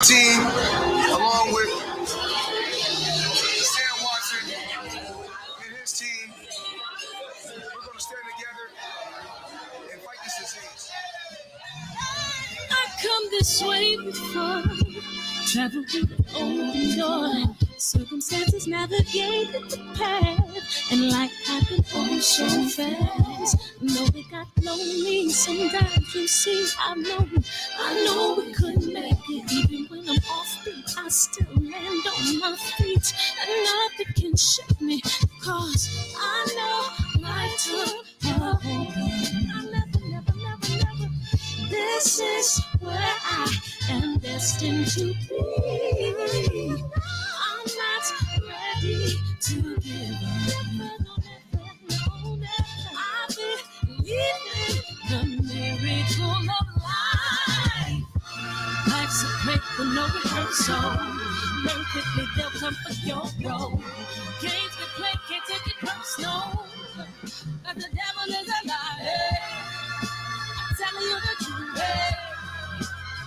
Team, along with Sam Watson and his team, we're going to stand together and fight this disease. I come this way before, travel through the open door. Circumstances navigated the path, and like happened all so fast. No, it got lonely. Sometimes you see, I know we couldn't make it. Even when I'm off beat, I still land on my feet, and nothing can shake me, cause I know my took a hold. I never. This is where I am destined to be. I'm not ready to give up. I believe in the miracle of life. Life's a break with no rehearsal. Learn quickly, they'll come for your role. Games get played, can't take it personal. But the devil is a liar. Telling you the truth, hey.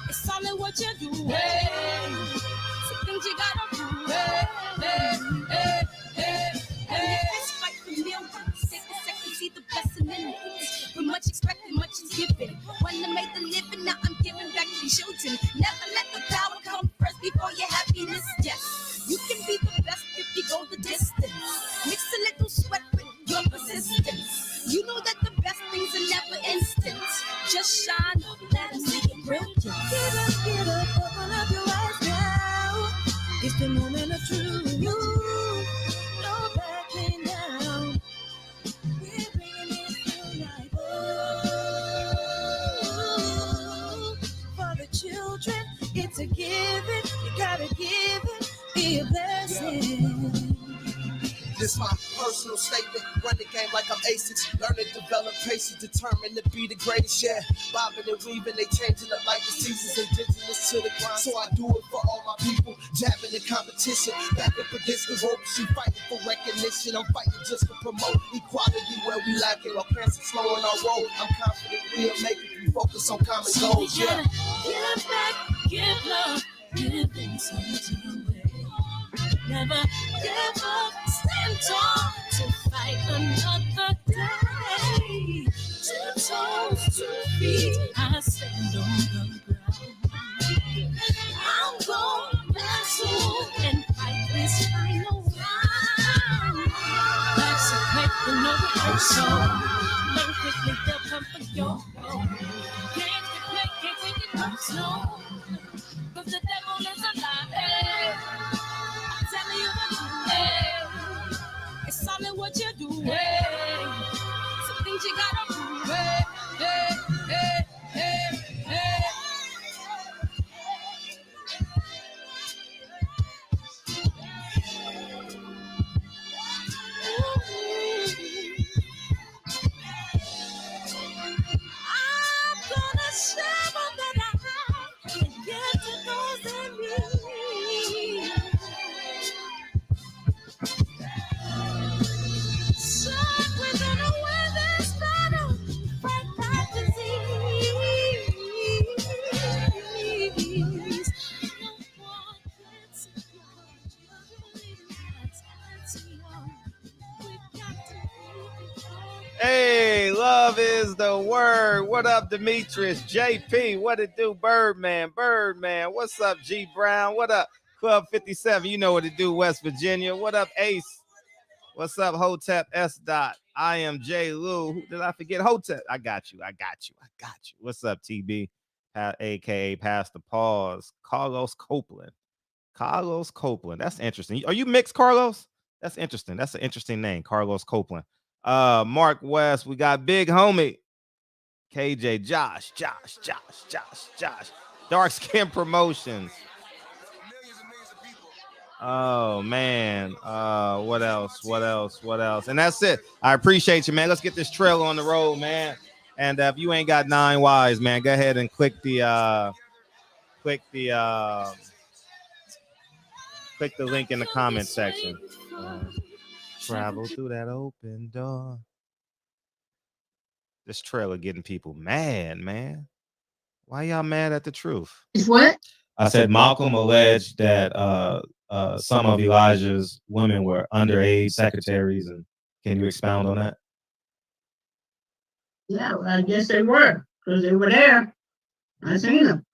It's all in what you do, hey. Some things you gotta do, hey. It's fight for millions. Take a second, see the blessing in it. From much expected, much is given. Wanna make the living, now I'm giving back to children. Never let the power come first before your happiness. Yes, you can be the best if you go the distance. Mix a little sweat with your persistence. You know that the best things are never instant. Just shine up, let them see it brilliant. Get up, open up your eyes now. It's the moment of truth. No backing down. We're bringing it through like oh, for the children, it's a given. You gotta give it, be a blessing. This my personal statement. Run the game like I'm aces. Learn to develop patience, determined to be the greatest. Yeah, bobbing and weaving, they changing up like the seasons. Indigenous to the grind, so I do it for all my people. Jabbing the competition, back up against the ropes. You fighting for recognition. I'm fighting just to promote equality where we lack it. Our parents are slowing our road. I'm confident we'll make it. We focus on common goals. Yeah. Give back, give love, give something away. Never give up, stand tall to fight another day. 2 toes, 2 feet, I stand on the ground. I'm going soon and fight this final round. Life's a break with no rehearsal. Learn quickly, they'll come for your role. Games to play, can't take it personal. Cause the devil is a lie. Telling you the truth, hey. It's all in what you do, hey. Some things you gotta do, hey. I'm gonna share all that I have and give to those in need. So we're gonna win this battle, fight that disease. No one can support you, believe that's young. We've got to be. Hey, love is the word. What up, Demetrius? JP, what it do? Birdman. What's up, G Brown? What up, Club 57? You know what it do, West Virginia. What up, Ace? What's up, Hotep S. Dot? I am J. Lou. Who did I forget? Hotep. I got you. What's up, TB? AKA Pastor Pause. Carlos Copeland. That's interesting. Are you mixed, Carlos? That's interesting. That's an interesting name, Carlos Copeland. Mark West. We got Big Homie. KJ, Josh. Dark Skin Promotions. Oh man. What else? And that's it. I appreciate you, man. Let's get this trail on the road, man. And if you ain't got 9 Ys, man, go ahead and click the link in the comment section. Travel through that open door. This trailer getting people mad, man. Why y'all mad at the truth? What? I said Malcolm alleged that some of Elijah's women were underage secretaries, and can you expound on that? Yeah, I guess they were, because they were there. I seen them.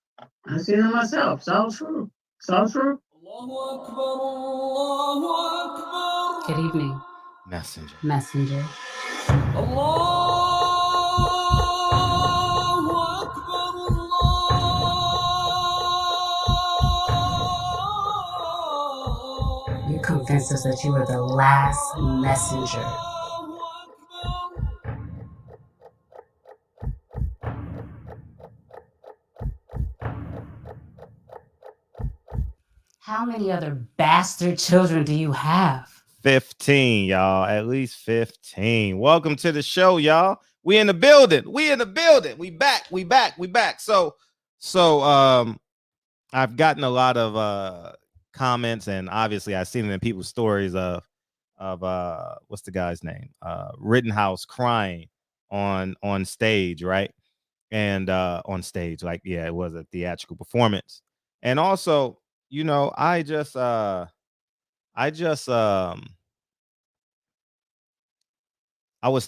I seen them myself. It's all true. It's all true. Good evening, Messenger. messenger. You convinced us that you were the last messenger. How many other bastard children do you have? 15, y'all. At least 15. Welcome to the show, y'all. We in the building. We in the building. We back. We back. We back. So I've gotten a lot of comments, and obviously I've seen it in people's stories of what's the guy's name? Riddenhouse crying on stage, right? And on stage, like, yeah, it was a theatrical performance. And also, you know, I just I was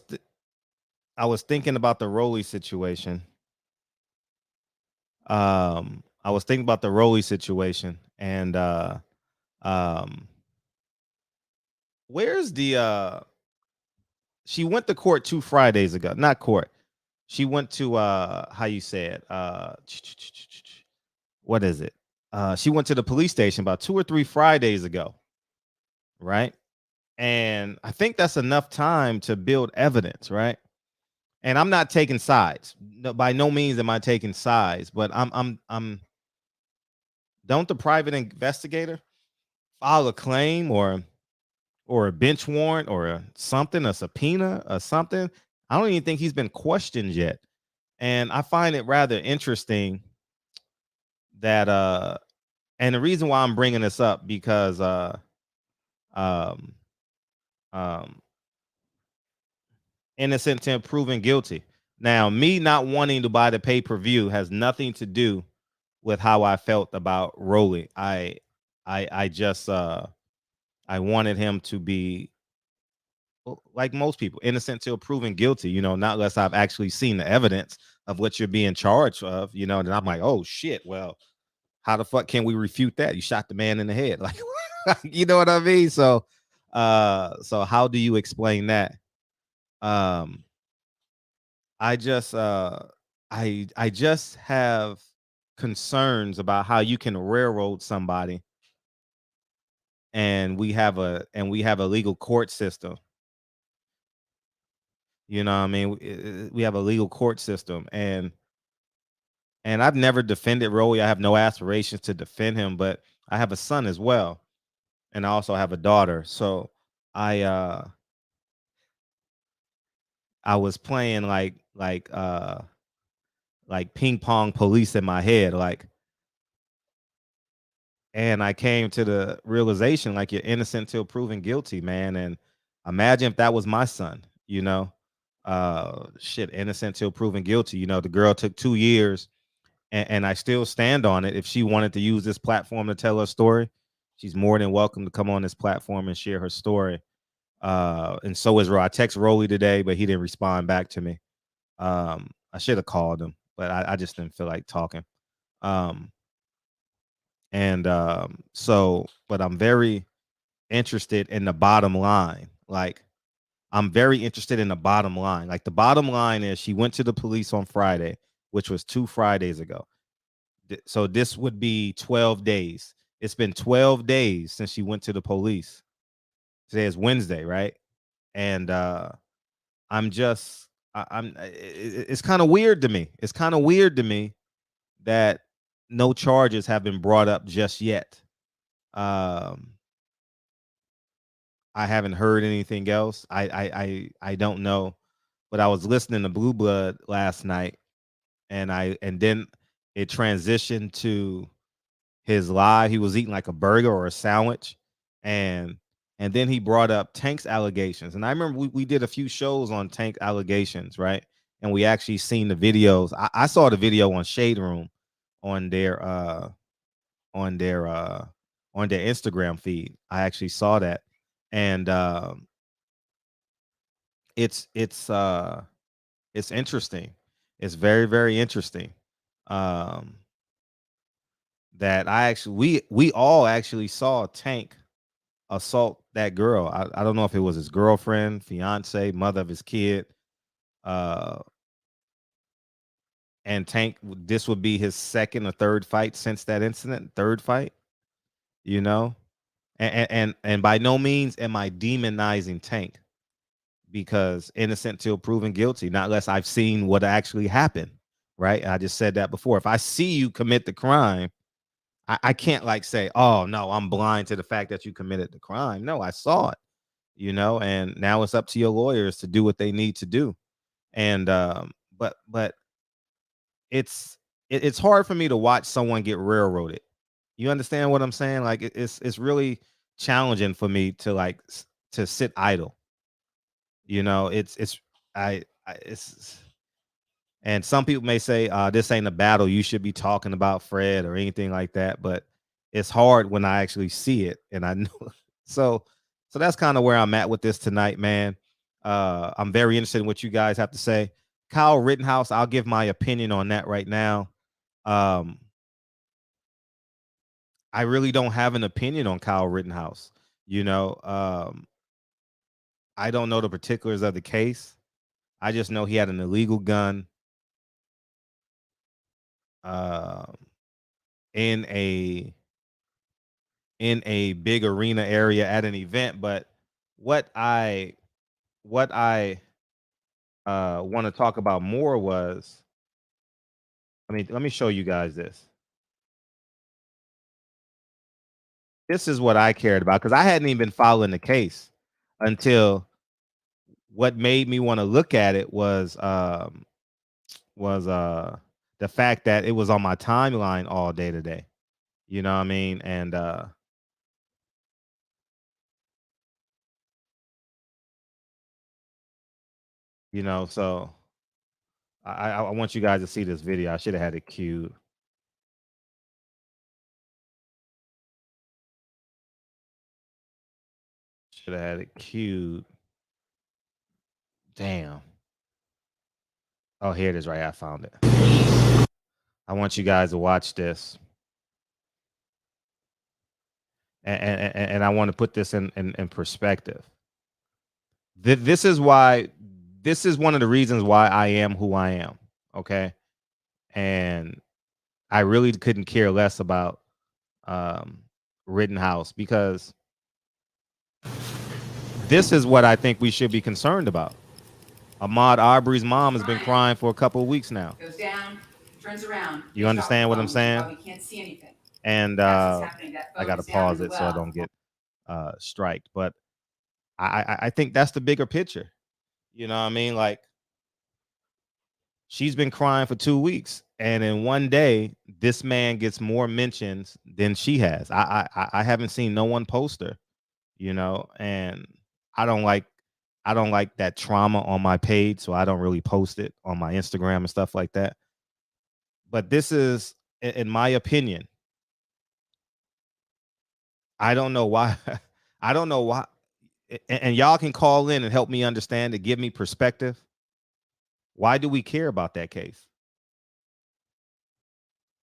thinking about the Rollie situation. I was thinking about the Rollie situation, and where's the she went to court 2 Fridays ago. Not court. She went to how you say it? What is it? She went to the police station about 2 or 3 Fridays ago, right? And I think that's enough time to build evidence, right? And I'm not taking sides. No, by no means am I taking sides, but I'm don't the private investigator file a claim or a bench warrant or a subpoena or something? I don't even think he's been questioned yet. And I find it rather interesting that and the reason why I'm bringing this up because innocent until proven guilty. Now, me not wanting to buy the pay-per-view has nothing to do with how I felt about Rollie. I just I wanted him to be like most people, innocent till proven guilty, you know, not unless I've actually seen the evidence of what you're being charged of, you know, then I'm like, oh shit, well, how the fuck can we refute that? You shot the man in the head. Like, you know what I mean? So how do you explain that? I just I just have concerns about how you can railroad somebody, and we have a legal court system. You know what I mean? We have a legal court system, and I've never defended Rollie. I have no aspirations to defend him, but I have a son as well, and I also have a daughter. So I was playing like ping pong police in my head, like, and I came to the realization, like, you're innocent till proven guilty, man. And imagine if that was my son, you know, shit, innocent till proven guilty. You know, the girl took 2 years, and I still stand on it. If she wanted to use this platform to tell her story, she's more than welcome to come on this platform and share her story. And so is Ro. I text Rollie today, but he didn't respond back to me. I should have called him, but I just didn't feel like talking. But I'm very interested in the bottom line. Like, I'm very interested in the bottom line. Like, the bottom line is she went to the police on Friday, which was 2 Fridays ago. So this would be 12 days. It's been 12 days since she went to the police. Today is Wednesday, right? And it's kind of weird to me. It's kind of weird to me that no charges have been brought up just yet. I haven't heard anything else. I don't know, but I was listening to Blue Blood last night, and then it transitioned to his live. He was eating like a burger or a sandwich, and then he brought up Tank's allegations. And I remember we did a few shows on Tank allegations, right? And we actually seen the videos. I saw the video on Shade Room on their on their Instagram feed. I actually saw that, and it's interesting. It's very, very interesting. Um, that we all actually saw Tank assault that girl. I don't know if it was his girlfriend, fiance, mother of his kid. Uh, and Tank, this would be his second or third fight since that incident. Third fight, you know. And by no means am I demonizing Tank, because innocent till proven guilty, not unless I've seen what actually happened. Right. I just said that before. If I see you commit the crime, I can't like say, oh no, I'm blind to the fact that you committed the crime. No, I saw it, and now it's up to your lawyers to do what they need to do. And but it's hard for me to watch someone get railroaded. You understand what I'm saying? Like it's really challenging for me to to sit idle. It's I it's and some people may say, this ain't a battle. You should be talking about Fred or anything like that. But it's hard when I actually see it. And I know. So, so that's kind of where I'm at with this tonight, man. I'm very interested in what you guys have to say. Kyle Rittenhouse, I'll give my opinion on that right now. Um, I really don't have an opinion on Kyle Rittenhouse. You know, I don't know the particulars of the case. I just know he had an illegal gun. Um, in a big arena area at an event. But what I want to talk about more was, let me show you guys this. This is what I cared about, because I hadn't even been following the case until what made me want to look at it was the fact that it was on my timeline all day today. You know what I mean? And so I want you guys to see this video. I should have had it queued. Should have had it queued. Damn. Oh, here it is. Right, I found it. I want you guys to watch this, and I want to put this in perspective. This is why. This is one of the reasons why I am who I am. Okay, and I really couldn't care less about Rittenhouse, because this is what I think we should be concerned about. Ahmaud Arbery's mom has been crying for a couple of weeks now. Goes down, turns around. You understand what I'm saying? We can't see anything. And I got to pause it so I don't get striked. But I think that's the bigger picture. You know what I mean? Like, she's been crying for 2 weeks, and in one day, this man gets more mentions than she has. I haven't seen no one post her, and I don't like that trauma on my page, so I don't really post it on my Instagram and stuff like that. But this is, in my opinion, I don't know why. I don't know why. And y'all can call in and help me understand, to give me perspective. Why do we care about that case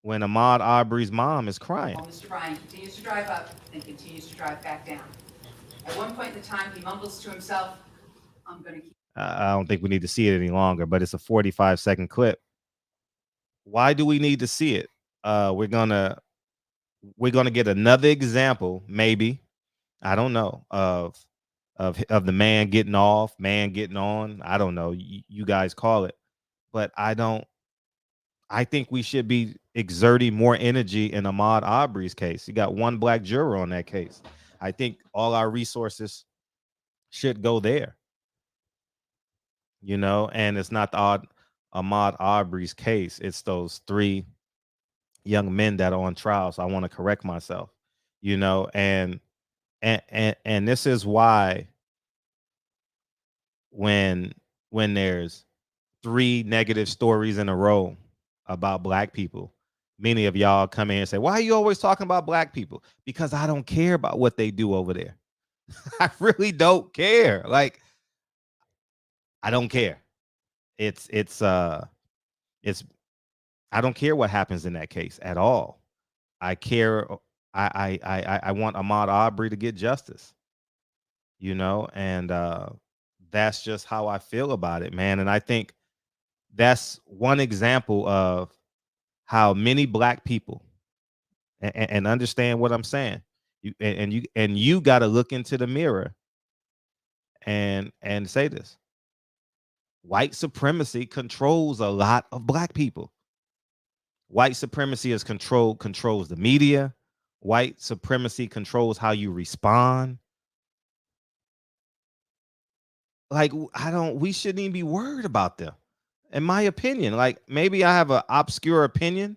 when Ahmaud Arbery's mom is crying? Well, Mr. Bryan continues to drive up and continues to drive back down. At one point in the time, he mumbles to himself, I'm going to keep. I don't think we need to see it any longer, but it's a 45-second clip. Why do we need to see it? We're gonna get another example, maybe, I don't know, of the man getting off, man getting on. I don't know. You guys call it, but I think we should be exerting more energy in Ahmaud Arbery's case. You got one black juror on that case. I think all our resources should go there. And it's not the Ahmaud Arbery's case. It's those 3 young men that are on trial. So I want to correct myself, and this is why when there's 3 negative stories in a row about black people, many of y'all come in and say, why are you always talking about black people? Because I don't care about what they do over there. I really don't care. Like, I don't care. It's I don't care what happens in that case at all. I care. I want Ahmaud Arbery to get justice, and that's just how I feel about it, man. And I think that's one example of how many black people and understand what I'm saying. You got to look into the mirror and say this. White supremacy controls a lot of black people. White supremacy controls the media. White supremacy controls how you respond. Like, we shouldn't even be worried about them. In my opinion, like, maybe I have an obscure opinion,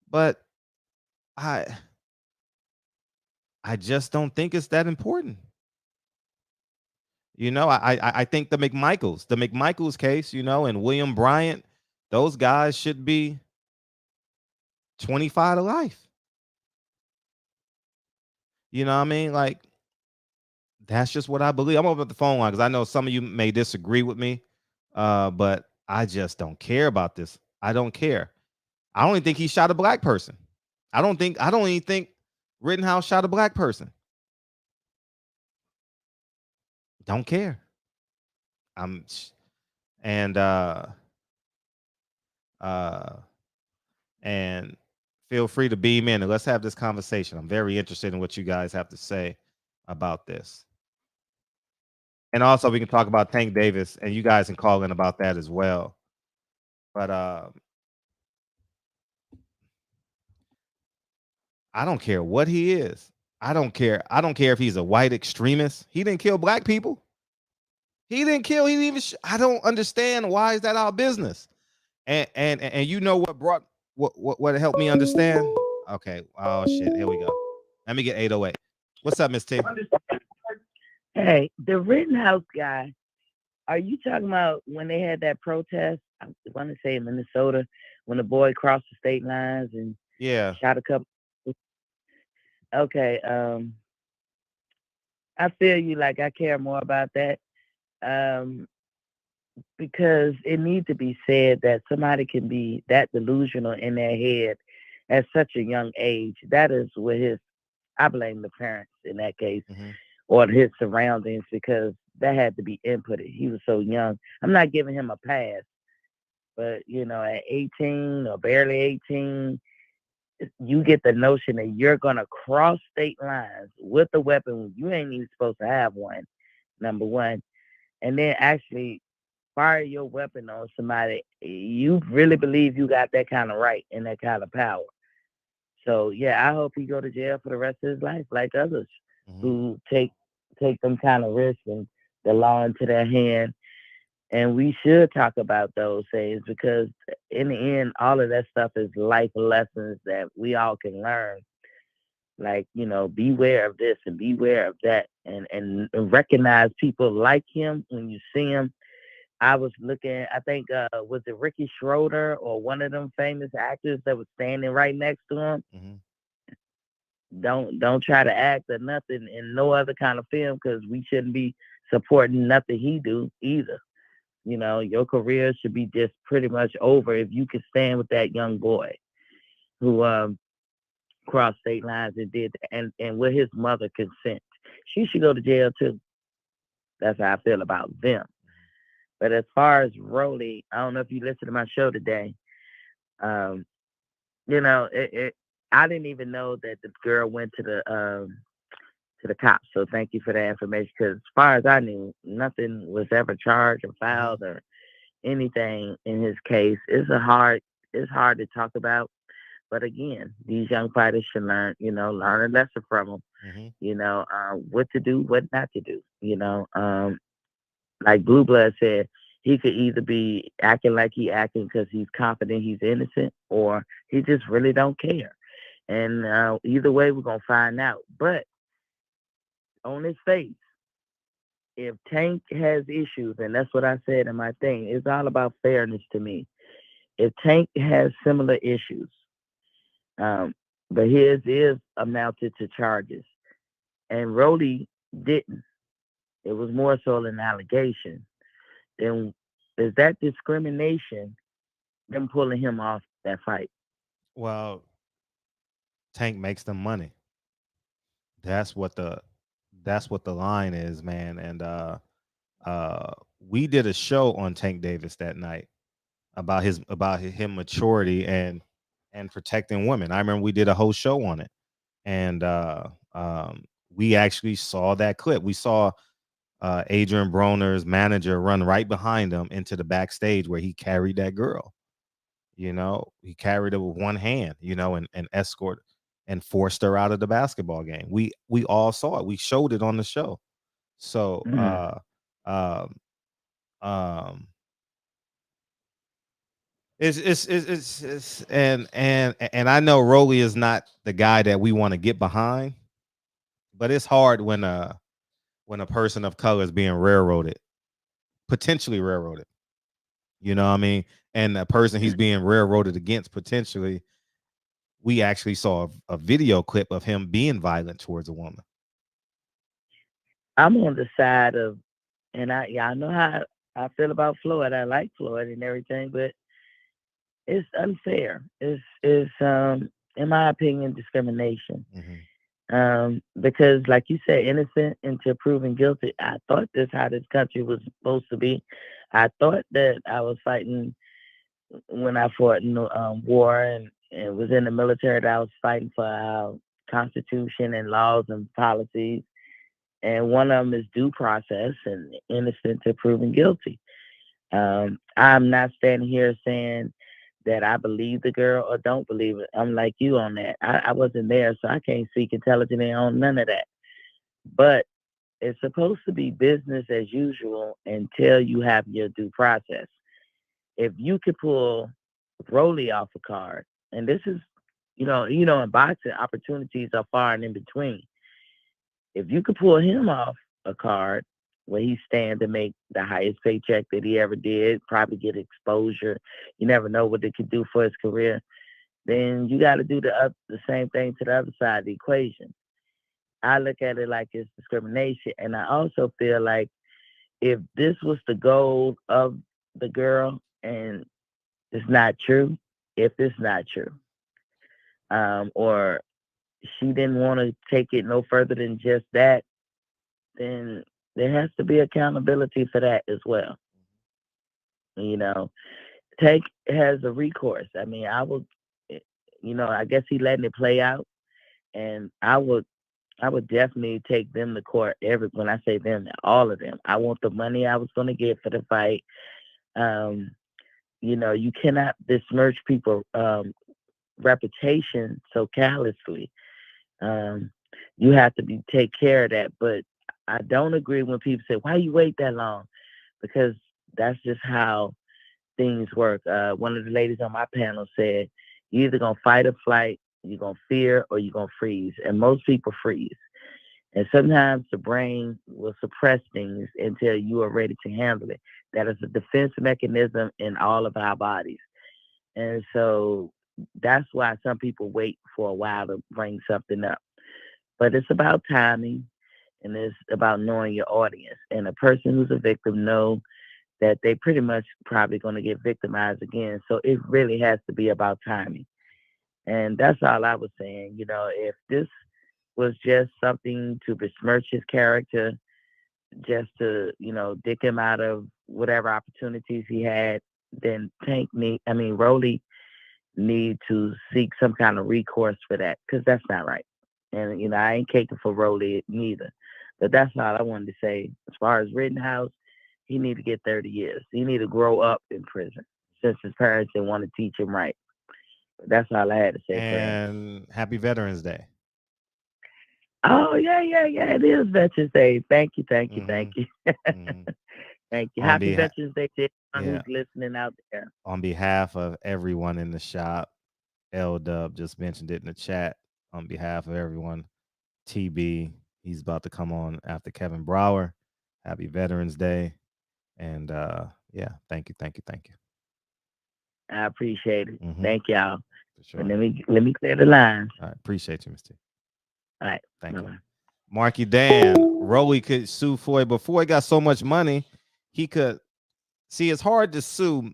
but I just don't think it's that important. I think the McMichaels case, and William Bryant, those guys should be 25 to life. You know what I mean? Like, that's just what I believe. I'm over the phone line because I know some of you may disagree with me, but I just don't care about this. I don't care. I don't even think he shot a black person. I don't even think Riddenhouse shot a black person. Don't care. And feel free to beam in and let's have this conversation. I'm very interested in what you guys have to say about this. And also we can talk about Tank Davis and you guys can call in about that as well. But I don't care what he is. I don't care if he's a white extremist. He didn't kill black people. He didn't even I don't understand why is that our business. And you know what helped me understand? Okay. Oh shit. Here we go. Let me get 808. What's up, Miss T? Hey, the Rittenhouse guy, are you talking about when they had that protest? I want to say in Minnesota, when the boy crossed the state lines and shot a couple. Okay, I feel you. Like, I care more about that, because it needs to be said that somebody can be that delusional in their head at such a young age. That is what I blame the parents in that case. Mm-hmm. Or his surroundings, because that had to be inputted. He was so young. I'm not giving him a pass, but at 18 or barely 18, you get the notion that you're gonna cross state lines with a weapon when you ain't even supposed to have one, number one, and then actually fire your weapon on somebody. You really believe you got that kind of right and that kind of power. So yeah, I hope he go to jail for the rest of his life, like others who take them kind of risks and the law into their hand. And we should talk about those things, because in the end, all of that stuff is life lessons that we all can learn. Like, beware of this and beware of that, and recognize people like him when you see him. I was looking, I think, was it Ricky Schroeder or one of them famous actors that was standing right next to him? Mm-hmm. Don't try to act or nothing in no other kind of film, because we shouldn't be supporting nothing he do either. Your career should be just pretty much over if you can stand with that young boy who crossed state lines and did that, and with his mother consent. She should go to jail too. That's how I feel about them. But as far as Rollie, I don't know if you listened to my show today. I didn't even know that the girl went to the cops. So thank you for that information. Because as far as I knew, nothing was ever charged or filed or anything in his case. It's hard to talk about. But again, these young fighters should learn a lesson from them. Mm-hmm. What to do, what not to do. Like Blue Blood said, he could either be acting like he acting because he's confident he's innocent, or he just really don't care. And either way, we're going to find out. But on his face, if Tank has issues, and that's what I said in my thing, it's all about fairness to me. If Tank has similar issues, Um, but his is amounted to charges, and Rollie didn't. It was more so an allegation. Then is that discrimination? Them pulling him off that fight. Well, Tank makes them money. That's what the that's what the line is, man. And we did a show on Tank Davis that night about him maturity and protecting women. I remember we did a whole show on it, and we actually saw that clip. We saw Adrian Broner's manager run right behind him into the backstage where he carried that girl. He carried her with one hand, and escorted and forced her out of the basketball game. We all saw it. We showed it on the show. So Mm. um um it's and I know Rollie is not the guy that we want to get behind, but it's hard when a person of color is being railroaded, potentially railroaded. You know what I mean? And the person he's being railroaded against potentially, we actually saw a video clip of him being violent towards a woman. I'm on the side of, and I know how I feel about Floyd. I like Floyd and everything, but it's unfair. It's in my opinion discrimination. Because like you said, innocent until proven guilty. I thought this how this country was supposed to be. I thought that I was fighting when I fought in the war and was in the military, that I was fighting for our constitution and laws and policies. And one of them is due process and innocent to proven guilty. I'm not standing here saying that I believe the girl or don't believe it. I'm like you on that. I wasn't there, so I can't speak intelligently on none of that. But it's supposed to be business as usual until you have your due process. If you could pull Rollie off a card, and this is, in boxing, opportunities are far and in between. If you could pull him off a card where he stand to make the highest paycheck that he ever did, probably get exposure. You never know what it could do for his career. Then you got to do the same thing to the other side of the equation. I look at it like it's discrimination, and I also feel like if this was the goal of the girl and it's not true, if it's not true, or she didn't want to take it no further than just that, then there has to be accountability for that as well. You know, Take has a recourse. I mean, I guess he letting it play out, and I would definitely take them to court. When I say them, all of them. I want the money I was going to get for the fight. Um, you cannot besmirch people reputation so callously. Um, you have to take care of that. But I don't agree when people say, "Why you wait that long?" Because that's just how things work. One of the ladies on my panel said, "You either gonna fight or flight, you're gonna fear, or you're gonna freeze." And most people freeze. And sometimes the brain will suppress things until you are ready to handle it. That is a defense mechanism in all of our bodies. And so that's why some people wait for a while to bring something up. But it's about timing and it's about knowing your audience. And a person who's a victim know that they pretty much probably going to get victimized again. So it really has to be about timing. And that's all I was saying. If this was just something to besmirch his character, just to, dick him out of whatever opportunities he had, then Rollie need to seek some kind of recourse for that, because that's not right. And, I ain't caking for Rollie neither. But that's all I wanted to say. As far as Riddenhouse, he need to get 30 years. He need to grow up in prison since his parents didn't want to teach him right. But that's all I had to say for him. And happy Veterans Day. Oh, yeah. It is Veterans Day. Thank you. Thank you. Thank you. Happy Veterans Day to everyone who's listening out there. On behalf of everyone in the shop, L Dub just mentioned it in the chat. On behalf of everyone, TB, he's about to come on after Kevin Brower. Happy Veterans Day. And thank you. I appreciate it. Thank y'all. For sure. But let me clear the lines. I appreciate you, Mr. All right. Thank Bye-bye. you. Marky Dan, Rollie could sue Floyd before he got so much money. He could see it's hard to sue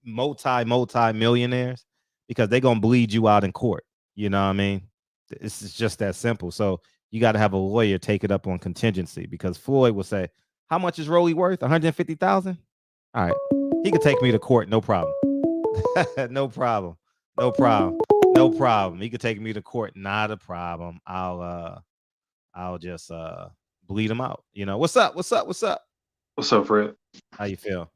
multi-millionaires because they're gonna bleed you out in court. You know what I mean? It's just that simple. So you got to have a lawyer take it up on contingency because Floyd will say, "How much is Rollie worth? 150,000? All right, he could take me to court, no problem. No problem. No problem. No problem. He could take me to court, not a problem. I'll just bleed him out. You know, what's up? What's up? What's up? What's up, Fred? How you feel?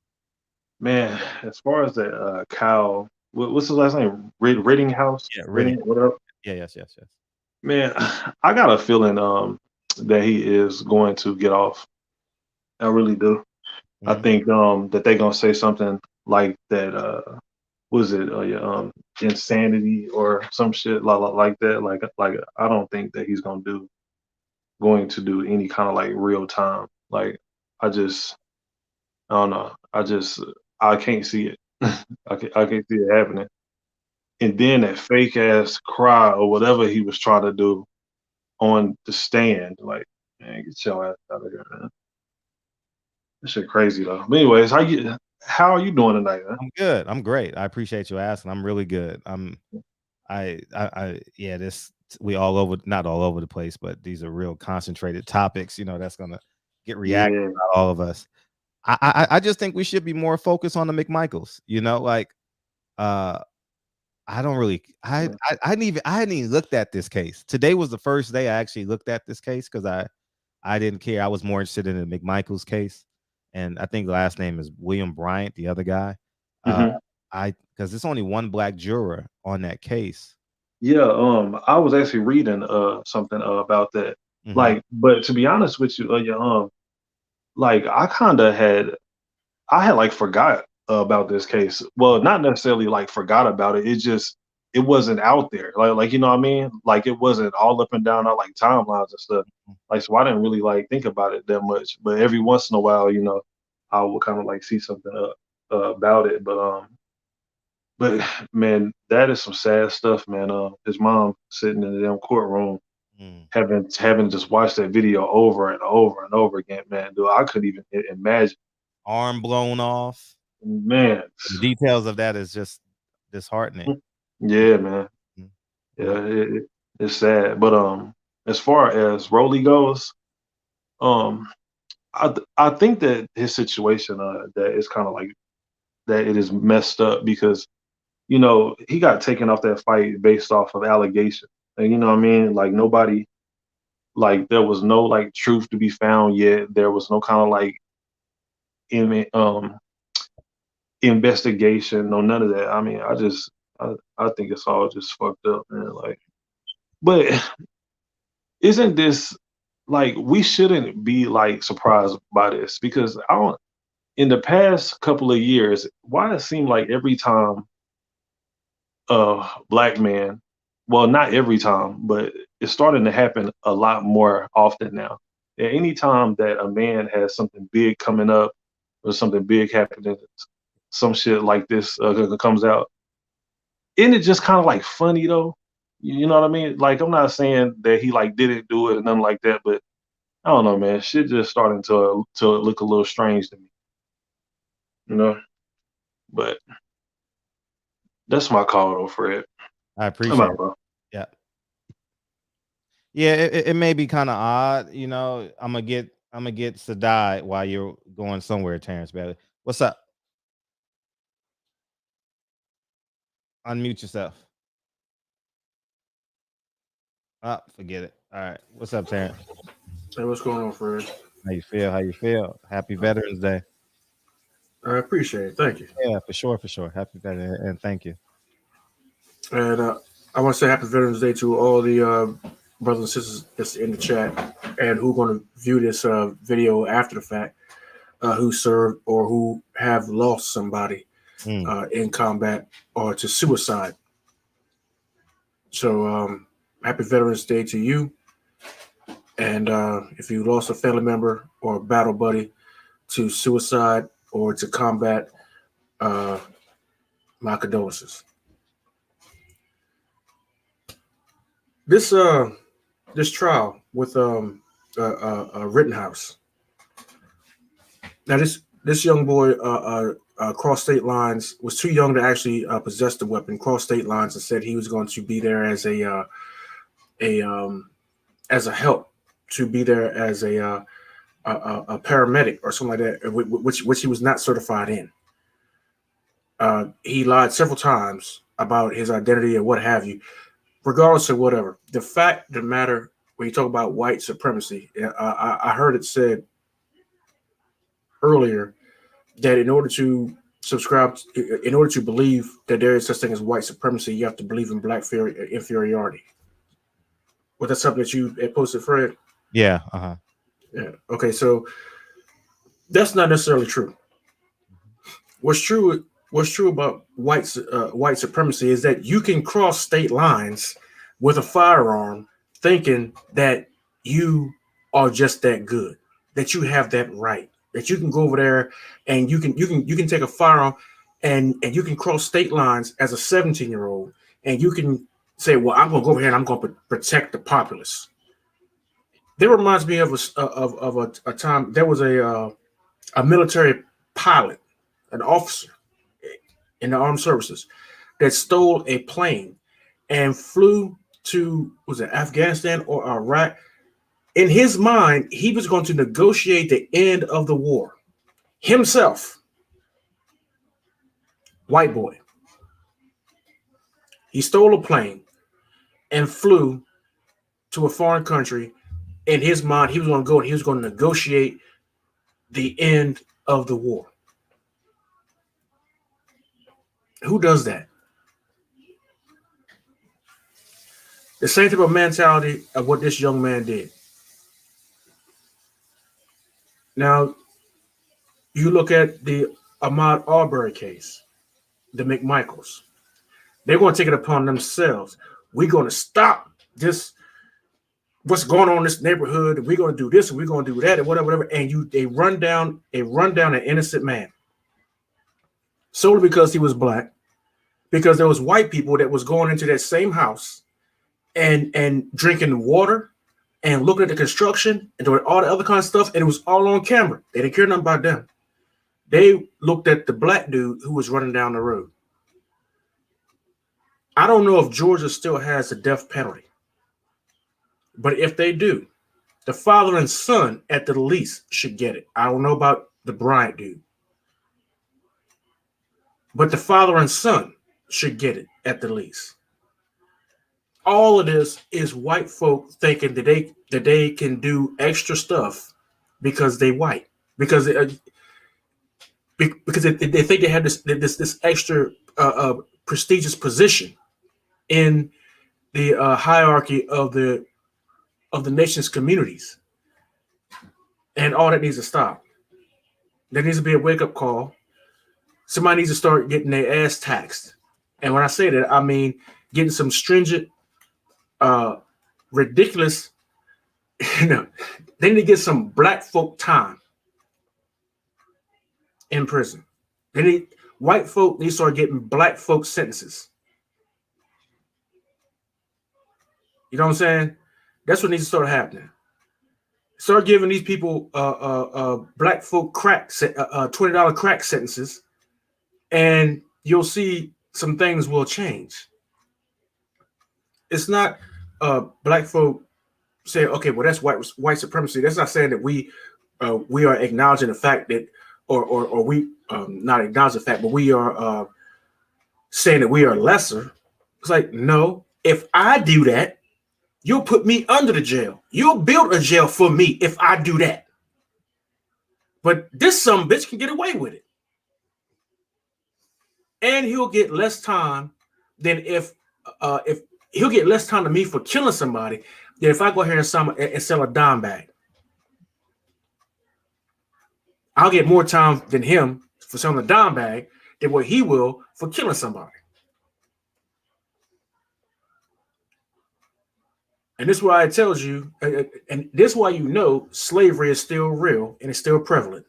Man, as far as that Kyle, what's his last name? Riddenhouse? Yeah, Ridding, what up? Yeah, yes. Man, I got a feeling that he is going to get off. I really do. I think that they're gonna say something like that. Was it insanity or some shit like that? Like I don't think that he's going to do any kind of like real time. Like I don't know. I can't see it. I can't see it happening. And then that fake ass cry or whatever he was trying to do on the stand, like, man, get your ass out of here, man. That shit crazy though. But anyways, how are you doing tonight, man? I'm good. I'm great. I appreciate you asking. I'm really good. We all over, not all over the place, but these are real concentrated topics, you know, that's gonna get reacted by all of us. I just think we should be more focused on the McMichaels, you know, like I hadn't even looked at this case. Today was the first day I actually looked at this case because I didn't care. I was more interested in the McMichaels case. And I think the last name is William Bryant, the other guy. Because there's only one black juror on that case. Yeah, I was actually reading something about that. Like, but to be honest with you, like I had like forgot about this case. Well, not necessarily like forgot about it. It wasn't out there. Like you know what I mean? Like it wasn't all up and down on like timelines and stuff. Like so I didn't really like think about it that much. But every once in a while, you know, I would kind of like see something about it. But man, that is some sad stuff, man. His mom sitting in the damn courtroom having to just watch that video over and over and over again, man. Dude, I couldn't even imagine. Arm blown off. Man. The details of that is just disheartening. Yeah, man. Yeah, it's sad. But as far as Rollie goes, I think that his situation that is kind of like that it is messed up because you know he got taken off that fight based off of allegations. And you know what I mean? Like nobody, like there was no like truth to be found yet. There was no kind of like investigation, no none of that. I mean, I think it's all just fucked up, man. Like, but isn't this like we shouldn't be like surprised by this because I don't. In the past couple of years, why it seemed like every time a black man, well, not every time, but it's starting to happen a lot more often now. And anytime that a man has something big coming up or something big happening, some shit like this comes out, isn't it just kind of like funny though? You know what I mean? Like I'm not saying that he like didn't do it or nothing like that, but I don't know, man. Shit just starting to look a little strange to me. You know? But that's my call though, Fred. I appreciate it, bro. Yeah. Yeah, it may be kind of odd, you know. I'm gonna get Sadai while you're going somewhere, Terrence Bailey. What's up? Unmute yourself. Forget it. All right. What's up, Terrence? Hey, what's going on, Fred? How you feel? How you feel? Happy Veterans Day. I appreciate it. Thank you. Yeah, for sure. Happy Veterans Day, and thank you. And I want to say Happy Veterans Day to all the brothers and sisters that's in the chat and who are going to view this video after the fact, who served or who have lost somebody in combat or to suicide. So Happy Veterans Day to you. And if you lost a family member or a battle buddy to suicide or to combat, my condolences. this trial with Rittenhouse. Now this young boy crossed state lines, was too young to actually possess the weapon. Crossed state lines and said he was going to be there as a help, to be there as a paramedic or something like that, which he was not certified in. He lied several times about his identity or what have you. Regardless of whatever, the fact of the matter, when you talk about white supremacy, I heard it said earlier that in order to believe that there is such thing as white supremacy, you have to believe in black inferiority. Was that something that you had posted, Fred? Yeah. Yeah. Okay. So that's not necessarily true. What's true about white supremacy is that you can cross state lines with a firearm, thinking that you are just that good, that you have that right, that you can go over there and you can take a firearm and you can cross state lines as a 17-year-old, and you can say, well, I'm going to go over here and I'm going to protect the populace. That reminds me of a time there was a military pilot, an officer in the armed services, that stole a plane and flew to, was it Afghanistan or Iraq? In his mind, he was going to negotiate the end of the war himself. White boy. He stole a plane and flew to a foreign country. In his mind, he was going to go and he was going to negotiate the end of the war. Who does that? The same type of mentality of what this young man did. Now, you look at the Ahmaud Arbery case, the McMichaels. They're going to take it upon themselves. We're going to stop this, what's going on in this neighborhood, and we're going to do this, and we're going to do that, and whatever. And they run down an innocent man. Solely because he was black, because there was white people that was going into that same house and drinking water and looking at the construction and doing all the other kind of stuff, and it was all on camera. They didn't care nothing about them. They looked at the black dude who was running down the road. I don't know if Georgia still has the death penalty, but if they do, the father and son at the least should get it. I don't know about the Bryant dude, but the father and son should get it at the least. All of this is white folk thinking that they can do extra stuff because they white, because they think they have this extra prestigious position in the hierarchy of the nation's communities, and all that needs to stop. There needs to be a wake up call. Somebody needs to start getting their ass taxed, and when I say that, I mean getting some stringent, ridiculous. They need to get some black folk time in prison. White folk need to start getting black folk sentences. You know what I'm saying? That's what needs to start happening. Start giving these people black folk crack $20 crack sentences, and you'll see some things will change. It's not black folk say, okay, well, that's white supremacy. That's not saying that we are acknowledging the fact that, or we not acknowledge the fact, but we are saying that we are lesser. It's like, no, if I do that, you'll put me under the jail. You'll build a jail for me if I do that. But this some bitch can get away with it. And he'll get less time than if he'll get less time to me for killing somebody than if I go here and sell a dime bag. I'll get more time than him for selling a dime bag than what he will for killing somebody. And this is why it tells you, and this is why you know slavery is still real and it's still prevalent.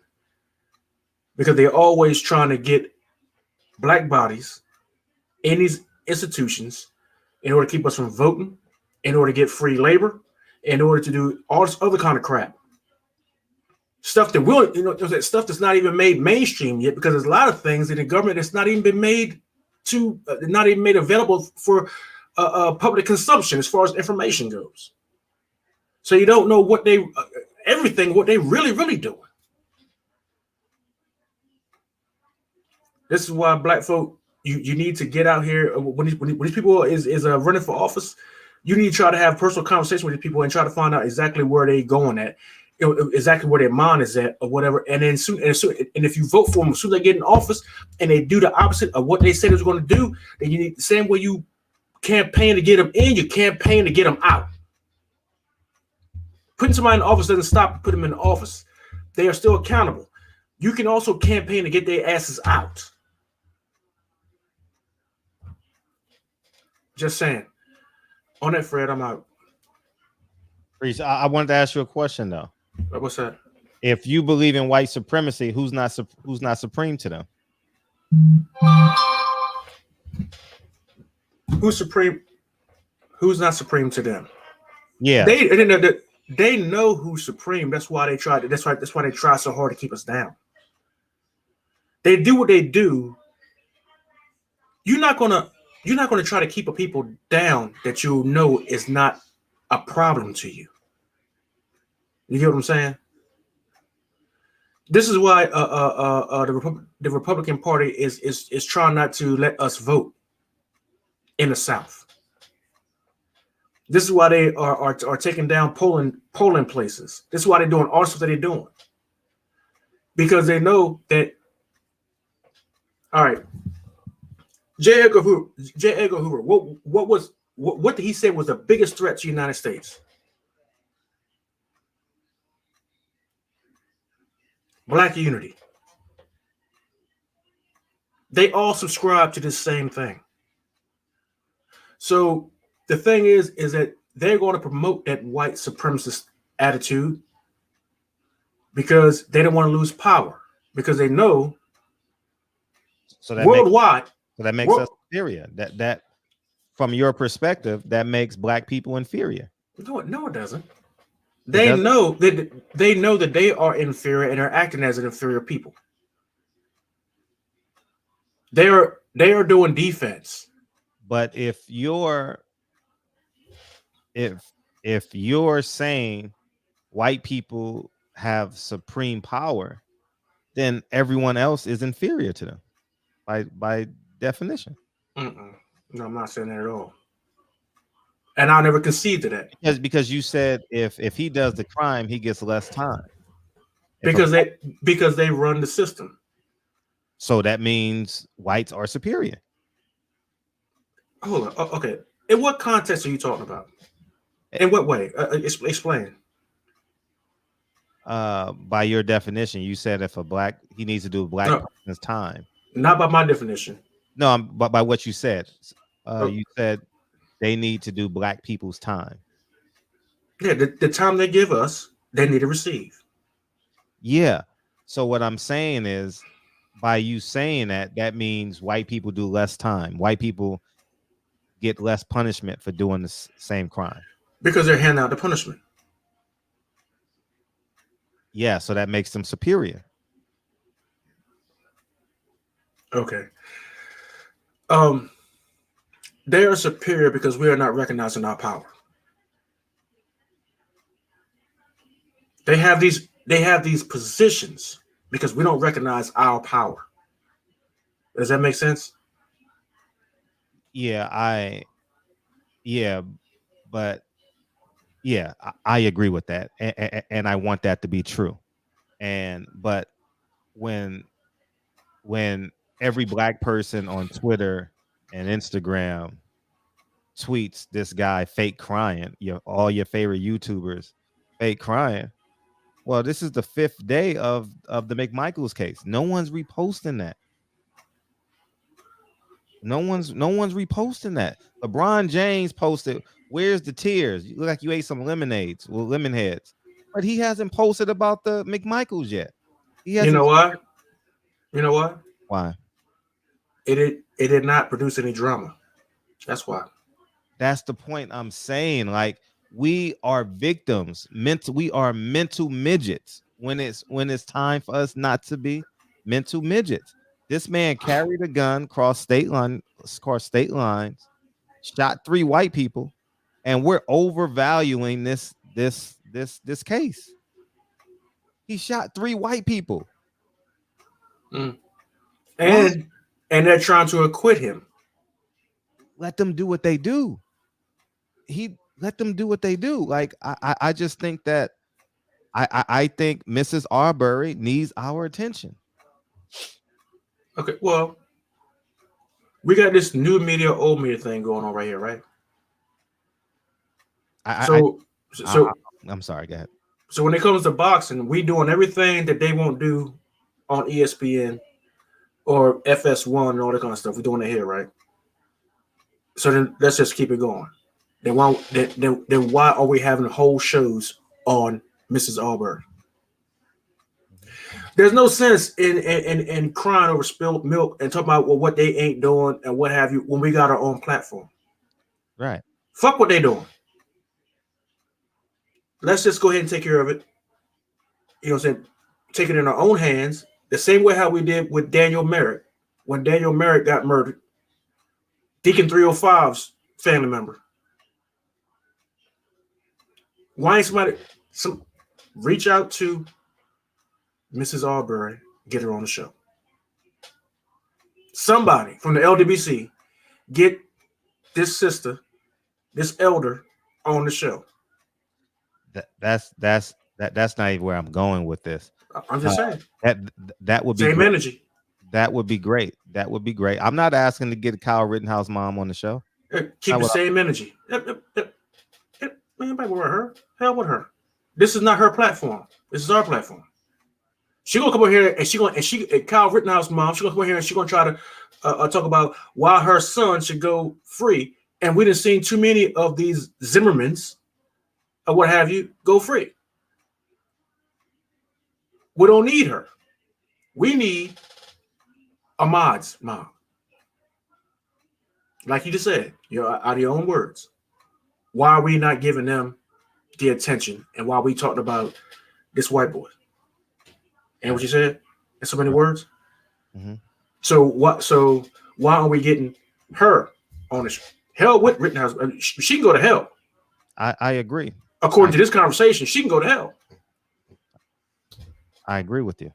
Because they're always trying to get black bodies in these institutions in order to keep us from voting, in order to get free labor, in order to do all this other kind of crap. Stuff that will, stuff that's not even made mainstream yet, because there's a lot of things in the government that's not even been made to, not even made available for public consumption as far as information goes. So you don't know what they, what they really doing. This is why black folk, you need to get out here when these people is running for office. You need to try to have personal conversation with these people and try to find out exactly where they going at, exactly where their mind is at, or whatever. And then and if you vote for them, as soon as they get in office and they do the opposite of what they said they was going to do, then you need the same way you campaign to get them in, you campaign to get them out. Putting somebody in office doesn't stop putting them in office. They are still accountable. You can also campaign to get their asses out. Just saying. On that, Fred, I'm out. I wanted to ask you a question though. What's that? If you believe in white supremacy, who's not supreme to them? Who's supreme? Who's not supreme to them? Yeah, they know who's supreme. That's why they try. That's why they try so hard to keep us down. They do what they do. You're not gonna try to keep a people down that you know is not a problem to you. You get what I'm saying? This is why the Republican Party is trying not to let us vote in the South. This is why they are taking down polling places. This is why they're doing all the stuff that they're doing, because they know that. All right, J. Edgar Hoover. What did he say was the biggest threat to the United States? Black unity. They all subscribe to this same thing. So the thing is that they're going to promote that white supremacist attitude because they don't want to lose power, because they know worldwide. That makes us inferior. That from your perspective, that makes black people inferior. No, it doesn't. They know that they are inferior and are acting as an inferior people. They are doing defense. But if you're saying white people have supreme power, then everyone else is inferior to them by definition. No, I'm not saying that at all. And I'll never concede to that. Because you said if he does the crime, he gets less time. Because they run the system. So that means whites are superior. Hold on. Okay. In what context are you talking about? In what way? Explain. By your definition, you said if he needs to do a black person's time. Not by my definition. No, but by what you said. You said they need to do black people's time. Yeah, the time they give us, they need to receive. Yeah. So what I'm saying is, by you saying that means white people do less time. White people get less punishment for doing the same crime. Because they're handing out the punishment. Yeah, so that makes them superior. Okay. They are superior because we are not recognizing our power. They have these positions because we don't recognize our power. Does that make sense? Yeah, I agree with that, and I want that to be true. But when every black person on Twitter and Instagram tweets this guy fake crying, all your favorite YouTubers fake crying. Well, this is the 5th day of the McMichaels case. No one's reposting that. No one's reposting that. LeBron James posted, "Where's the tears? You look like you ate some lemonades with lemon heads." But he hasn't posted about the McMichaels yet. You know why? Why? It did not produce any drama. That's why. That's the point I'm saying. Like, we are victims. We are mental midgets when it's time for us not to be mental midgets. This man carried a gun cross state lines, shot 3 white people, and we're overvaluing this case. He shot 3 white people. And they're trying to acquit him. Let them do what they do. Let them do what they do. Like, I just think that I think Mrs. Arbery needs our attention. Okay, well, we got this new media, old media thing going on right here, right? I'm sorry, go ahead. So when it comes to boxing, we doing everything that they won't do on ESPN or FS1 and all that kind of stuff. We're doing it here, right? So then let's just keep it going. Then why are we having whole shows on Mrs. Arbery? There's no sense in crying over spilled milk and talking about what they ain't doing and what have you when we got our own platform. Right. Fuck what they doing. Let's just go ahead and take care of it. You know what I'm saying? Take it in our own hands. The same way how we did with Daniel Merritt. When Daniel Merritt got murdered, Deacon 305's family member. Why ain't somebody reach out to Mrs. Arbery, get her on the show? Somebody from the LDBC, get this sister, this elder on the show. That's not even where I'm going with this. I'm just saying that would be same great. energy. That would be great. That would be great. I'm not asking to get Kyle Rittenhouse mom on the show. Keep the same energy. Anybody with her? Hell with her. This is not her platform. This is our platform. She gonna come over here and Kyle Rittenhouse mom. She gonna come over here and she gonna try to talk about why her son should go free. And we done seen too many of these Zimmermans or what have you go free. We don't need her. We need Ahmad's mom. Like you just said, out of your own words. Why are we not giving them the attention? And why we talked about this white boy? And what you said in so many words. Mm-hmm. So why are we getting her on the show? Hell with Rittenhouse. She can go to hell. I agree. According to this conversation, she can go to hell. I agree with you.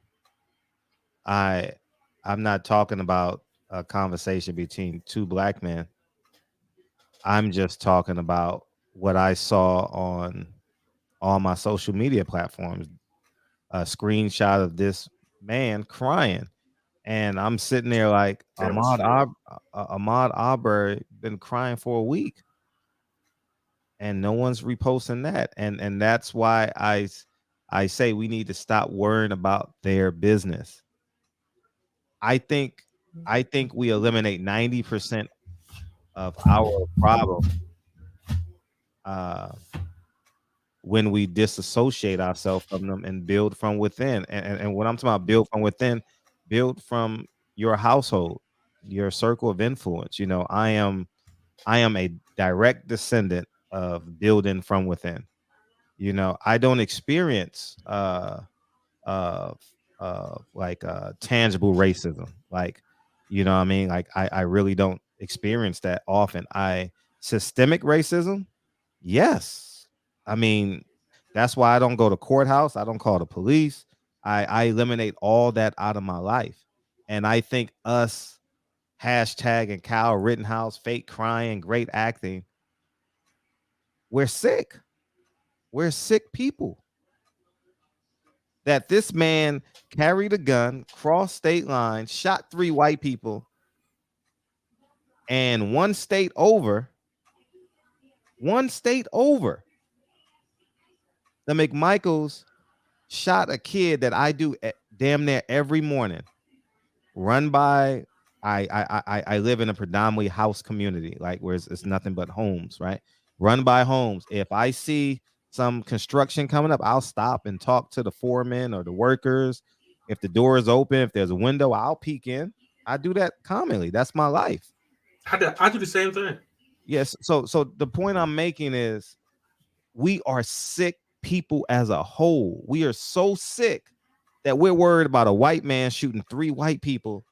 I'm not talking about a conversation between 2 black men. I'm just talking about what I saw on all my social media platforms. A screenshot of this man crying. And I'm sitting there like, Ahmaud Arbery been crying for a week. And no one's reposting that. And that's why I say we need to stop worrying about their business. I think we eliminate 90% of our problem when we disassociate ourselves from them and build from within. And when I'm talking about build from within, build from your household, your circle of influence. You know, I am a direct descendant of building from within. You know, I don't experience tangible racism. Like, you know what I mean? Like I really don't experience that often. Systemic racism, yes. I mean, that's why I don't go to courthouse. I don't call the police. I eliminate all that out of my life. And I think us hashtagging Kyle Rittenhouse, fake crying, great acting, we're sick. We're sick people. That this man carried a gun, crossed state lines, shot 3 white people, and one state over, the McMichaels shot a kid that I do damn near every morning. Run by, I live in a predominantly house community, like where it's nothing but homes, right? Run by homes. If I see some construction coming up, I'll stop and talk to the foremen or the workers. If the door is open, if there's a window, I'll peek in. I do that commonly. That's my life. I do the same thing. Yes. So the point I'm making is we are sick people as a whole. We are so sick that we're worried about a white man shooting 3 white people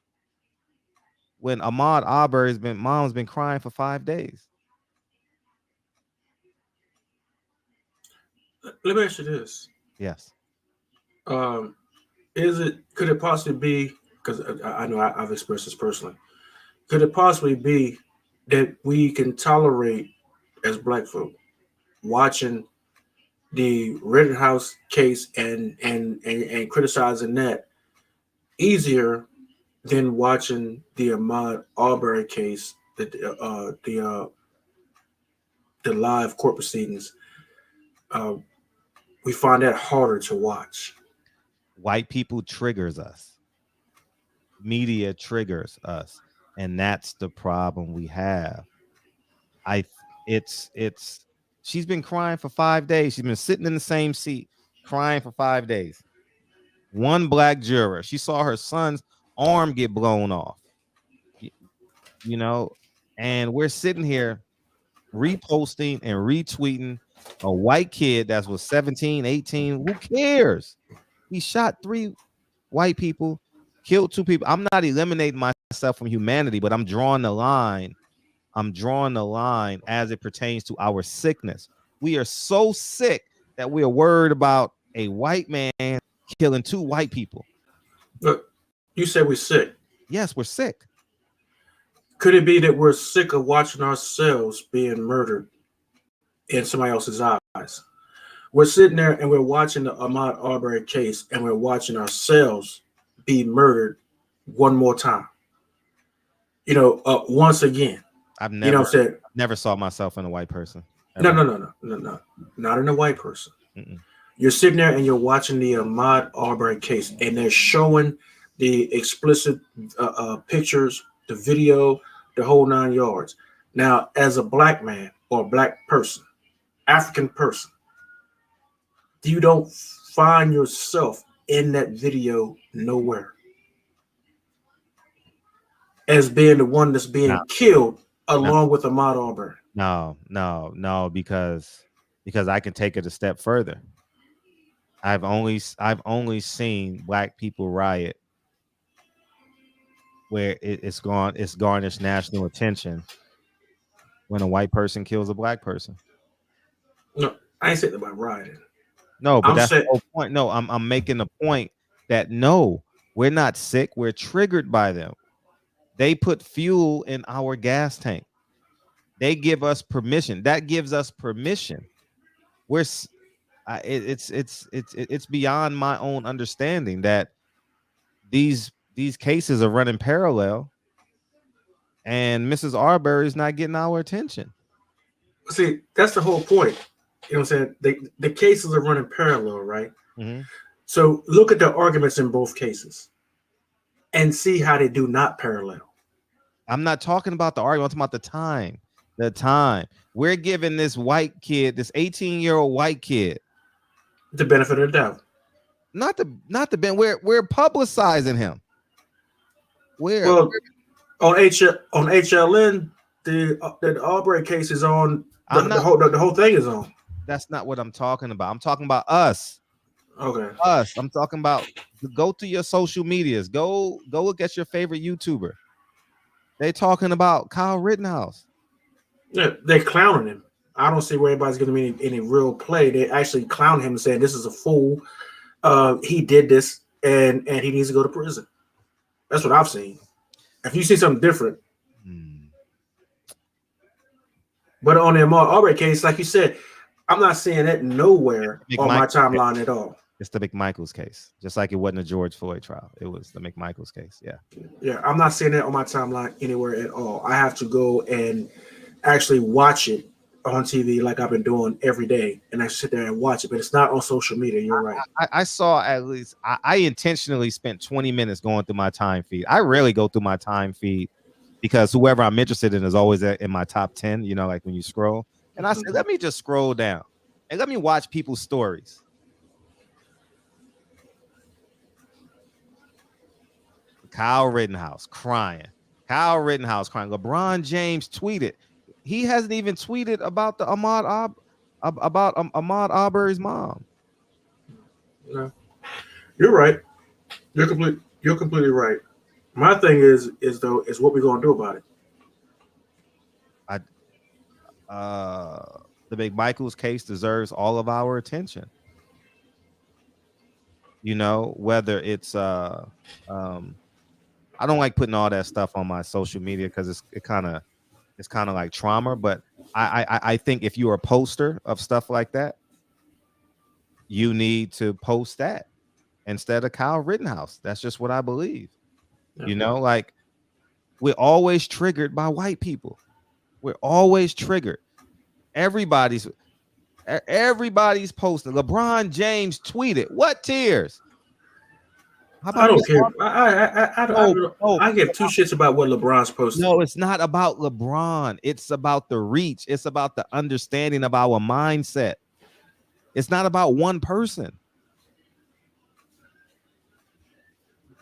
when Ahmaud Arbery's mom's been crying for 5 days. Let me ask you this. Yes. Could it possibly be, because I know I've expressed this personally, could it possibly be that we can tolerate as black folk watching the Riddenhouse case and criticizing that easier than watching the Ahmaud Arbery case, the live court proceedings? We find that harder to watch. White people triggers us. Media triggers us, and that's the problem we have. It's she's been crying for 5 days. She's been sitting in the same seat crying for 5 days. One black juror, she saw her son's arm get blown off, you know, and we're sitting here reposting and retweeting a white kid that was 17, 18. Who cares? He shot 3 white people, killed 2 people. I'm not eliminating myself from humanity, but I'm drawing the line. I'm drawing the line as it pertains to our sickness. We are so sick that we are worried about a white man killing 2 white people. Look, you said we're sick. Yes, we're sick. Could it be that we're sick of watching ourselves being murdered in somebody else's eyes? We're sitting there and we're watching the Ahmaud Arbery case and we're watching ourselves be murdered one more time. Once again. I've never saw myself in a white person. Ever. No. Not in a white person. Mm-mm. You're sitting there and you're watching the Ahmaud Arbery case and they're showing the explicit pictures, the video, the whole 9 yards. Now, as a black man or a black person, African person, you don't find yourself in that video nowhere as being the one that's being killed along with Ahmaud Arbery. No, because I can take it a step further. I've only seen black people riot where it's garnished national attention when a white person kills a black person. No, I ain't saying about rioting. No, but that's the whole point. No, I'm making the point that no, we're not sick. We're triggered by them. They put fuel in our gas tank. They give us permission. That gives us permission. It's beyond my own understanding that these cases are running parallel, and Mrs. Arbery is not getting our attention. See, that's the whole point. You know what I'm saying? The cases are running parallel, right? Mm-hmm. So look at the arguments in both cases and see how they do not parallel. I'm not talking about the argument. I'm talking about the time. The time. We're giving this white kid, this 18-year-old white kid, the benefit of the doubt. Not the we're publicizing him. On HLN, the Arbery case is on. The whole thing is on. That's not what I'm talking about. I'm talking about us. Okay. Us. I'm talking about go to your social medias. Go look at your favorite YouTuber. They talking about Kyle Rittenhouse. Yeah, they're clowning him. I don't see where anybody's going to be any real play. They actually clown him and saying this is a fool. He did this and he needs to go to prison. That's what I've seen. If you see something different. But on the Ahmaud Arbery case, like you said, I'm not seeing it nowhere on my timeline at all. It's the McMichael's case, just like it wasn't a George Floyd trial. It was the McMichael's case. Yeah, I'm not seeing it on my timeline anywhere at all. I have to go and actually watch it on TV like I've been doing every day, and I sit there and watch it, but it's not on social media. You're right. I saw at least I intentionally spent 20 minutes going through my time feed. I rarely go through my time feed because whoever I'm interested in is always in my top 10, like when you scroll. And I said, let me just scroll down and let me watch people's stories. Kyle Rittenhouse crying. LeBron James tweeted. he hasn't even tweeted about the Ahmaud Arbery's mom. No, you're right. You're completely right. My thing is what we're gonna do about it. The McMichaels case deserves all of our attention. You know, whether it's I don't like putting all that stuff on my social media because it's kind of like trauma. But I think if you're a poster of stuff like that, you need to post that instead of Kyle Rittenhouse. That's just what I believe. Yeah. You know, like we're always triggered by white people. We're always triggered. Everybody's posting. LeBron James tweeted, "What tears?" I don't care. I give two shits about what LeBron's posting. No, it's not about LeBron. It's about the reach. It's about the understanding of our mindset. It's not about one person.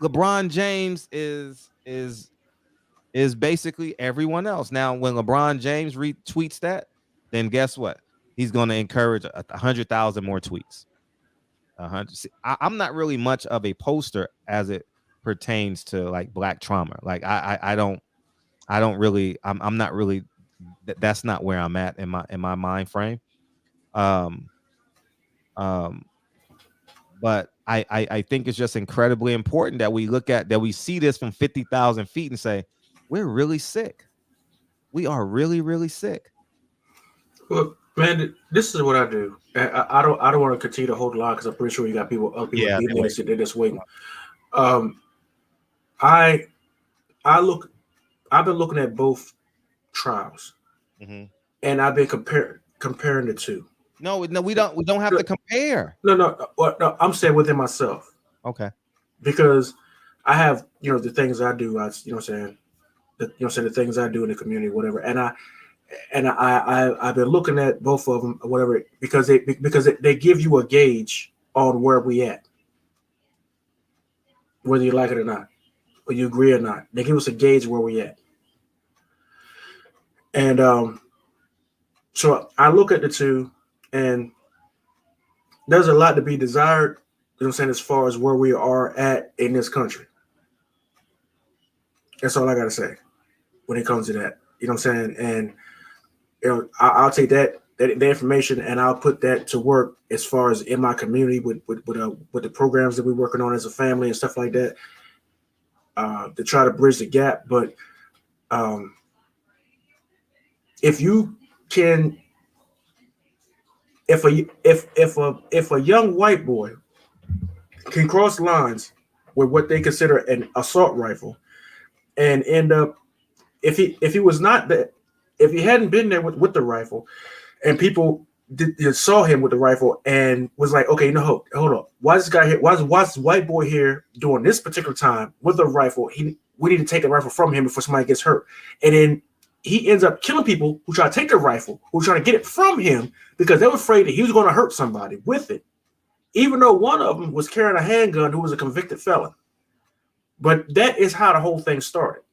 LeBron James is basically everyone else. Now, when LeBron James retweets that, then guess what? He's going to encourage 100,000 more tweets. 100. I'm not really much of a poster as it pertains to like black trauma. Like I don't really. I'm not really. That's not where I'm at in my mind frame. But I think it's just incredibly important that we see this from 50,000 feet and say, we're really sick. We are really, really sick. Well, man, this is what I do. I don't want to continue to hold the line because I'm pretty sure you got people this waiting. I've been looking at both trials, and I've been comparing the two. No, we don't have to compare. No, I'm saying within myself. Okay. Because I have, the things I do, the things I do in the community, whatever. And I've been looking at both of them, whatever, because they give you a gauge on where we at, whether you like it or not, or you agree or not. They give us a gauge where we at. And so I look at the two, and there's a lot to be desired, as far as where we are at in this country. That's all I got to say when it comes to that. And I'll take that the information and I'll put that to work as far as in my community with the programs that we're working on as a family and stuff like that, to try to bridge the gap. But if you can, if a young white boy can cross lines with what they consider an assault rifle and end up, if he was not that, if he hadn't been there with the rifle, and people saw him with the rifle and was like, okay, no, hold up, why is this guy here? Why is this white boy here during this particular time with a rifle? We need to take the rifle from him before somebody gets hurt. And then he ends up killing people who try to take the rifle, who try to get it from him because they were afraid that he was going to hurt somebody with it, even though one of them was carrying a handgun who was a convicted felon. But that is how the whole thing started.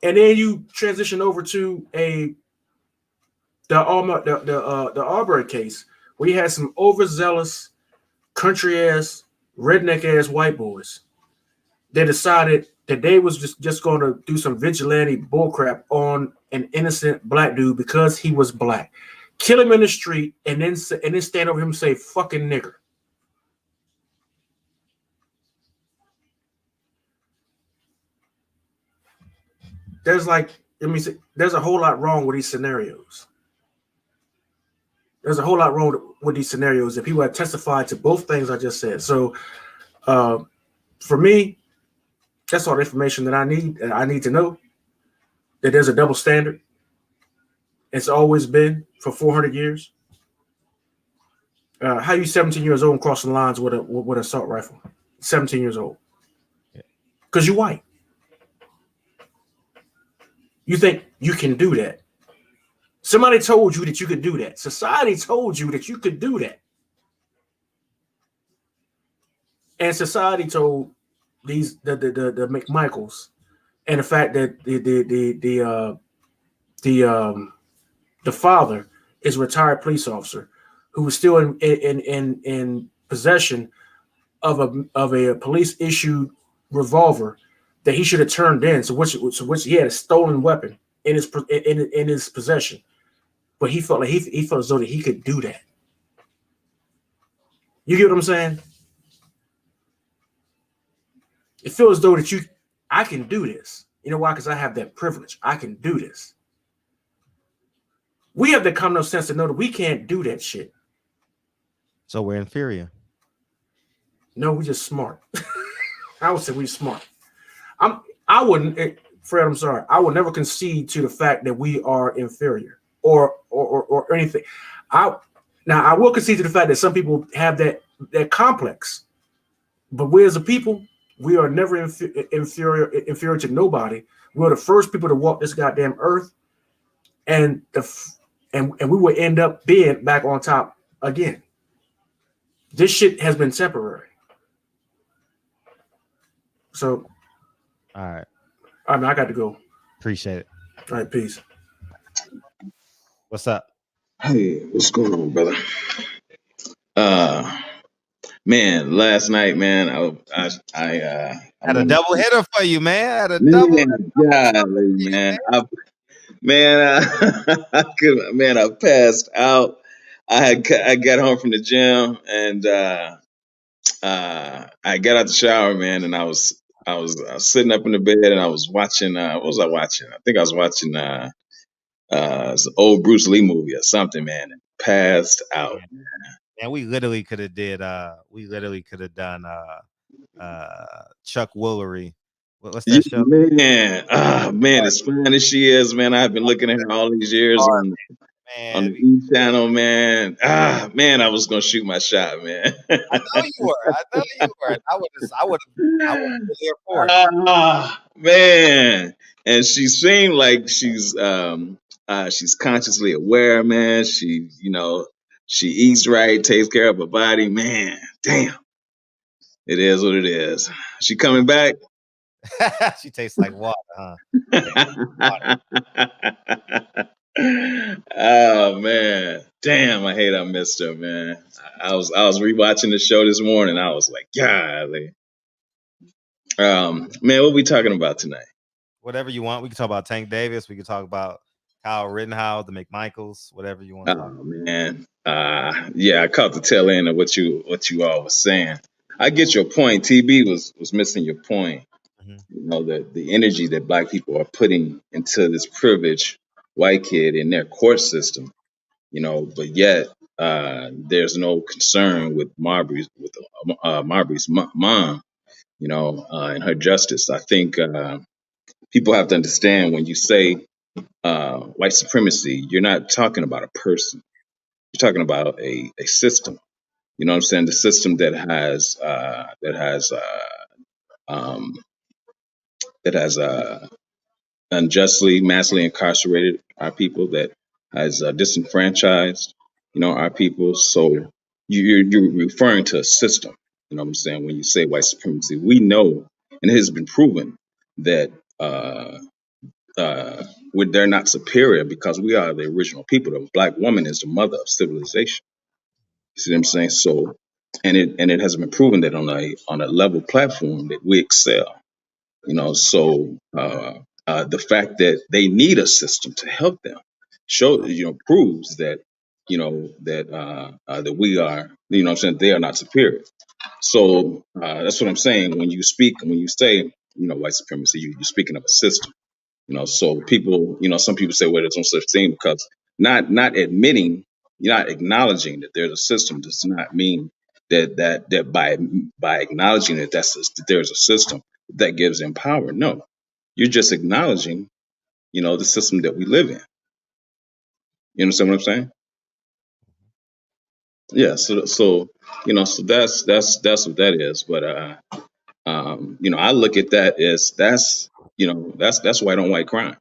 And then you transition over to the Arbery case, where you had some overzealous, country ass, redneck ass white boys. They decided that they was just going to do some vigilante bullcrap on an innocent black dude because he was black, kill him in the street, and then stand over him and say "fucking nigger." There's a whole lot wrong with these scenarios. There's a whole lot wrong with these scenarios that people have testified to both things I just said. So for me, that's all the information that I need. And I need to know that there's a double standard. It's always been for 400 years. How you 17 years old and crossing lines with an assault rifle? 17 years old. Because you're white. You think you can do that. Somebody told you that you could do that. Society told you that you could do that. And society told the McMichaels, and the fact that the father is a retired police officer who was still in possession of a police issued revolver that he should have turned in. So which he had a stolen weapon in his possession, but he felt like he felt as though that he could do that. You get what I'm saying? It feels as though that I can do this. You know why? Because I have that privilege. I can do this. We have the common sense to know that we can't do that shit. So we're inferior. No, we're just smart. I would say we're smart. I wouldn't, Fred, I'm sorry. I would never concede to the fact that we are inferior or anything. I will concede to the fact that some people have that complex. But we as a people, we are never inferior to nobody. We're the first people to walk this goddamn earth, and we will end up being back on top again. This shit has been temporary. So, all right. I mean, I got to go. Appreciate it. All right, peace. What's up? Hey, what's going on, brother? Man, last night, man, I had a double hitter for you, man. Had a double hitter man. I passed out. I got home from the gym and I got out the shower, man, and I was sitting up in the bed and I was watching. What was I watching? I think I was watching it's an old Bruce Lee movie or something, man. And passed out. And we literally could have done Chuck Woolery. What's that show? Man, as fine as she is, man. I've been looking at her all these years on the E channel, man. Man, I was gonna shoot my shot, man. I know you were. I would have been there for it. Man. And she seemed like she's consciously aware, man. She eats right, takes care of her body, man. Damn. It is what it is. She coming back? She tastes like water, huh? Oh man, damn! I hate I missed her, man. I was rewatching the show this morning. I was like, golly. Man, what we talking about tonight? Whatever you want. We can talk about Tank Davis. We can talk about Kyle Rittenhouse, the McMichaels. Whatever you want. Oh man, yeah, I caught the tail end of what you all was saying. I get your point. TB was missing your point. Mm-hmm. You know, the energy that Black people are putting into this privileged white kid in their court system, you know, but yet there's no concern with Marbury's mom, you know, and her justice. I think people have to understand when you say white supremacy, you're not talking about a person. You're talking about a system. You know what I'm saying? The system that has unjustly, massively incarcerated our people, that has disenfranchised, you know, our people. So you're referring to a system. You know what I'm saying? When you say white supremacy, we know, and it has been proven that they're not superior because we are the original people. The Black woman is the mother of civilization. You see what I'm saying? So, and it has been proven that on a level platform that we excel. You know, so the fact that they need a system to help them proves that that we are, you know what I'm saying, they are not superior. So that's what I'm saying. When you say, you know, white supremacy, you're speaking of a system. You know, so people, you know, some people say, well, there's no such thing, because not admitting, you're not acknowledging that there's a system does not mean that by acknowledging that that there's a system that gives them power. No, you're just acknowledging, you know, the system that we live in. You understand what I'm saying? Yeah. So you know, so that's what that is. But you know, I look at that as that's white on white crime.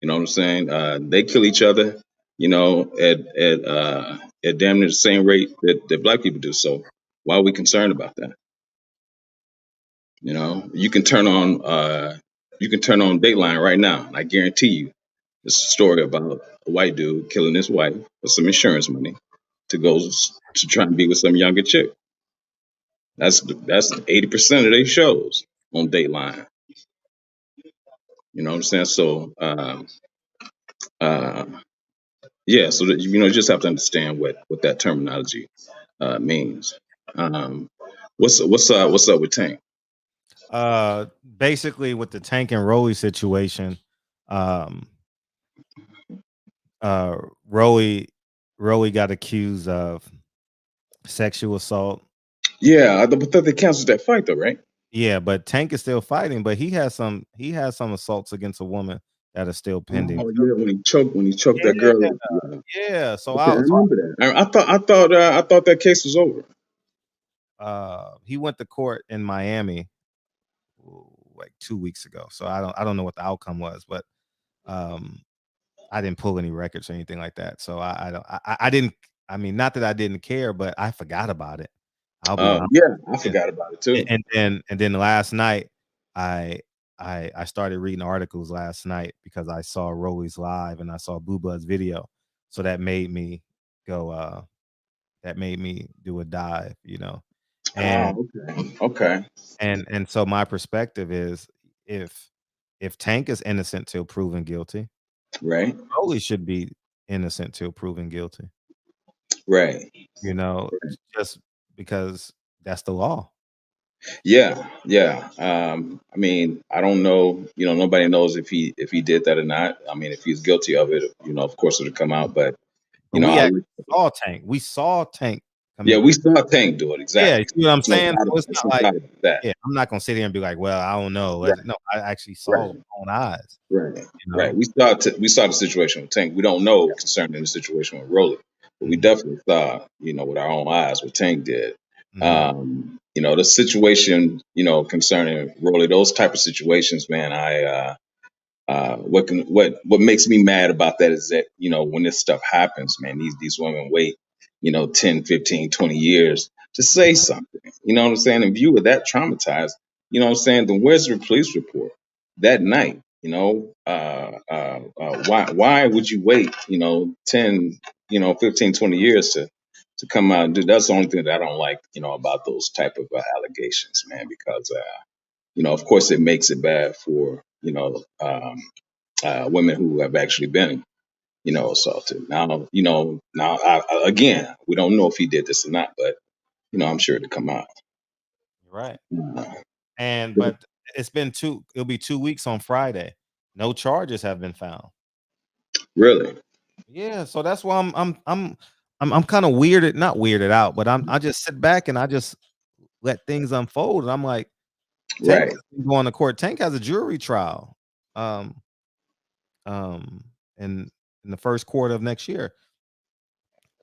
You know what I'm saying? They kill each other, you know, at damn near the same rate that Black people do. So why are we concerned about that? You know, you can turn on Dateline right now, and I guarantee you, It's a story about a white dude killing his wife for some insurance money to go to try and be with some younger chick. That's 80% of their shows on Dateline. You know what I'm saying? So uh, yeah, so that, you just have to understand what that terminology means. Um, what's up with Tank? Basically with the Tank and Rollie situation, um, uh, Rollie Rollie got accused of sexual assault. Yeah, I thought they canceled that fight though, right? Yeah, but Tank is still fighting, but he has some assaults against a woman that are still pending Oh too. yeah, when he choked that Yeah, girl. Yeah. yeah. So Okay, I I so remember that. I thought that case was over. he went to court in Miami like 2 weeks ago. So I don't know what the outcome was, but um I didn't pull any records or anything like that. So I don't I didn't I mean not that I didn't care, but I forgot about it. I'll be honest. Yeah, I And forgot about it too. and then last night I I started reading articles last night because I saw Rollie's live and I saw Boo Bud's video. So that made me do a dive. And Oh, okay, and so my perspective is if if Tank is innocent till proven guilty, right, Rollie should be innocent till proven guilty, right. you know, just because that's the law. Yeah, yeah. I mean, I don't know. Nobody knows if he did that or not. I mean, if he's guilty of it, of course it'll come out. But But we I actually look. saw Tank. We saw Tank Yeah, commit. we saw Tank do it Yeah, you exactly. see what I'm There's no saying? doubt. So it's There's not no like, doubt about that. yeah, I'm not gonna sit here and be like, well, I don't know. Right, No, I actually saw with right, my own eyes, right, you right. know. We saw the situation with Tank. We don't know concerning the situation with Rolly, but we Mhm, definitely saw, with our own eyes what Tank did. mhm. The situation, concerning Rolly, those type of situations, man. What makes me mad about that is that when this stuff happens, man, these women wait 10, 15, 20 years to say something. You know what I'm saying? In view of that traumatized, what I'm saying, then where's the police report that night? Why would you wait 10, 15, 20 years to come out and do? That's the only thing that I don't like about those type of allegations, man, because of course it makes it bad for women who have actually been, assaulted. Again, we don't know if he did this or not, but I'm sure it'll come out. Right. Uh, But it'll be 2 weeks on Friday. No charges have been found. really, Yeah, so that's why I'm kind of weirded, not weirded out, but I just sit back and I just let things unfold. And I'm like, Tank right? has been going to court. Tank has a jury trial. Um, um, in the first quarter of next year.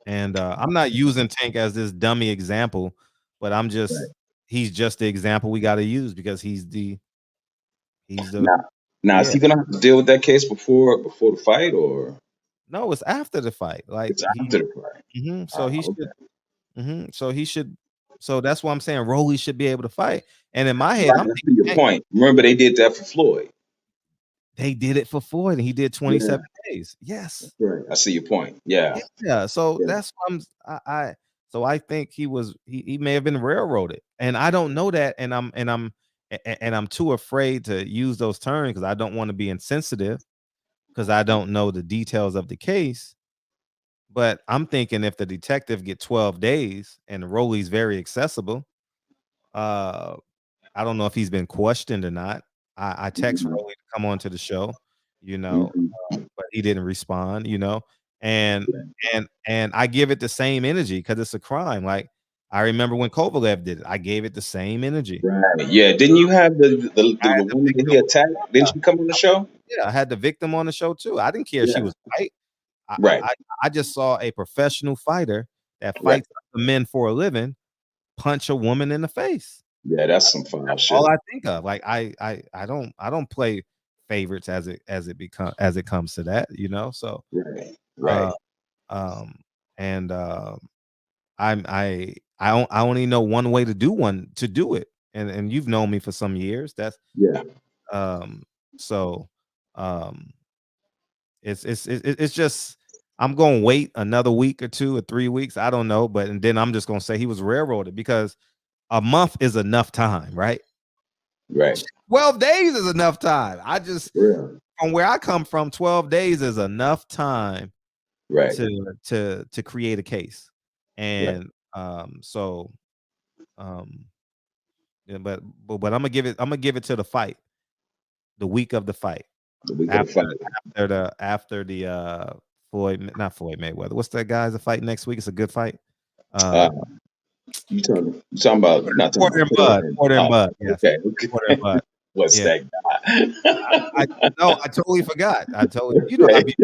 And I'm not using Tank as this dummy example, but Right. he's just the example we got to use because he's the Now, now is yeah. he gonna have to deal with that case before the fight, or No, it's after the fight. Like it's after the fight? so he Okay. should so he should so that's why I'm saying Rolly should be able to fight. And in my head, Right, I'm I thinking see your Tank, point. Remember they did that for Floyd. they did it for Floyd and he did Yeah, 27 days. that's Yes. right. I see your point. Yeah, Yeah, so yeah, that's what I think he may have been railroaded, and I don't know that, and I'm too afraid to use those terms because I don't want to be insensitive because I don't know the details of the case. But I'm thinking if the detective get 12 days and Rolly's very accessible, uh, I don't know if he's been questioned or not. I text hmm Rolly to come on to the show, hmm but he didn't respond. And and I give it the same energy because it's a crime. Like I remember when Kovalev did it, I gave it the same energy. right. Yeah, didn't you have I the had the woman that he victim, attacked? Didn't yeah, she come on the show? yeah, I had the victim on the show too. I didn't care if she Yeah, was white. I I right, I I just saw a professional fighter that right. fights the men for a living punch a woman in the face. Yeah, that's some foul That's all shit. I think of. Like I don't play favorites as it comes to that. So Right, uh right. um and I only know one way to do it. And you've known me for some years. That's Yeah, um so um It's just I'm gonna wait another week or 2 or 3 weeks. I don't know, but and then I'm just gonna say he was railroaded because a month is enough time, right? Right. 12 days is enough time. I just Real. from where I come from, 12 days is enough time Right. to create a case. Right. And so yeah, but I'm gonna give it to the fight, the week of the fight. The week of the After fight. after the Floyd, not Floyd Mayweather. What's that guy's a fight next week? It's a good fight. Uh, you talking about you're not talking Porter about and Bud. Porter. Porter and Bud. Yes. Okay. Porter and Bud. What's Yeah. that guy? I no, I totally forgot. I totally, you know, I be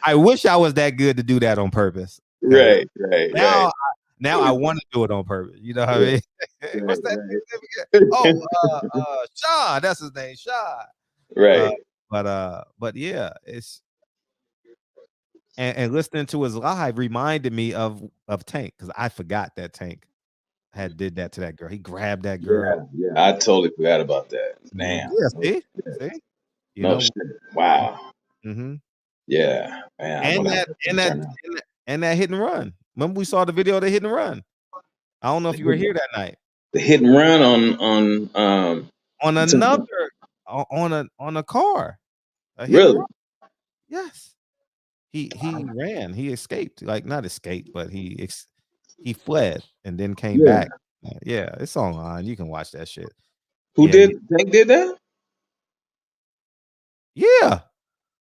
I wish I was that good to do that on purpose. Right. Now I want to do it on purpose. You know what I mean? What's that name again? Oh, Sean. That's his name, Sean. Right. But yeah, it's and listening to his live reminded me of Tank because I forgot that Tank had did that to that girl. He grabbed that girl. Yeah. I totally forgot about that. Damn. Yeah, see, you No know. shit. Wow. Mm-hmm. Yeah, man. And that hit and run. Remember we saw the video of the hit and run. I don't know if you were here that night. The hit and run on another on a car. Really? Yes. He ran. He escaped. Like not escaped, but he fled and then came back. Yeah, it's online. You can watch that shit. Who did Tank did that? Yeah.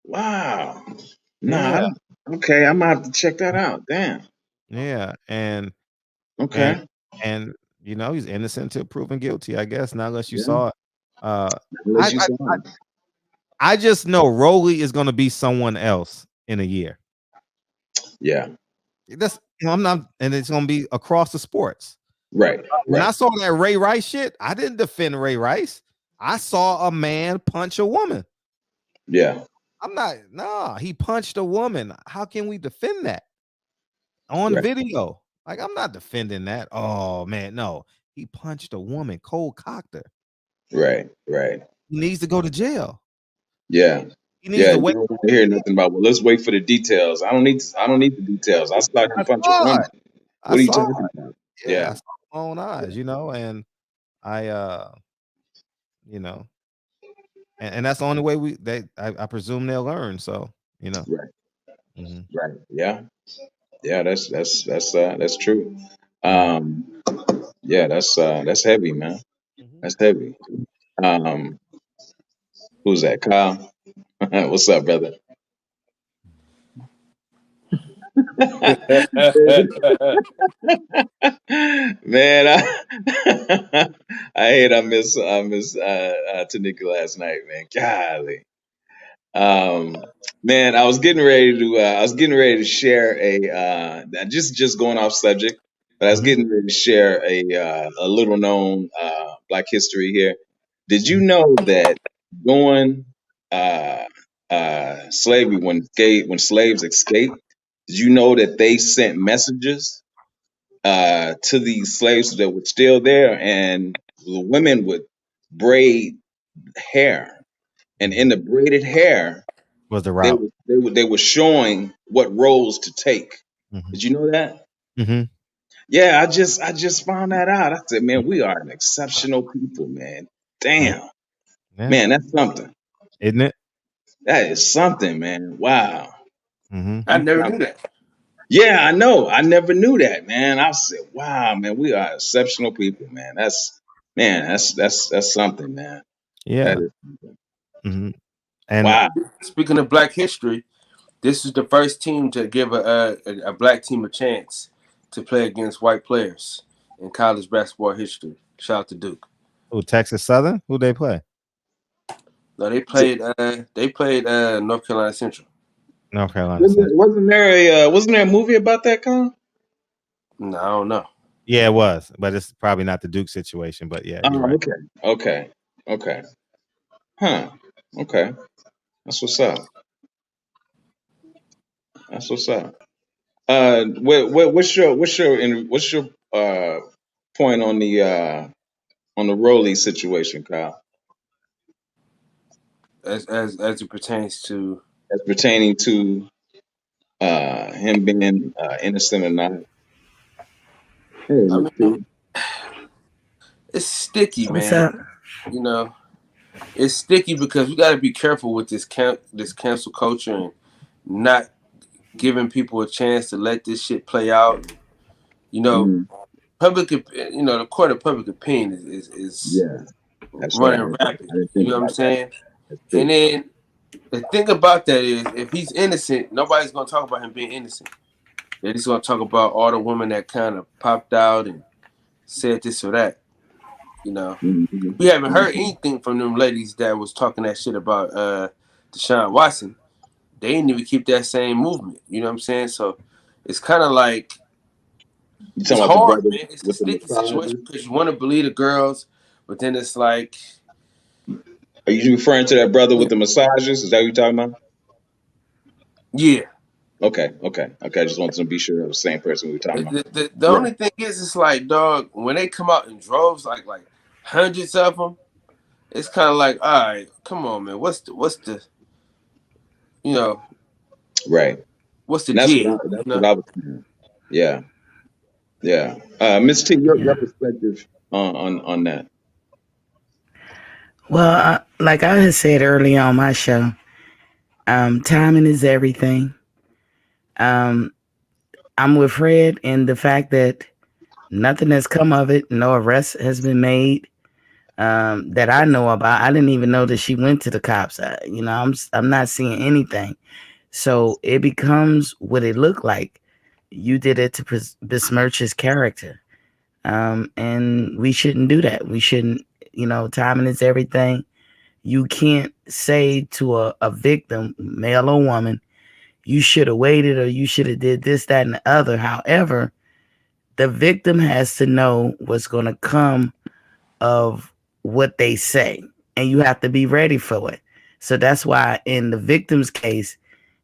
Wow. Nah. Okay, I'm gonna have to check that out. Damn. Yeah, and okay, and you know he's innocent until proven guilty. I guess not unless you saw it. I just know Rollie is going to be someone else in a year. Yeah, that's I'm not, and it's going to be across the sports. Right. When I saw that Ray Rice shit, I didn't defend Ray Rice. I saw a man punch a woman. Yeah. I'm not. Nah, he punched a woman. How can we defend that on video? Like I'm not defending that. Oh man, no. He punched a woman, cold cocked her. Right. He needs to go to jail. Yeah. He needs to wait. You don't want to hear nothing about. Well, let's wait for the details. I don't need the details. I saw you punch a woman. What are you talking about? Yeah, I saw my own eyes, you know, and I, you know, and that's the only way I presume they'll learn. So, you know, right, mm-hmm. Right, yeah, that's true. Yeah, that's heavy, man. Mm-hmm. That's heavy. Who's that? Kyle? What's up, brother? Man, I hate I miss Tanika last night, man. Golly. Man, I was getting ready to share just going off subject, but I was getting ready to share a little known Black history here. Did you know that during slavery, when slaves escaped, did you know that they sent messages to these slaves that were still there, and the women would braid hair, and in the braided hair was the route they were showing what roles to take. Mm-hmm. Did you know that? Mm-hmm. Yeah, I just found that out. I said, man, we are an exceptional people, man. Damn, man, that's something, isn't it? That is something, man. Wow. Mm-hmm. I never knew that. Yeah, I know. I never knew that, man. I said, wow, man, we are exceptional people, man. That's something, man. Yeah. That is something. Mm-hmm. And wow. Speaking of Black history, this is the first team to give a Black team a chance to play against white players in college basketball history. Shout out to Duke. Oh, Texas Southern? Who they play? No, they played North Carolina Central. North Carolina wasn't there a movie about that, Con? No, I don't know. Yeah, it was, but it's probably not the Duke situation. But yeah, you're right. Okay. Huh. Okay. That's what's up. What's your point on the Rollie situation, Kyle? as it pertains to as pertaining to him being innocent or not. Hey, I Miss mean, T. it's sticky, What's man. up? You know, it's sticky because we got to be careful with this cancel culture and not giving people a chance to let this shit play out. You know, Mhm. the court of public opinion is Yeah, that's right. running rapid. I didn't You think know what I'm about that. saying? That's And true. then the thing about that is, if he's innocent, nobody's gonna talk about him being innocent. They're just gonna talk about all the women that kind of popped out and said this or that. You know, Mm-hmm. we haven't heard Mm-hmm. anything from them ladies that was talking that shit about Deshaun Watson. They didn't even keep that same movement. You know what I'm saying? So it's kind of like You it's talking about the hard, brother man. It's a with the sticky situation massages? because you want to believe the girls, but then it's like, Are you referring to that brother yeah, with the massages? Is that what you're talking about? yeah. Okay, okay, okay. I just wanted to be sure it was the same person we were talking about. The Yeah. only thing is, it's like, dog, when they come out in droves, like hundreds of them, it's kind of like, all right, come on, man. What's the you know Right. what's the And that's jig? what You that's what know? I was saying. Yeah, yeah. Miss T, your Yeah. perspective on that. Well, like I had said earlier on my show, timing is everything. Um, I'm with Fred in the fact that nothing has come of it. No arrest has been made that I know about. I didn't even know that she went to the cops. I'm not seeing anything. So it becomes what it looked like. You did it to besmirch his character. And we shouldn't do that. We shouldn't, timing is everything. You can't say to a victim, male or woman, you should have waited or you should have did this, that, and the other. However, the victim has to know what's going to come of what they say, and you have to be ready for it. So that's why in the victim's case,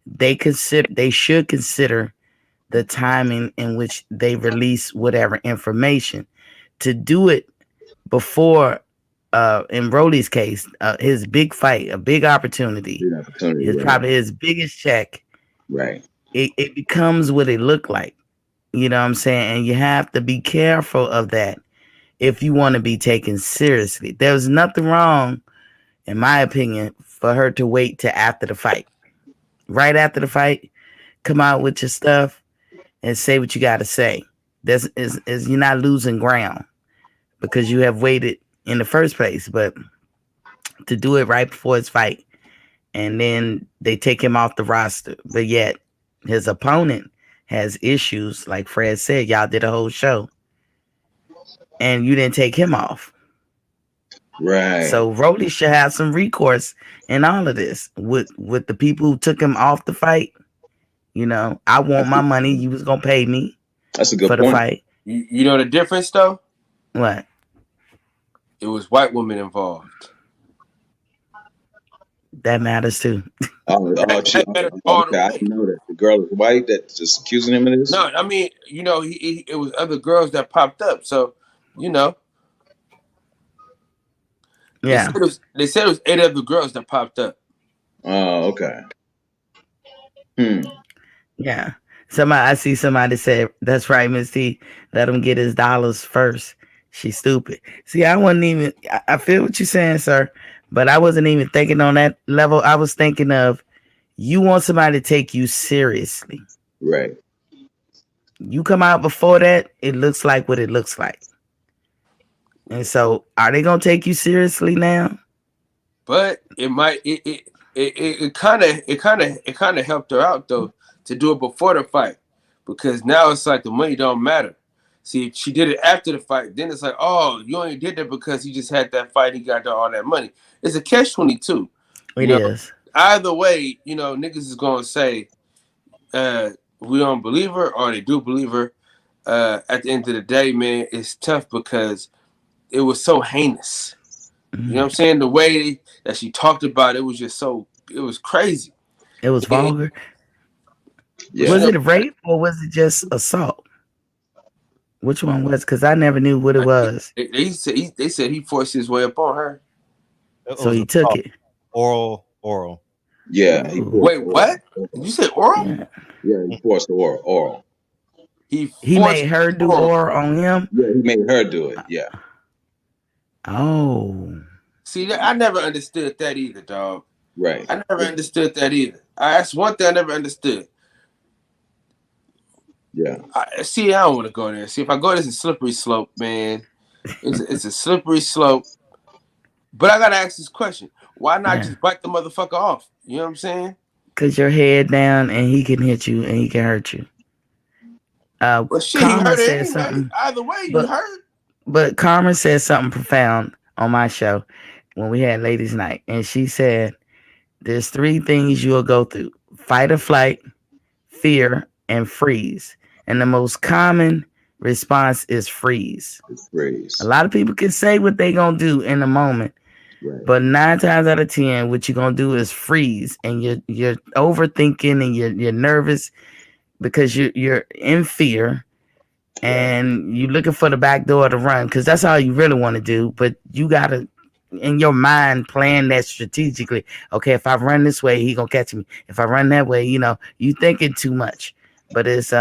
they should consider the timing in which they release whatever information. To do it before in Rollie's case, his big fight, a big opportunity, Good opportunity, is right? probably his biggest check. Right. It becomes what it looked like. You know what I'm saying? And you have to be careful of that if you want to be taken seriously. There's nothing wrong, in my opinion, for her to wait till after the fight. Right after the fight, come out with your stuff and say what you got to say. This is you're not losing ground because you have waited in the first place. But to do it right before his fight, and then they take him off the roster, but yet his opponent has issues. Like Fred said, y'all did a whole show, and you didn't take him off. Right. So Rollie should have some recourse in all of this with the people who took him off the fight. I want That's my money. You was gonna pay me that's a for good the point. fight. You know the difference though? What? It was white women involved. That matters too. She, That matters all the okay, I way. didn't know that. The girl is white that's just accusing him of this? No, I mean, it was other girls that popped up. So, you know, Yeah, they said it was 8 other girls that popped up. Oh, okay. Hmm. yeah. I see somebody say, "That's right, Miss T. Let him get his dollars first." She's stupid. See, I wasn't even. I feel what you're saying, sir, but I wasn't even thinking on that level. I was thinking of you want somebody to take you seriously. Right. You come out before that, it looks like what it looks like. And so, are they gonna take you seriously now? But it kind of helped her out though to do it before the fight, because now it's like the money don't matter. See, if she did it after the fight, then it's like, oh, you only did that because he just had that fight, he got all that money. It's a catch-22. You It know, is. either way, niggas is gonna say, we don't believe her or they do believe her. At the end of the day, man, it's tough because it was so heinous. You know what I'm saying? The way that she talked about it was just it was crazy. It was And, vulgar. but Yeah. Was it a rape or was it just assault? Which one was? Because I never knew what it was. they said he forced his way up on her. It So was he took it. oral Oral. Yeah, he Ooh. forced Wait, the what? oral. Did you say oral? Yeah. Yeah, he forced the oral. He He forced made her do oral. oral on him. Yeah, he made her do it. Yeah, Oh. See, I never understood that either, dog. right. I never understood that either. That's one thing I never understood. Yeah, I don't want to go there. See, if I go, it's a slippery slope, man. It's a slippery slope. But I gotta ask this question: why not Yeah. just bite the motherfucker off? You know what I'm saying? Cause your head down and he can hit you and he can hurt you. Well, shit, he Karma hurt it said anyway. something, Either way, you but hurt. Karma said something profound on my show when we had ladies' night, and she said, "There's three things you'll go through: fight or flight, fear, and freeze. And the most common response is freeze. it's phrase. A lot of people can say what they gonna do in the moment, Right. but 9 times out of 10, what you're gonna do is freeze, and you're overthinking and you're nervous because you're in fear and you're looking for the back door to run because that's all you really want to do. But you gotta in your mind plan that strategically. Okay, if I run this way, he gonna catch me. If I run that way, you thinking too much. But it's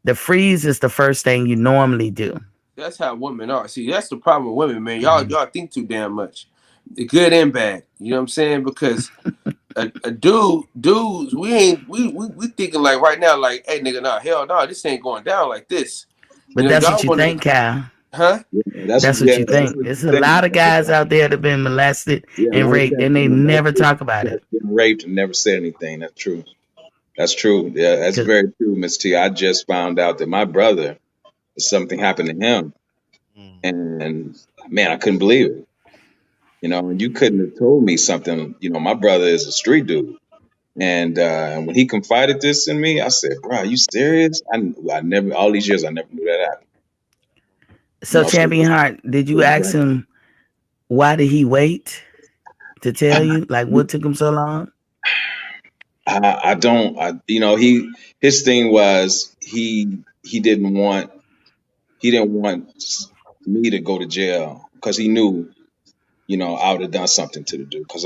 the freeze is the first thing you normally do. That's how women are. See, that's the problem with women, man. Y'all think too damn much. The good and bad. You know what I'm saying? Because a dudes, we thinking like right now, like, hey nigga, nah, hell no, this ain't going down like this. But that's what you think, Kyle. Huh? Yeah, That's what you think. There's a lot of guys out there that have been molested and raped, and they never talk about it. Been raped and never said anything. That's true. That's true. Yeah, that's very true, Miss T. I just found out that my brother, something happened to him, and man, I couldn't believe it. And you couldn't have told me something. My brother is a street dude, and when he confided this in me, I said, "Bro, are you serious? I never all these years I never knew that happened." So, Champion Heart, did you ask him why did he wait to tell you? Like, what took him so long? I don't. His thing was he didn't want me to go to jail because he knew I would have done something to the dude because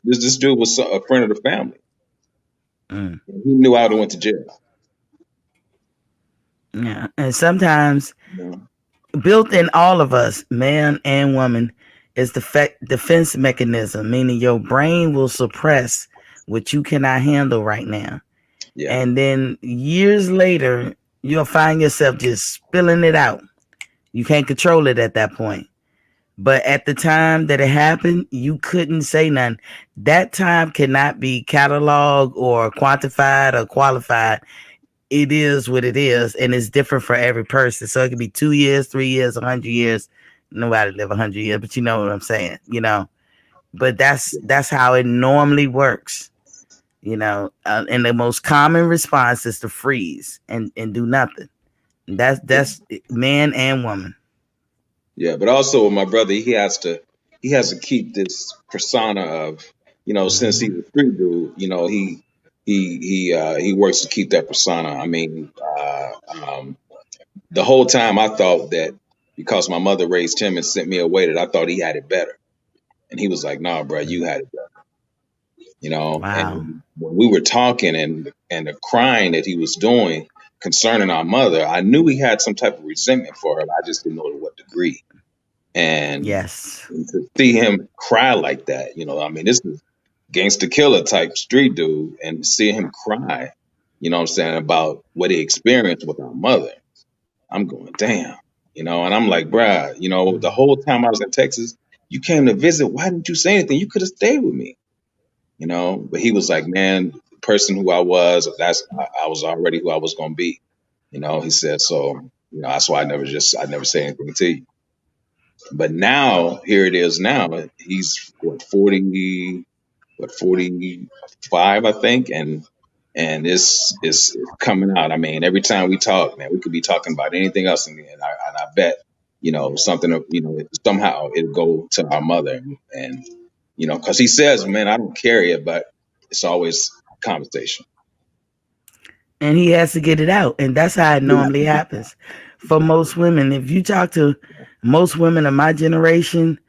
this dude was a friend of the family. He knew I would have went to jail. Yeah, and sometimes built in all of us, man and woman, is the defense mechanism, meaning your brain will suppress what you cannot handle right now. Yeah. And then years later, you'll find yourself just spilling it out. You can't control it at that point. But at the time that it happened, you couldn't say nothing. That time cannot be cataloged or quantified or qualified. It is what it is, and it's different for every person. So it could be 2 years, 3 years, 100 years. Nobody live 100 years, but you know what I'm saying, But that's how it normally works, and the most common response is to freeze and do nothing. That's man and woman. Yeah, but also my brother, he has to keep this persona of, since he's a street dude, he works to keep that persona. I mean, the whole time I thought that because my mother raised him and sent me away, that I thought he had it better, and he was like, "Nah, bro, you had it better." Wow. And when we were talking and the crying that he was doing concerning our mother, I knew he had some type of resentment for her. I just didn't know to what degree. And yes, to see him cry like that, I mean, this is gangster killer type street dude, and see him cry, what I'm saying, about what he experienced with our mother. I'm going, damn, and I'm like, bruh, the whole time I was in Texas, you came to visit. Why didn't you say anything? You could have stayed with me, But he was like, man, the person who I was, I was already who I was going to be, He said, so, that's why I never say anything to you. But now, here it is now. He's 45, I think, and it's coming out. I mean, every time we talk, man, we could be talking about anything else, and I bet, something, somehow it'll go to our mother, and because he says, man, I don't carry it, but it's always conversation. And he has to get it out, and that's how it normally happens. For most women, if you talk to most women of my generation,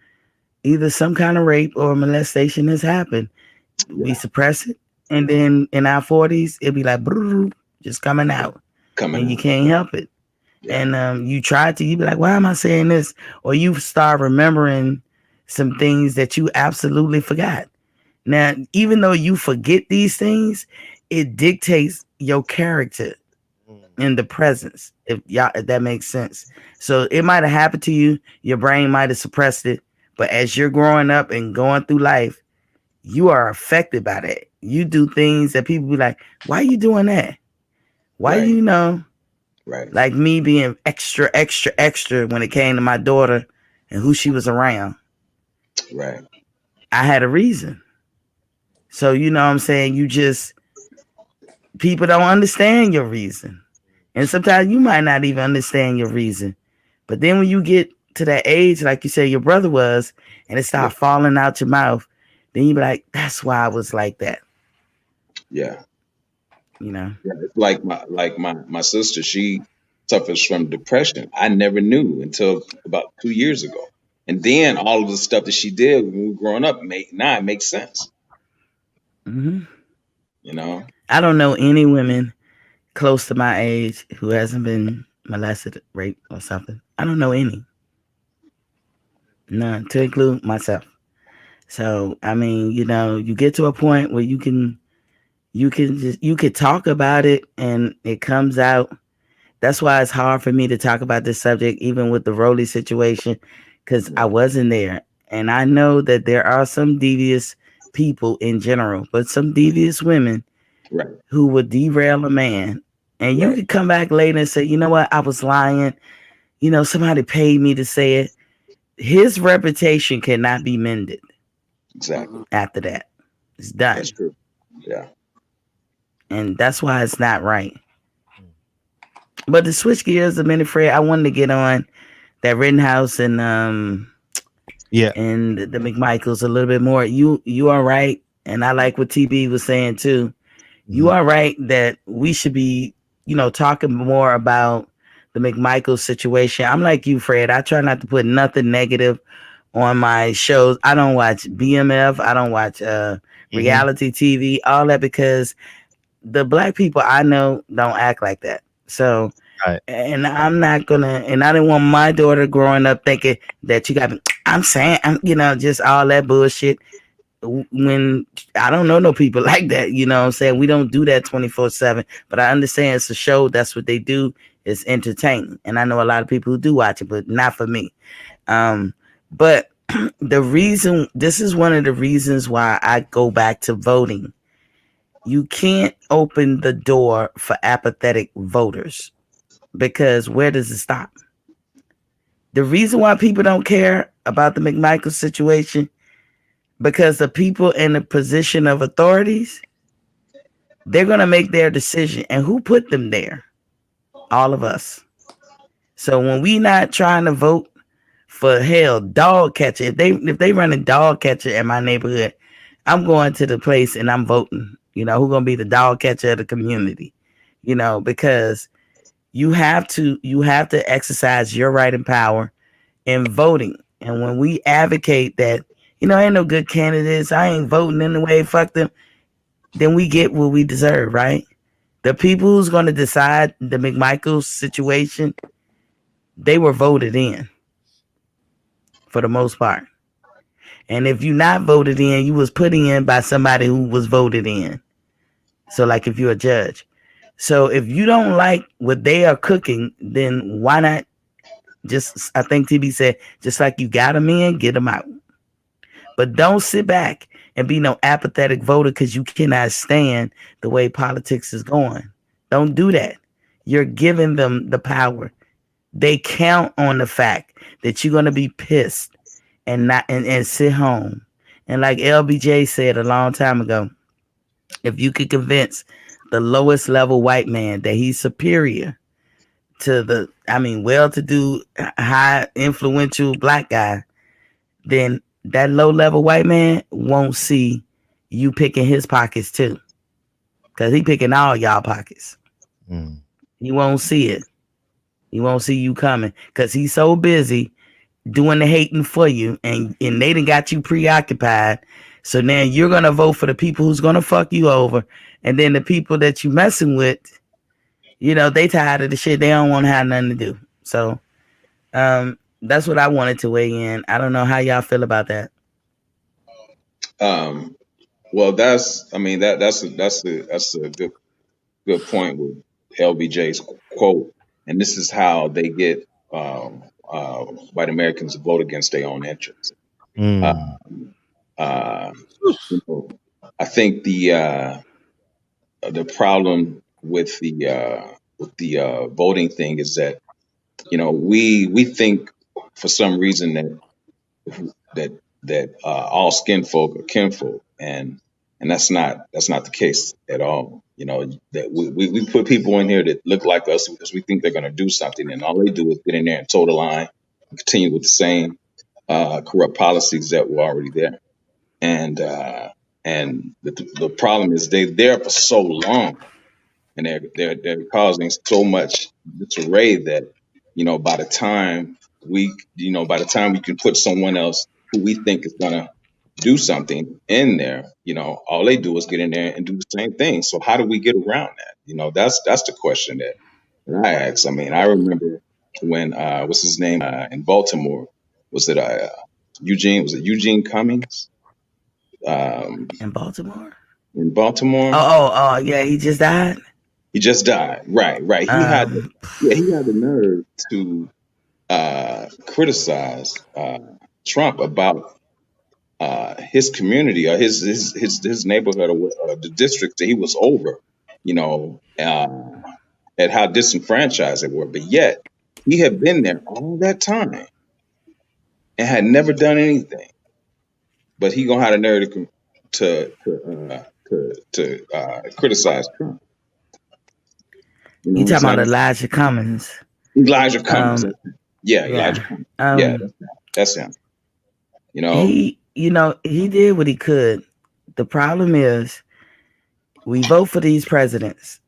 either some kind of rape or molestation has happened. We suppress it, and then in our 40s, it'll be like just coming out, and you can't help it. Yeah. And you try to, you be like, why am I saying this? Or you start remembering some things that you absolutely forgot. Now, even though you forget these things, it dictates your character in the presence. If that makes sense. So it might have happened to you, your brain might have suppressed it, but as you're growing up and going through life, you are affected by that. You do things that people be like, why are you doing that? Why Right. you know? Right. Like me being extra, extra, extra when it came to my daughter and who she was around. Right. I had a reason. So you know what I'm saying? People don't understand your reason. And sometimes you might not even understand your reason. But then when you get to that age, like you said, your brother was, and it started falling out your mouth, then you be like, that's why I was like that. Yeah. You know? Yeah. It's like my sister, she suffers from depression. I never knew until about 2 years ago. And then all of the stuff that she did when we were growing up makes sense. Mm-hmm. You know? I don't know any women close to my age who hasn't been molested, raped, or something. I don't know any. None, to include myself. So I mean, you know, you get to a point where you can talk about it and it comes out. That's why it's hard for me to talk about this subject, even with the Rollie situation, because I wasn't there. And I know that there are some devious people in general, but some devious women who would derail a man. And you could come back later and say, you know what, I was lying. You know, somebody paid me to say it. His reputation cannot be mended. Exactly. After that, it's done. That's true. Yeah. And that's why it's not right. But to switch gears a minute, Fred, I wanted to get on that Rittenhouse and and the McMichaels a little bit more. You are right, and I like what TB was saying too. You are right that we should be, you know, talking more about the McMichaels situation. I'm like you, Fred. I try not to put nothing negative on my shows. I don't watch BMF. I don't watch reality TV, all that, because the black people I know don't act like that. So, and I'm not gonna, and I didn't want my daughter growing up thinking that you got, I'm saying, you know, just all that bullshit. When I don't know no people like that, you know what I'm saying? We don't do that 24/7, but I understand it's a show. That's what they do, is entertaining. And I know a lot of people who do watch it, but not for me. But this is one of the reasons why I go back to voting. You can't open the door for apathetic voters, because where does it stop? The reason why people don't care about the McMichael situation, because the people in the position of authorities, they're going to make their decision. And who put them there? All of us. So when we not trying to vote for, hell, dog catcher, if they run a dog catcher in my neighborhood, I'm going to the place and I'm voting. You know, who's going to be the dog catcher of the community? You know, because you have to exercise your right and power in voting. And when we advocate that, you know, ain't no good candidates, I ain't voting anyway, fuck them, then we get what we deserve, right? The people who's going to decide the McMichaels situation, they were voted in for the most part. And if you're not voted in, you was put in by somebody who was voted in. So like if you're a judge. So if you don't like what they are cooking, then why not just, I think TB said, just like you got them in, get them out. But don't sit back and be no apathetic voter because you cannot stand the way politics is going. Don't do that. You're giving them the power. They count on the fact that you're going to be pissed and not and sit home. And like LBJ said a long time ago, if you could convince the lowest level white man that he's superior to the, well-to-do, high influential black guy, then that low-level white man won't see you picking his pockets too, because he picking all y'all pockets. He won't see it. He won't see you coming because he's so busy doing the hating for you, and they done got you preoccupied. So now you're gonna vote for the people who's gonna fuck you over, and then the people that you messing with, they tired of the shit. They don't want to have nothing to do. So that's what I wanted to weigh in. I don't know how y'all feel about that. Well, I mean, that's a good point with LBJ's quote, and this is how they get white Americans to vote against their own interests. Uh, Mm. uh, I think the problem with the voting thing is that we think for some reason that all skin folk are kinfolk, and that's not the case at all. That we put people in here that look like us because we think they're going to do something, and all they do is get in there and toe the line and continue with the same corrupt policies that were already there. And the problem is they're there for so long, and they're causing so much disarray that by the time we can put someone else who we think is gonna do something in there, all they do is get in there and do the same thing. So how do we get around that? That's the question that I ask. I mean, I remember when what's his name in Baltimore, was it Eugene, was it Eugene Cummings In Baltimore? in Baltimore? Oh, yeah, he just died. He just died. Right. Um, He had the nerve to criticize Trump about his community or his neighborhood or the district that he was over, at how disenfranchised they were. But yet he had been there all that time and had never done anything. But he gonna have the nerve to criticize Trump. You know you what I'm talking about saying? Elijah Cummings? Elijah Cummings. Um, Yeah, yeah. Elijah Cummings. Yeah, that's him. You know, He did what he could. The problem is we vote for these presidents,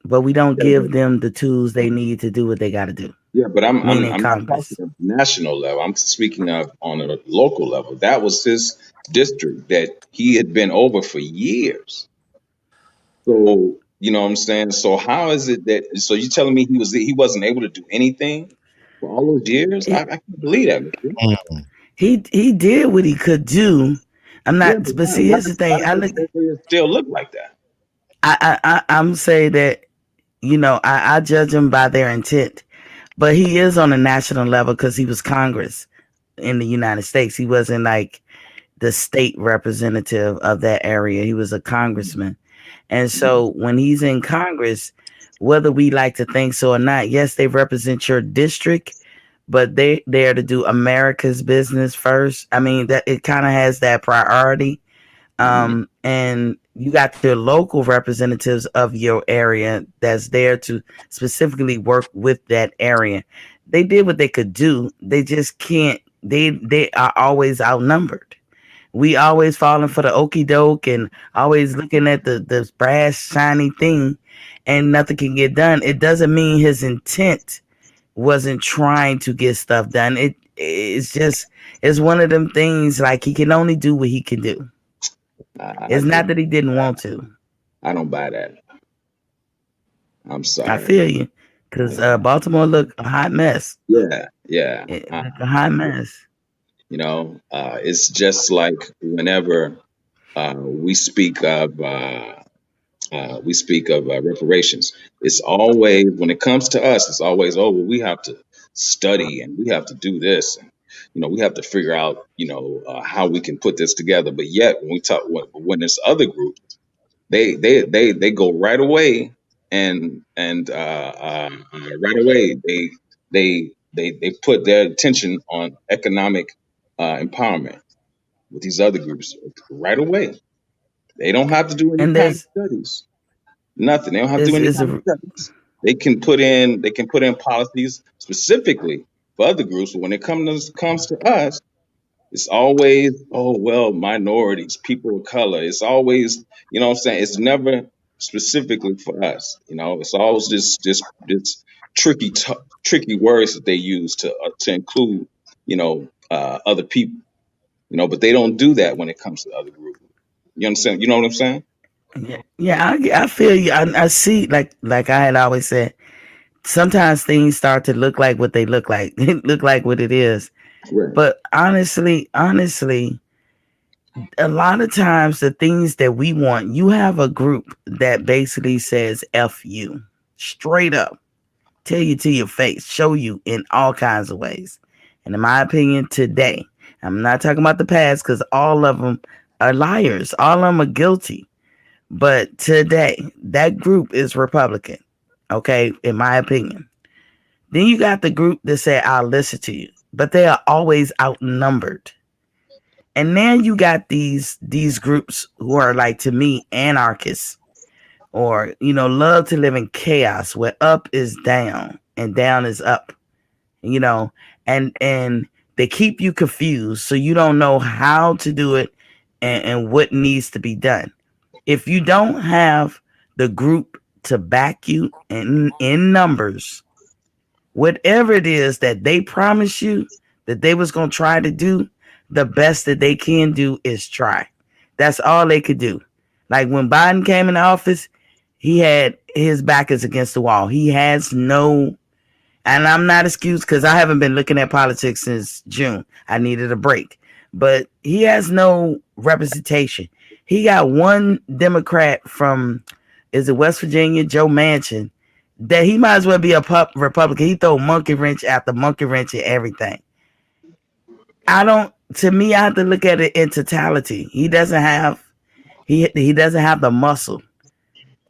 but we don't yeah, but give them the tools they need to do what they got to do. yeah, but Meaning I'm not talking Congress. of national level. I'm speaking of on a local level. That was his district that he had been over for years. So you know what I'm saying. So how is it that? So you telling me he wasn't able to do anything for all those years? I He can't believe that, Mister. Mm. he did what he could do. I'm Yeah, not, but but see, here's the why thing. does this area still look like that? I'm saying that I judge him by their intent, but he is on a national level because he was Congress in the United States. He wasn't like the state representative of that area. He was a congressman. And so when he's in Congress, whether we like to think so or not, yes, they represent your district, but they there to do America's business first. I mean, that it kind of has that priority. Mhm. And you got your local representatives of your area that's there to specifically work with that area. They did what they could do. They just can't. They are always outnumbered. We always falling for the okey doke and always looking at the brass shiny thing, and nothing can get done. It doesn't mean his intent wasn't trying to get stuff done. It's one of them things, like he can only do what he can do. I It's just not that he didn't want to. I don't buy that. I'm I sorry. feel you, because Baltimore look a hot mess. Yeah. It look a hot mess. It's just like whenever we speak of reparations. It's always, when it comes to us, it's always, oh well, we have to study and we have to do this, and we have to figure out how we can put this together. But yet when we talk when there's other groups, they go right away and right away they put their attention on economic empowerment with these other groups right away. They don't have to do any And kind of studies. Nothing. They don't have to do any there's kind of a studies. They can put in policies specifically for other groups, but when it comes to us, it's always, oh well, minorities, people of color. It's always, what I'm saying, it's never specifically for us. It's always this tricky words that they use to include, other people. But they don't do that when it comes to other groups. You understand? You know what I'm saying? Yeah, I feel you. I see, like I had always said, sometimes things start to look like what they look like. They look like what it is. Right. But honestly, a lot of times the things that we want, you have a group that basically says F you straight up, tell you to your face, show you in all kinds of ways. And in my opinion, today, I'm not talking about the past because all of them are liars, all of them are guilty. But today, that group is Republican, okay, in my opinion. Then you got the group that say, I'll listen to you, but they are always outnumbered. And then you got these groups who are, like, to me, anarchists, or love to live in chaos where up is down and down is up, you know and they keep you confused so you don't know how to do it, and what needs to be done. If you don't have the group to back you in numbers, whatever it is that they promise you that they was going to try to do, the best that they can do is try. That's all they could do. Like when Biden came in office, he had his back is against the wall. He has no, and I'm not excused because I haven't been looking at politics since June. I needed a break. But he has no representation. He got one Democrat from, is it West Virginia, Joe Manchin, that he might as well be a Republican. He throw monkey wrench after monkey wrench and everything. To me, I have to look at it in totality. He doesn't have the muscle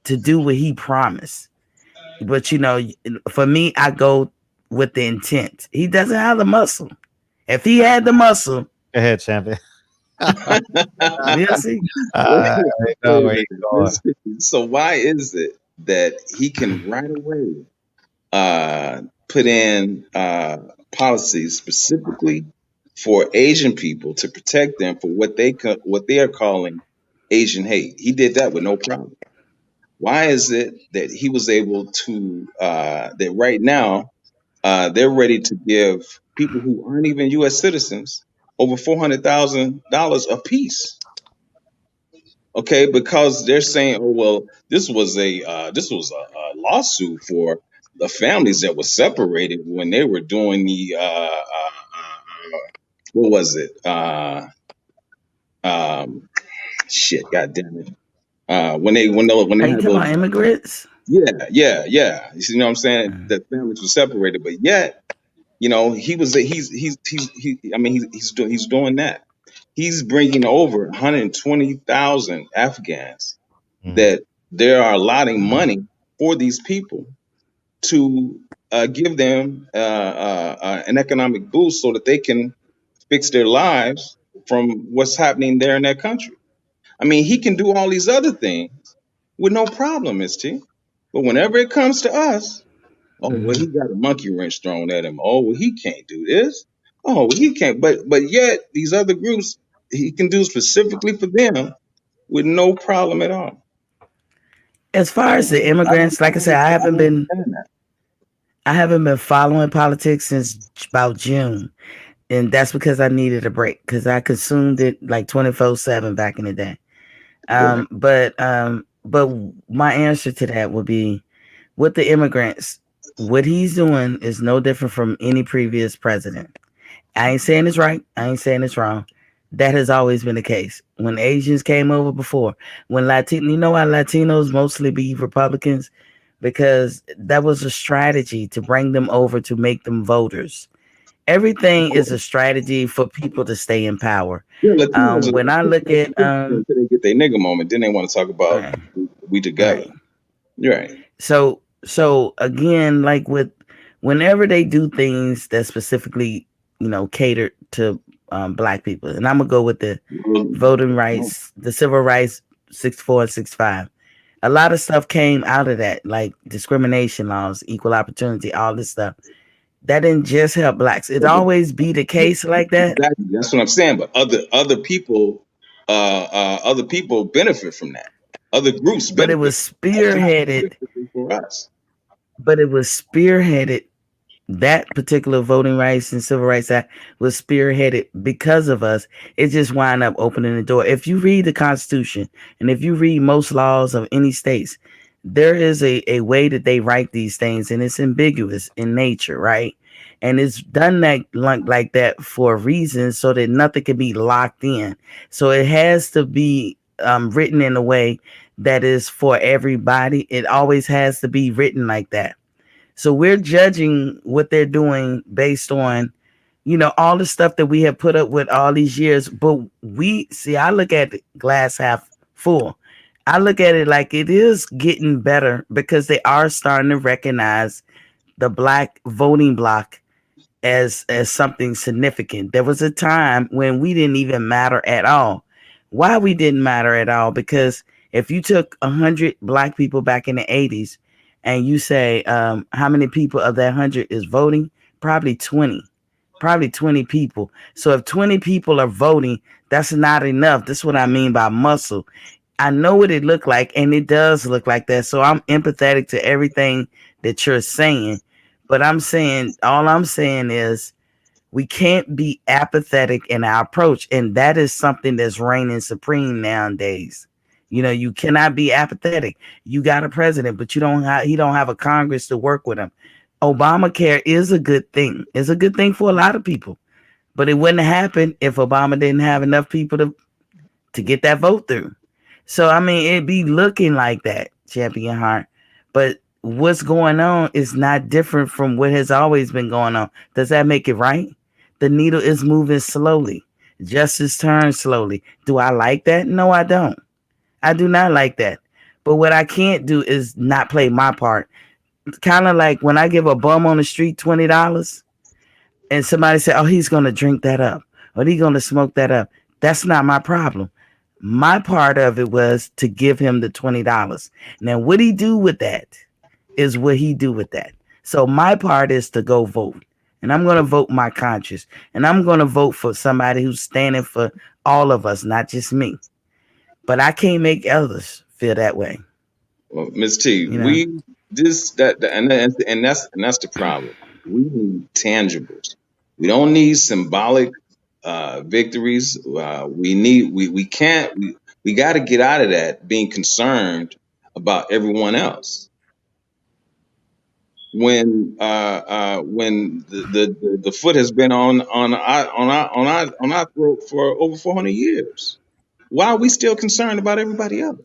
to do what he promised. But for me, I go with the intent. He doesn't have the muscle. If he had the muscle, Go ahead, champion. we'll see. I know where you're going. So why is it that he can right away put in policies specifically for Asian people to protect them for what they are calling Asian hate? He did that with no problem. Why is it that he was able to that right now they're ready to give people who aren't even U.S. citizens over $400,000 a piece? Okay, because they're saying, oh well, this was a lawsuit for the families that were separated when they were doing the what was it? Um, Shit, God damn it! When they Are you had talking those, about immigrants? yeah. You see what I'm saying? The families were separated, but yet, I mean, he's doing that. He's bringing over 120,000 Afghans Mhm. that they are allotting money for these people to give them an economic boost so that they can fix their lives from what's happening there in their country. I mean, he can do all these other things with no problem, Miss T. But whenever it comes to us, oh well, he got a monkey wrench thrown at him. Oh well, he can't do this. Oh well, he can't. But yet these other groups he can do specifically for them with no problem at all. As I far as don't, the I don't, immigrants, I like I said, don't, I don't understand that. I haven't been following politics since about June, and that's because I needed a break because I consumed it like 24/7 back in the day. Right. But my answer to that would be, with the immigrants, what he's doing is no different from any previous president. I ain't saying it's right. I ain't saying it's wrong. That has always been the case. When Asians came over before, when Latino, you know why Latinos mostly be Republicans? Because that was a strategy to bring them over to make them voters. Of Everything is course. a strategy for people to stay in power. Yeah, Latinos are When I look at until they get their nigga moment, then they want to talk about right, we together. right. You're right. So again, like with whenever they do things that specifically, cater to black people, and I'm gonna go with the voting No, rights, the civil rights, 64 and 65. A lot of stuff came out of that, like discrimination laws, equal opportunity, all this stuff. That didn't just help blacks. It always be the case like that, exactly. That's what I'm saying. But other people benefit from that. Other groups but it benefit was from that, just spearheaded. specifically for us. But it was spearheaded That particular Voting Rights and Civil Rights Act was spearheaded because of us. It just wind up opening the door. If you read the Constitution and if you read most laws of any states, there is a way that they write these things, and it's ambiguous in nature, right? And it's done that like that for a reason, so that nothing can be locked in. So it has to be written in a way that is for everybody. It always has to be written like that. So we're judging what they're doing based on, all the stuff that we have put up with all these years. But we see, I look at the glass half full. I look at it like it is getting better because they are starting to recognize the black voting bloc as something significant. There was a time when we didn't even matter at all. Why we didn't matter at all? Because if you took 100 black people back in the 80s and you say how many people of that 100 is voting, probably 20 people. So if 20 people are voting, that's not enough. That's what I mean by muscle. I know what it looked like, and it does look like that. So I'm empathetic to everything that you're saying. But all I'm saying is we can't be apathetic in our approach. And that is something that's reigning supreme nowadays. You cannot be apathetic. You got a president, but he don't have a Congress to work with him. Obamacare is a good thing. It's a good thing for a lot of people. But it wouldn't happen if Obama didn't have enough people to get that vote through. So, I mean, it'd be looking like that, Champion Heart. But what's going on is not different from what has always been going on. Does that make it right? The needle is moving slowly. Justice turns slowly. Do I like that? No, I don't. I do not like that. But what I can't do is not play my part. Kind of like when I give a bum on the street $20 and somebody say, oh, he's going to drink that up or he's going to smoke that up. That's not my problem. My part of it was to give him the $20. Now, what he do with that is what he do with that. So my part is to go vote. And I'm going to vote my conscience. And I'm going to vote for somebody who's standing for all of us, not just me. But I can't make others feel that way. Well, Ms. T, we this that and that's the problem. We need tangibles. We don't need symbolic victories. We got to get out of that being concerned about everyone else. When the foot has been on our throat for over 400 years, why are we still concerned about everybody else?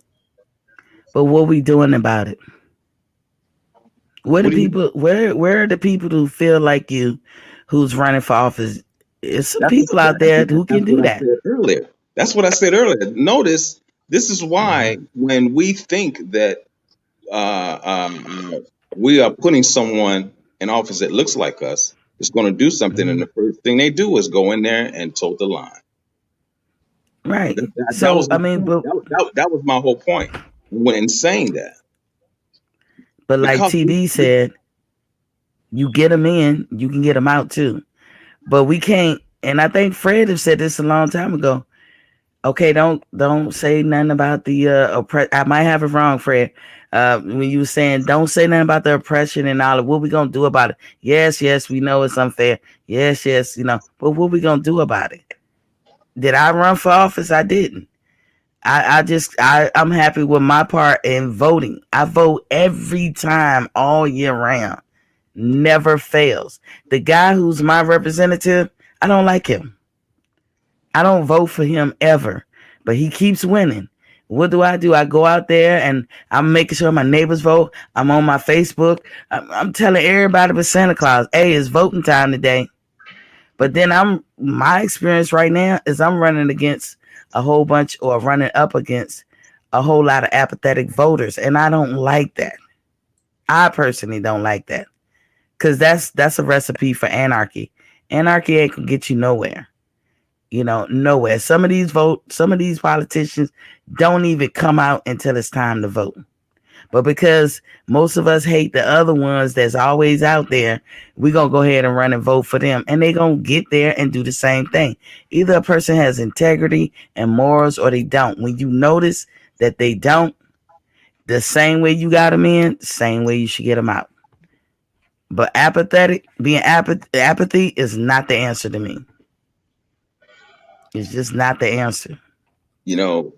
But what are we doing about it? Where What are do you? the people who feel like you, who's running for office? There's some That's people out there who can do what I that. said earlier. That's what I said earlier. Notice this is why when we think that uh, we are putting someone in office that looks like us, is going to do something, and the first thing they do is go in there and toe the line. Right. That So was I my mean, point. That was my whole point when saying that. but like Because TB said, you get them in, you can get them out too. But we can't. And I think Fred have said this a long time ago. Okay, don't say nothing about the I might have it wrong, Fred. When you were saying don't say nothing about the oppression and all of what we gonna do about it. Yes, we know it's unfair. Yes, but what we gonna do about it? Did I run for office? I didn't. I'm happy with my part in voting. I vote every time all year round. Never fails. The guy who's my representative, I don't like him. I don't vote for him ever, but he keeps winning. What do? I go out there and I'm making sure my neighbors vote. I'm on my Facebook. I'm telling everybody but Santa Claus, hey, it's voting time today. But then my experience right now is I'm running against a whole bunch or running up against a whole lot of apathetic voters. And I don't like that. I personally don't like that. Because that's a recipe for anarchy. Anarchy ain't gonna get you nowhere. Nowhere. Some of these politicians don't even come out until it's time to vote. But because most of us hate the other ones that's always out there, we're going to go ahead and run and vote for them. And they're going to get there and do the same thing. Either a person has integrity and morals or they don't. When you notice that they don't, the same way you got them in, the same way you should get them out. But apathy is not the answer to me. It's just not the answer. You know,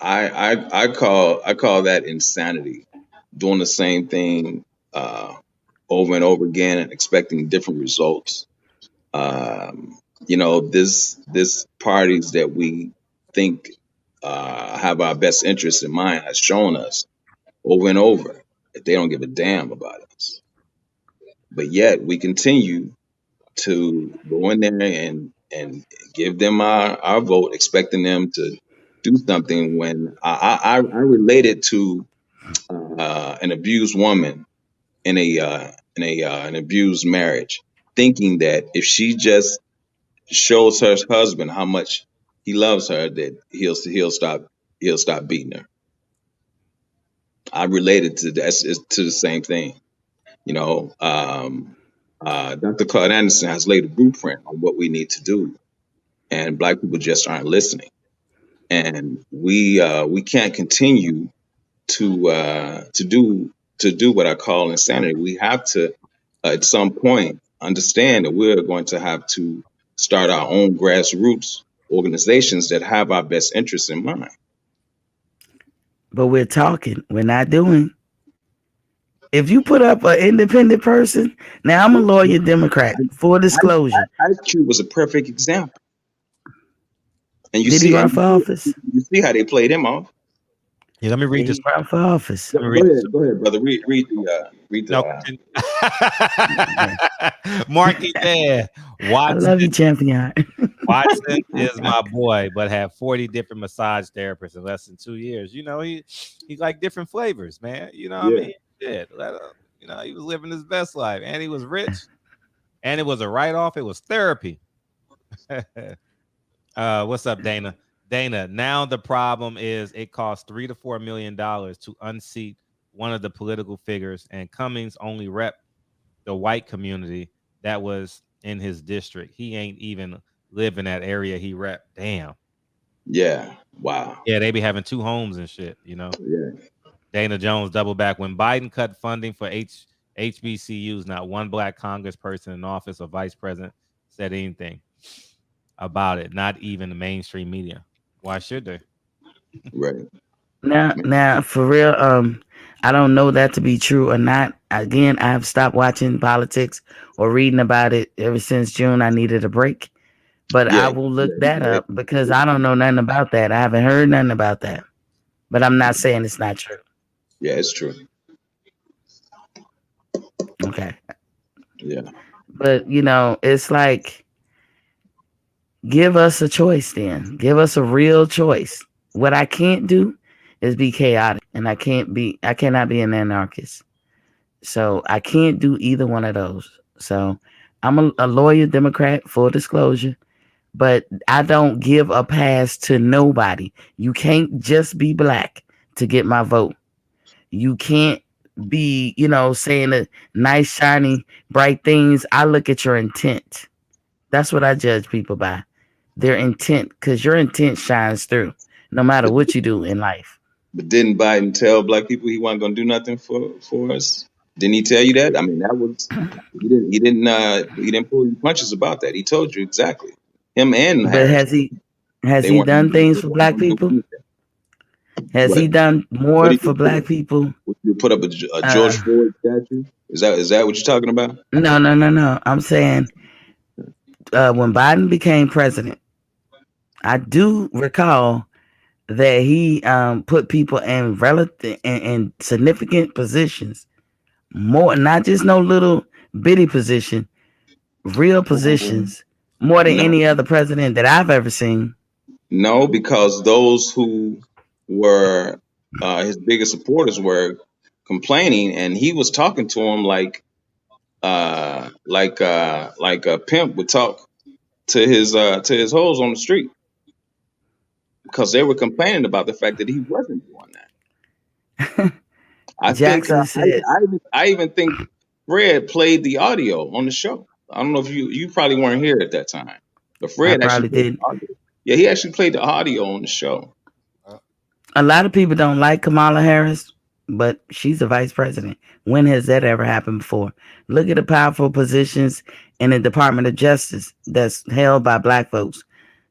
I call that insanity, doing the same thing uh, over and over again and expecting different results. You know, this parties that we think have our best interests in mind has shown us over and over that they don't give a damn about us. But yet we continue to go in there and give them our vote, expecting them to do something. When I relate it to an abused woman in a an abused marriage, thinking that if she just shows her husband how much he loves her, that he'll stop beating her. I related to that to the same thing. You know, Dr. Claude Anderson has laid a blueprint on what we need to do, and Black people just aren't listening. And we can't continue to do what I call insanity. We have to at some point understand that we're going to have to start our own grassroots organizations that have our best interests in mind. But we're talking, we're not doing. If you put up an independent person, now I'm a lawyer Democrat, full disclosure. Ice Cube was a perfect example. And Did he run for office? You see how they played him off. Yeah, let me read this. Run for office. Go ahead, brother. Read the. No. Marky there. Watson, I love you, champion. Watson is my boy, but had 40 different massage therapists in less than 2 years. You know, he like different flavors, man. You know what I mean? Yeah, you know, he was living his best life, and he was rich, and it was a write-off. It was therapy. What's up, Dana? Dana, now the problem is it costs $3 to $4 million to unseat one of the political figures, and Cummings only rep the white community that was in his district. He ain't even live in that area he rep. Damn. Yeah. Wow. Yeah, they be having 2 homes and shit, you know? Yeah. Dana Jones double back. When Biden cut funding for HBCUs, not one Black congressperson in office or vice president said anything about it. Not even the mainstream media. Why should they? Right. Now, for real, I don't know that to be true or not. Again, I've stopped watching politics or reading about it ever since June. I needed a break, but I will look that up because I don't know nothing about that. I haven't heard nothing about that, but I'm not saying it's not true. Yeah, it's true. Okay. Yeah. But you know, it's like, give us a choice then. Give us a real choice. What I can't do is be chaotic, and I cannot be an anarchist. So I can't do either one of those. So I'm a lawyer Democrat, full disclosure, but I don't give a pass to nobody. You can't just be Black to get my vote. You can't be, you know, saying the nice, shiny, bright things. I look at your intent. That's what I judge people by. Their intent, because your intent shines through no matter what you do in life. But didn't Biden tell Black people he wasn't going to do nothing for us? Didn't he tell you that? I mean, that was he didn't pull any punches about that. He told you exactly. Him and But Harris. has he done things for Black people? Has he done more for Black people? You put up a George Floyd statue? Is that what you're talking about? No. I'm saying when Biden became president, I do recall that he put people in relative and significant positions, more, not just no little bitty position, real positions, more than any other president that I've ever seen. No, because those who were his biggest supporters were complaining, and he was talking to them like a pimp would talk to his hoes on the street, because they were complaining about the fact that he wasn't doing that. I Jackson said, I even think Fred played the audio on the show. I don't know if you probably weren't here at that time, but Fred actually played the audio. Yeah, he actually played the audio on the show. A lot of people don't like Kamala Harris. but she's a vice president. When has that ever happened before? Look at the powerful positions in the Department of Justice that's held by black folks,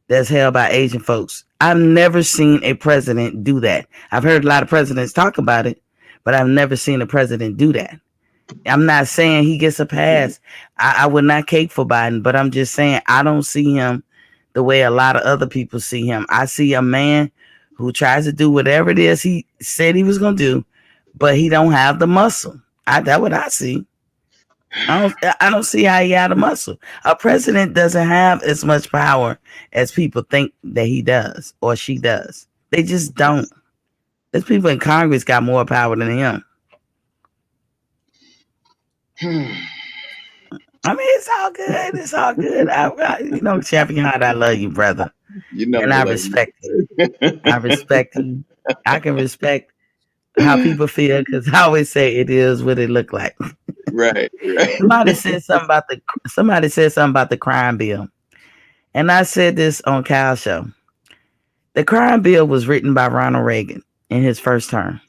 that's held by Asian folks. I've never seen a president do that. I've heard a lot of presidents talk about it, but I've never seen a president do that. I'm not saying he gets a pass. I would not cake for Biden, but I'm just saying I don't see him the way a lot of other people see him. I see a man who tries to do whatever it is he said he was going to do, but he don't have the muscle. That's what I see. I don't see how he had a muscle. A president doesn't have as much power as people think that he does or she does. They just don't. There's people in Congress got more power than him. I mean, it's all good. It's all good. Champion Hot, I love you, brother. You know, And I respect you. I respect you. I can respect how people feel because I always say it is what it look like. Right. Somebody said something about the crime bill. And I said this on Kyle's show. The crime bill was written by Ronald Reagan in his first term.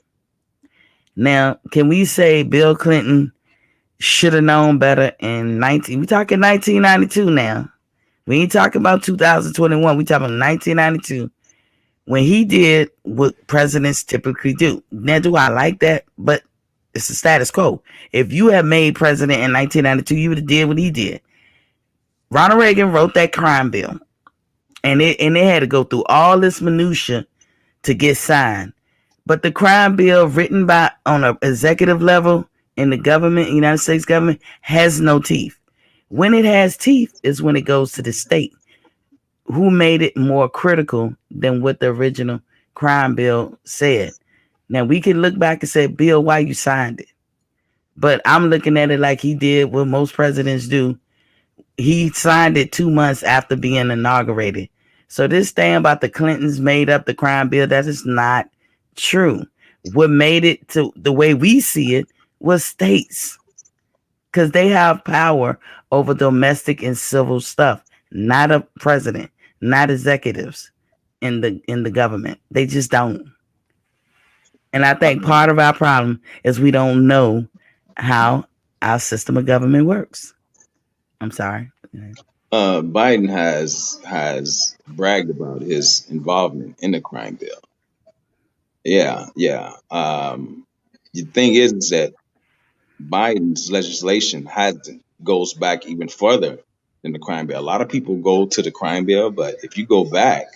Now, can we say Bill Clinton should have known better we talking 1992 now. We ain't talking about 2021. We talking about 1992 when he did what presidents typically do. Now, do I like that? But it's the status quo. If you had made president in 1992, you would have did what he did. Ronald Reagan wrote that crime bill, and it had to go through all this minutia to get signed. But the crime bill written by on an executive level in the government, United States government, has no teeth. When it has teeth is when it goes to the state, who made it more critical than what the original crime bill said. Now, we can look back and say, Bill, why you signed it? But I'm looking at it like he did what most presidents do. He signed it 2 months after being inaugurated. So this thing about the Clintons made up the crime bill, that is not true. What made it to the way we see it was states, because they have power over domestic and civil stuff, not a president, not executives in the government. They just don't. And I think part of our problem is we don't know how our system of government works. I'm sorry. Biden has bragged about his involvement in the crime bill. Yeah. The thing is that Biden's legislation goes back even further than the crime bill. A lot of people go to the crime bill, but if you go back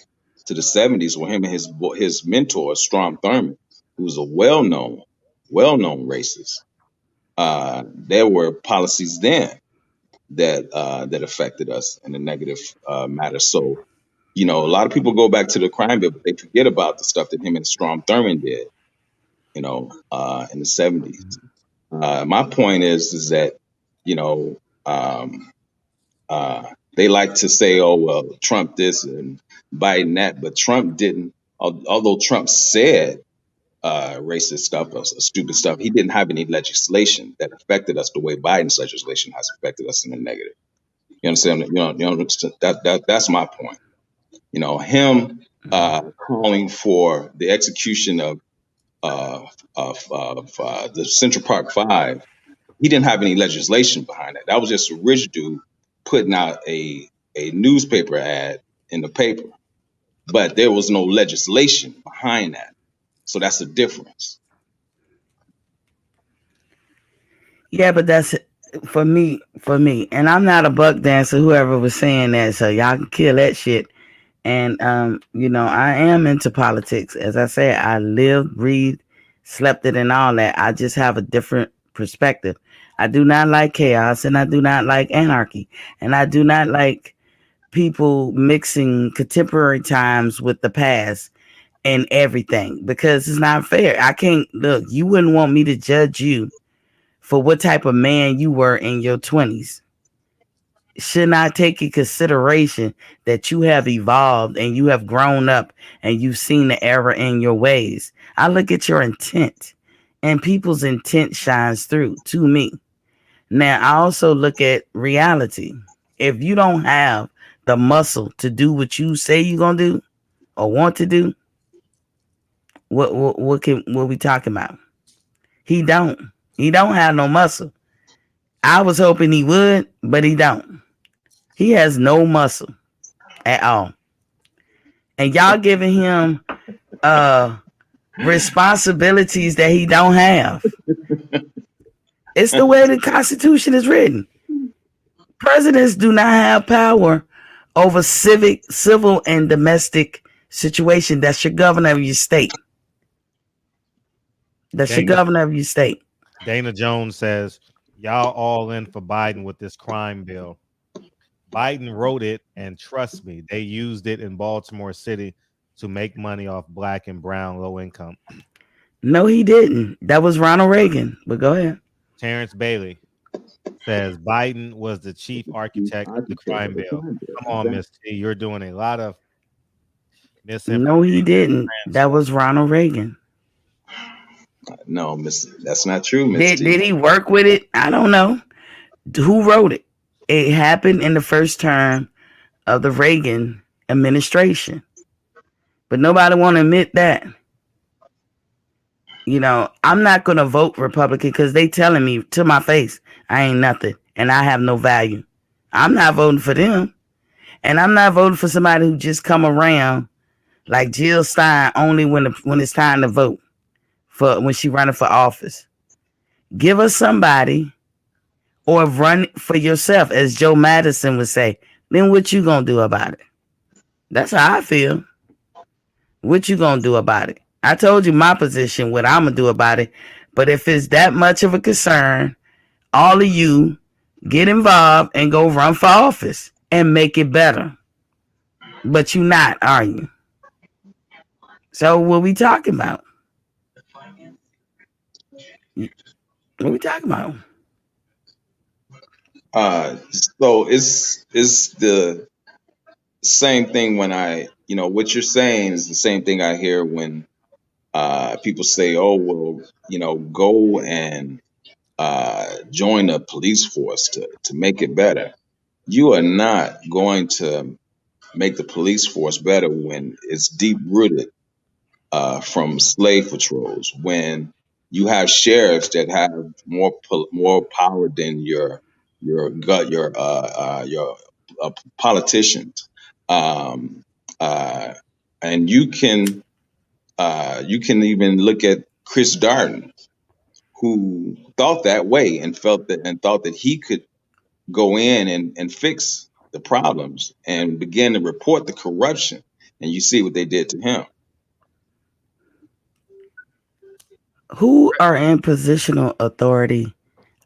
to the 70s with him and his mentor, Strom Thurmond, who was a well-known racist, there were policies then that affected us in a negative matter. So, a lot of people go back to the crime bill, but they forget about the stuff that him and Strom Thurmond did, in the 70s. My point is that, they like to say, oh, well, Trump this and Biden that, but Trump didn't, although Trump said racist stuff or stupid stuff, he didn't have any legislation that affected us the way Biden's legislation has affected us in the negative. You understand? That's my point. Him calling for the execution of the Central Park Five, he didn't have any legislation behind that. That was just a rich dude putting out a newspaper ad in the paper, but there was no legislation behind that. So that's the difference. Yeah, but that's for me. And I'm not a buck dancer, whoever was saying that. So y'all can kill that shit. And I am into politics. As I said, I lived, breathed, slept it, and all that. I just have a different perspective. I do not like chaos, and I do not like anarchy, and I do not like people mixing contemporary times with the past and everything, because it's not fair. I can't look. You wouldn't want me to judge you for what type of man you were in your 20s. Should not take in consideration that you have evolved and you have grown up and you've seen the error in your ways. I look at your intent, and people's intent shines through to me. Now, I also look at reality. If you don't have the muscle to do what you say you're gonna do or want to do, what we talking about? He don't. He don't have no muscle. I was hoping he would, but he don't. He has no muscle at all. And y'all giving him responsibilities that he don't have. It's the way the Constitution is written. Presidents do not have power over civil, and domestic situation. That's your governor of your state. That's your governor of your state. Dana Jones says, y'all all in for Biden with this crime bill. Biden wrote it, and trust me, they used it in Baltimore City to make money off black and brown low income. No, he didn't. That was Ronald Reagan. But go ahead. Terrence Bailey says Biden was the chief architect of the crime bill. Come on, Miss T. You're doing a lot of misinformation. No, he didn't. That was Ronald Reagan. No, that's not true, Miss T. Did he work with it? I don't know. Who wrote it? It happened in the first term of the Reagan administration. But nobody want to admit that. You know, I'm not going to vote Republican because they telling me to my face I ain't nothing and I have no value. I'm not voting for them. And I'm not voting for somebody who just come around like Jill Stein only when it's time to vote for when she running for office. Give us somebody or run for yourself, as Joe Madison would say. Then what you going to do about it? That's how I feel. What you going to do about it? I told you my position, what I'm going to do about it. But if it's that much of a concern, all of you get involved and go run for office and make it better. But you not, are you? So what we talking about? What we talking about? So it's the same thing when what you're saying is the same thing I hear when people say, oh, well, go and join the police force to make it better. You are not going to make the police force better when it's deep rooted from slave patrols, when you have sheriffs that have more power than your politicians, and you can even look at Chris Darden, who thought that way and thought that he could go in and fix the problems and begin to report the corruption, and you see what they did to him. Who are in positional authority?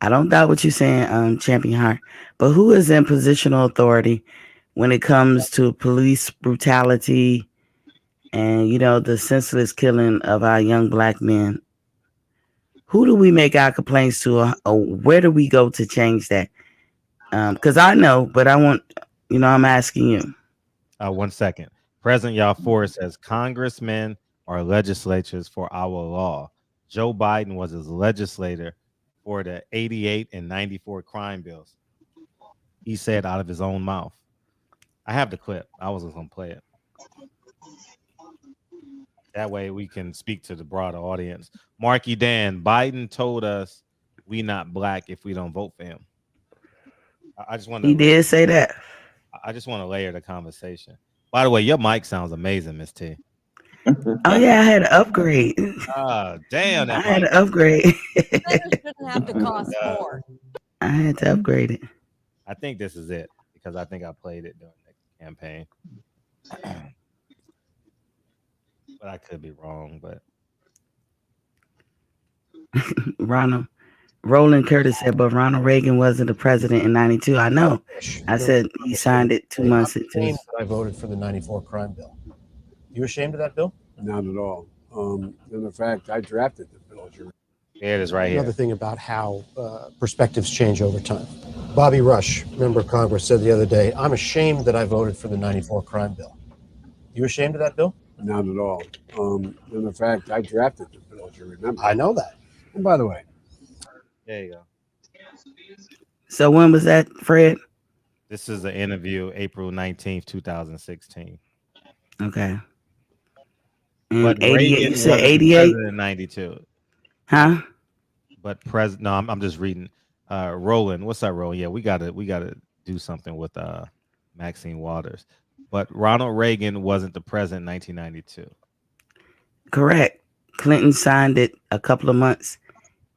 I don't doubt what you're saying, Champion Heart, but who is in positional authority when it comes to police brutality and, the senseless killing of our young black men? Who do we make our complaints to, or where do we go to change that? Because I know, but I want, I'm asking you. 1 second. President Yafor says congressmen are legislatures for our law. Joe Biden was his legislator for the 88 and 94 crime bills. He said out of his own mouth. I have the clip. I was going to play it. That way we can speak to the broader audience. Marky Dan, Biden told us we not black if we don't vote for him. I just want to. He did say that. I just want to layer the conversation. By the way, your mic sounds amazing, Miss T. Oh yeah, I had to upgrade. Damn! I had to upgrade. Shouldn't have to cost more. I had to upgrade it. I think this is it because I think I played it during the campaign. But I could be wrong. But Roland Curtis said, but Ronald Reagan wasn't the president in 92. I know. I said he signed it 2 months into. I voted for the 94 crime bill. You ashamed of that bill? Not at all. In fact, I drafted the bill. There it is right here. Another thing about how perspectives change over time. Bobby Rush, member of Congress, said the other day, I'm ashamed that I voted for the 94 crime bill. You ashamed of that bill? Not at all. In fact, I drafted the bill, as you remember. I know that. And by the way. There you go. So when was that, Fred? This is the interview, April 19th, 2016. Okay. But Reagan, Reagan you said 88? 92. Huh? but no, I'm just reading. Roland, what's up, Roland? Yeah, we gotta do something with Maxine Waters. But Ronald Reagan wasn't the president in 1992. Correct. Clinton signed it a couple of months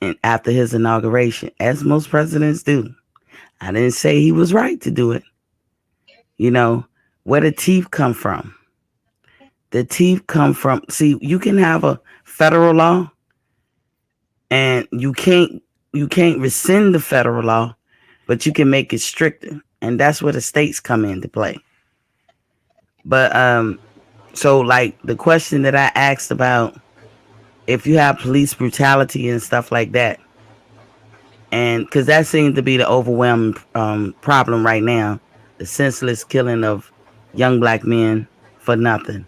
and after his inauguration, as most presidents do. I didn't say he was right to do it. You know, where the teeth come from? The teeth come from, see, you can have a federal law and you can't rescind the federal law, but you can make it stricter. And that's where the states come into play. But so like the question that I asked about if you have police brutality and stuff like that, and because that seems to be the overwhelming problem right now, the senseless killing of young black men for nothing.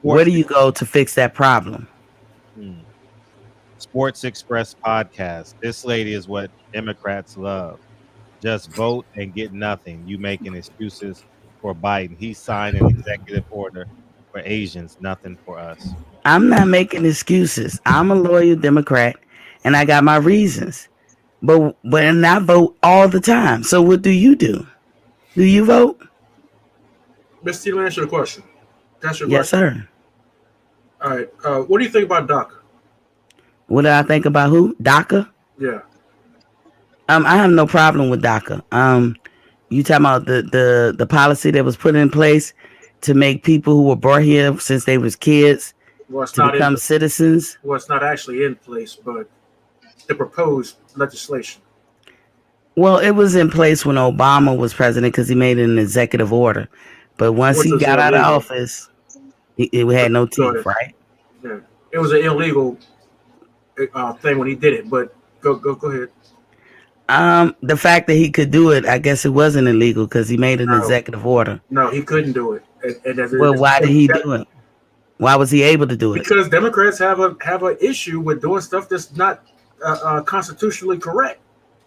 Where Sports, do you go to fix that problem? Sports Express podcast. This lady is what Democrats love. Just vote and get nothing. You making excuses for Biden. He signed an executive order for Asians, nothing for us. I'm not making excuses. I'm a loyal Democrat and I got my reasons. But I vote all the time. So what do you do? Do you vote? Mr. T, let me answer the question. That's your Yes, question. sir. All right. What do you think about DACA? What do I think about who? DACA? Yeah. I have no problem with DACA. You talking about the policy that was put in place to make people who were brought here since they was kids to become citizens? Well, it's not actually in place, but the proposed legislation. Well, it was in place when Obama was president because he made an executive order. But once he got out of office, it had no teeth, right? Yeah. It was an illegal thing when he did it, but go ahead. The fact that he could do it, I guess it wasn't illegal because he made an executive order. No, he couldn't do it. Well, why did he do it? Why was he able to do it? Because Democrats have an issue with doing stuff that's not constitutionally correct.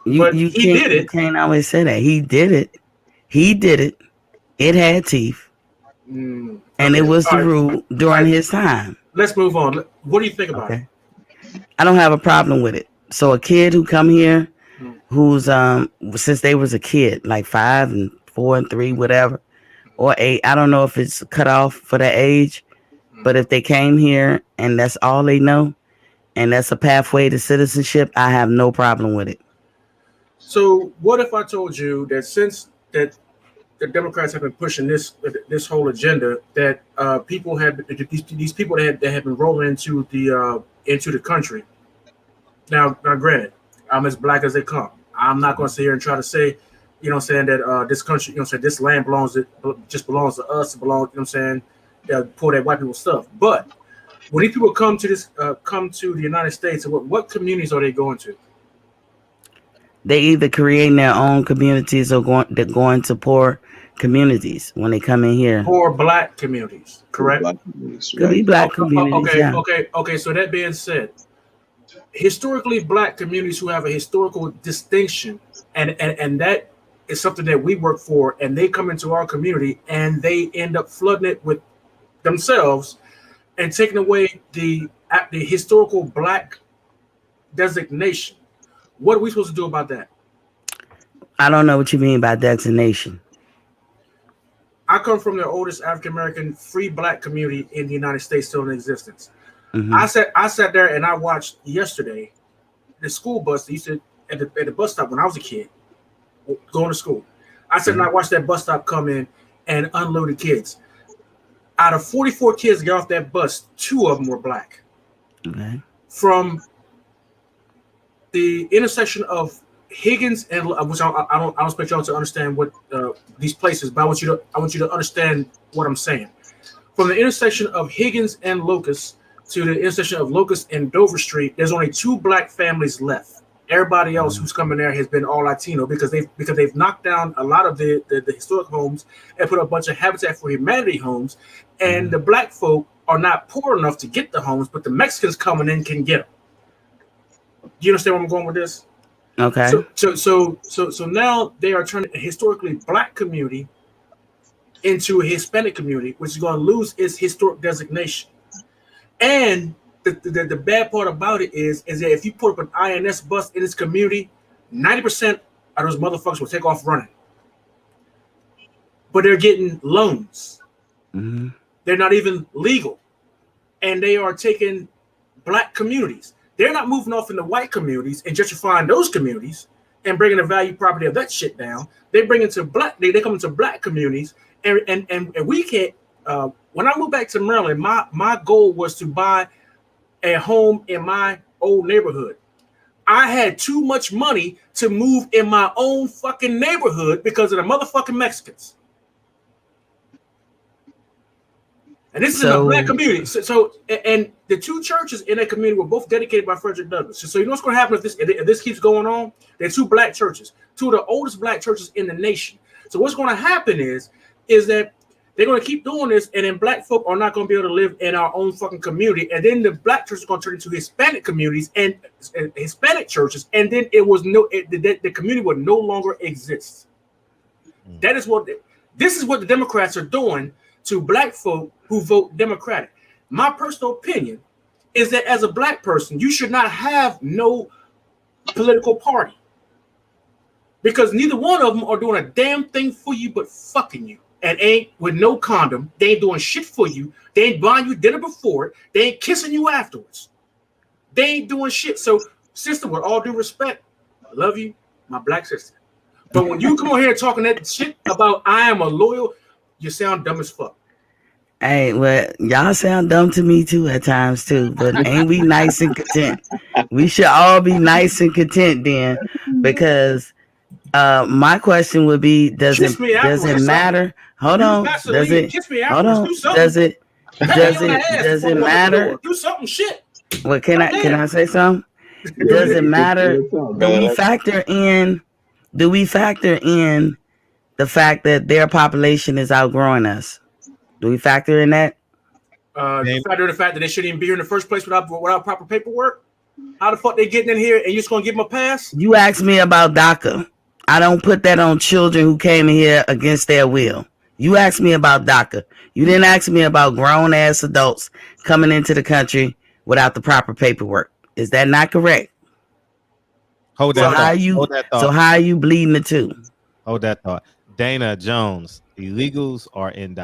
You can't always say that. He did it. He did it. It had teeth. And it was the rule during his time. Let's move on. What do you think about it? I don't have a problem with it. So a kid who come here who's since they was a kid, like 5 and 4 and 3, whatever, or 8, I don't know if it's cut off for that age, but if they came here and that's all they know and that's a pathway to citizenship, I have no problem with it. So what if I told you that since that the Democrats have been pushing this whole agenda, that people have these people that have been rolling into the country. Now granted, I'm as black as they come. I'm not going to sit here and try to say, you know what I'm saying, that this country, you know what I'm saying, this land belongs to us. It belongs, you know what I'm saying, pull that white people stuff. But when these people come to the United States, what communities are they going to? They either creating their own communities or they're going to poor communities when they come in here. Poor black communities, correct? Could be black communities. Okay. So that being said, historically black communities who have a historical distinction, and that is something that we work for, and they come into our community and they end up flooding it with themselves and taking away the historical black designation. What are we supposed to do about that? I don't know what you mean by designation. I come from the oldest African American free black community in the United States still in existence. Mm-hmm. I sat there and I watched yesterday the school bus that used to at the bus stop when I was a kid going to school. I sat and I watched that bus stop come in and unload the kids. Out of 44 kids that got off that bus, 2 of them were black. Okay. From the intersection of Higgins and which I don't expect y'all to understand what these places, but I want you to understand what I'm saying. From the intersection of Higgins and Locust to the intersection of Locust and Dover Street, there's only 2 black families left. Everybody else who's coming there has been all Latino because they've knocked down a lot of the historic homes and put a bunch of Habitat for Humanity homes, and the black folk are not poor enough to get the homes, but the Mexicans coming in can get them. Do you understand where I'm going with this? Okay. So now they are turning a historically black community into a Hispanic community, which is going to lose its historic designation. And the bad part about it is that if you put up an INS bus in this community, 90% of those motherfuckers will take off running. But they're getting loans. Mm-hmm. They're not even legal. And they are taking black communities. They're not moving off into white communities and gentrifying those communities and bringing the value property of that shit down. They bring it to black. They come into black communities, and we can't. When I moved back to Maryland, my goal was to buy a home in my old neighborhood. I had too much money to move in my own fucking neighborhood because of the motherfucking Mexicans. And this is in a black community. So and the two churches in that community were both dedicated by Frederick Douglass. So you know what's going to happen if this keeps going on? There are two black churches, two of the oldest black churches in the nation. So what's going to happen is that they're going to keep doing this, and then black folk are not going to be able to live in our own fucking community. And then the black church is going to turn into Hispanic communities and Hispanic churches, and then the community would no longer exist. This is what the Democrats are doing to black folk who vote Democratic. My personal opinion is that as a black person, you should not have no political party, because neither one of them are doing a damn thing for you but fucking you. And ain't with no condom. They ain't doing shit for you. They ain't buying you dinner before it. They ain't kissing you afterwards. They ain't doing shit. So, sister, with all due respect, I love you, my black sister. But when you come on here talking that shit about I am a loyal, you sound dumb as fuck. Hey, well, y'all sound dumb to me too at times too, but ain't we nice and content? We should all be nice and content then, because my question would be, does it matter? Hold on. Does it matter? Do something shit. Well, can I say something? Does it matter? Do we factor in the fact that their population is outgrowing us? Do we factor in that? Factor in the fact that they shouldn't even be here in the first place without proper paperwork? How the fuck they getting in here and you just gonna give them a pass? You asked me about DACA. I don't put that on children who came in here against their will. You asked me about DACA. You didn't ask me about grown ass adults coming into the country without the proper paperwork. Is that not correct? Hold that thought. So how are you bleeding the two? Hold that thought. Dana Jones, illegals are in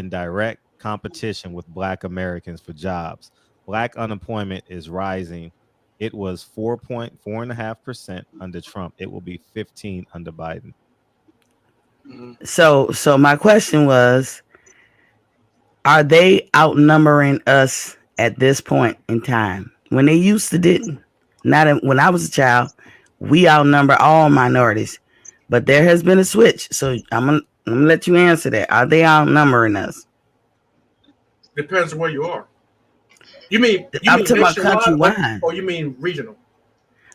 direct competition with Black Americans for jobs. Black unemployment is rising. It was 4.5% under Trump. It will be 15% under Biden. So my question was, are they outnumbering us at this point in time? When they used to didn't. When I was a child, we outnumber all minorities. But there has been a switch. So I'm gonna let you answer that. Are they outnumbering us? Depends on where you are. You mean talking about countrywide, or you mean regional?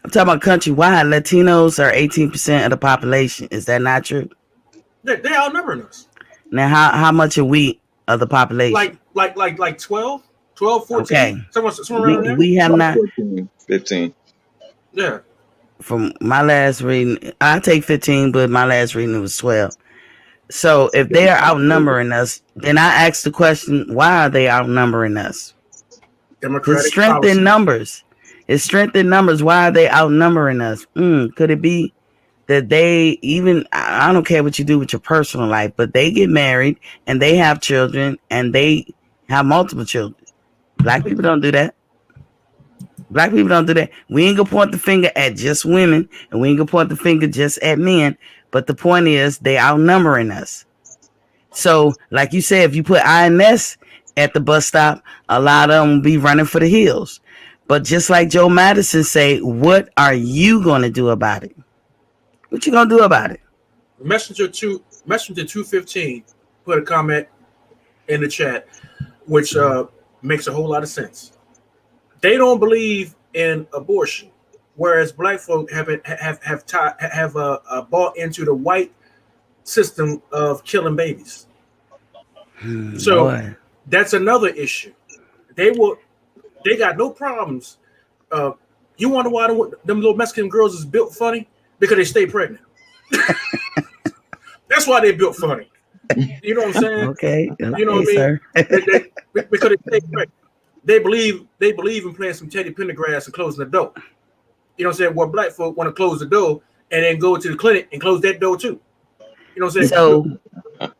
I'm talking about countrywide. Latinos are 18% of the population. Is that not true? They're outnumbering us. Now, how much are we of the population? Like 12, 14. Okay. Somewhere around there. We have not. 15. Yeah. From my last reading, I take 15, but my last reading was 12. So if they are outnumbering us, then I ask the question, why are they outnumbering us? It's strength in numbers. It's strength in numbers. Why are they outnumbering us? Could it be that they even, I don't care what you do with your personal life, but they get married and they have children and they have multiple children. Black people don't do that. Black people don't do that. We ain't gonna point the finger at just women, and we ain't gonna point the finger just at men. But the point is, they outnumbering us. So, like you said, if you put INS at the bus stop, a lot of them will be running for the hills. But just like Joe Madison say, what are you gonna do about it? What you gonna do about it? Messenger 215 put a comment in the chat, which makes a whole lot of sense. They don't believe in abortion, whereas black folk have bought into the white system of killing babies. So that's another issue. They got no problems. You wonder why them little Mexican girls is built funny? Because they stay pregnant. That's why they built funny. You know what I'm saying? Okay. You know what I mean? Because they stay pregnant. they believe in playing some Teddy Pendergrass and closing the door. You know what I'm saying? Well, black folk want to close the door and then go to the clinic and close that door too. You know what I'm saying? So,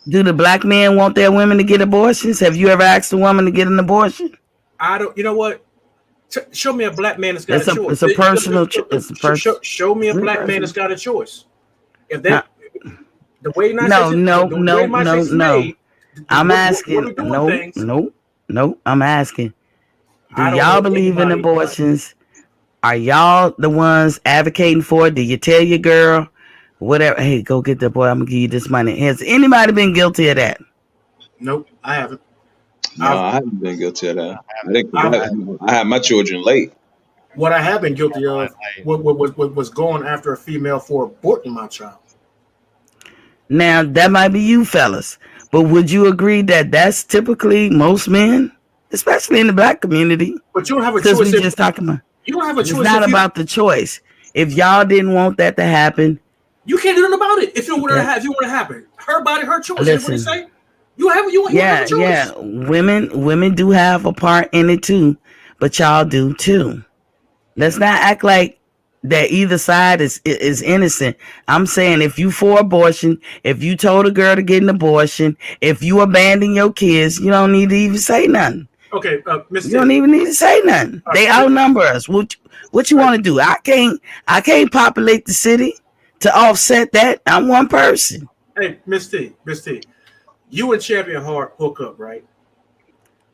do the black men want their women to get abortions? Have you ever asked a woman to get an abortion? I don't. You know what? Show me a black man that's got a choice. It's a personal choice. Show me a black man that's got a choice. If that the way No. I'm asking. No. I'm asking. Do y'all believe in abortions? Are y'all the ones advocating for it? Do you tell your girl, whatever, hey, go get the boy, I'm gonna give you this money? Has anybody been guilty of that? Nope, I haven't. No, I haven't been guilty of that. I had my children late. What I have been guilty of was going after a female for aborting my child. Now, that might be you fellas, but would you agree that that's typically most men, especially in the black community? But you don't have a choice. Because we just talking about. You don't have a choice. It's not about the choice. If y'all didn't want that to happen, you can't do nothing about it. If you want to happen, her body, her choice. Listen, what you say? You have a choice. Yeah. Women do have a part in it too, but y'all do too. Let's not act like that either side is innocent. I'm saying if you for abortion, if you told a girl to get an abortion, if you abandon your kids, you don't need to even say nothing. Okay, Mr. You don't even need to say nothing. They outnumber us. What you want to do? I can't populate the city to offset that. I'm one person. Hey, Miss T, you and Champion Hart hook up, right?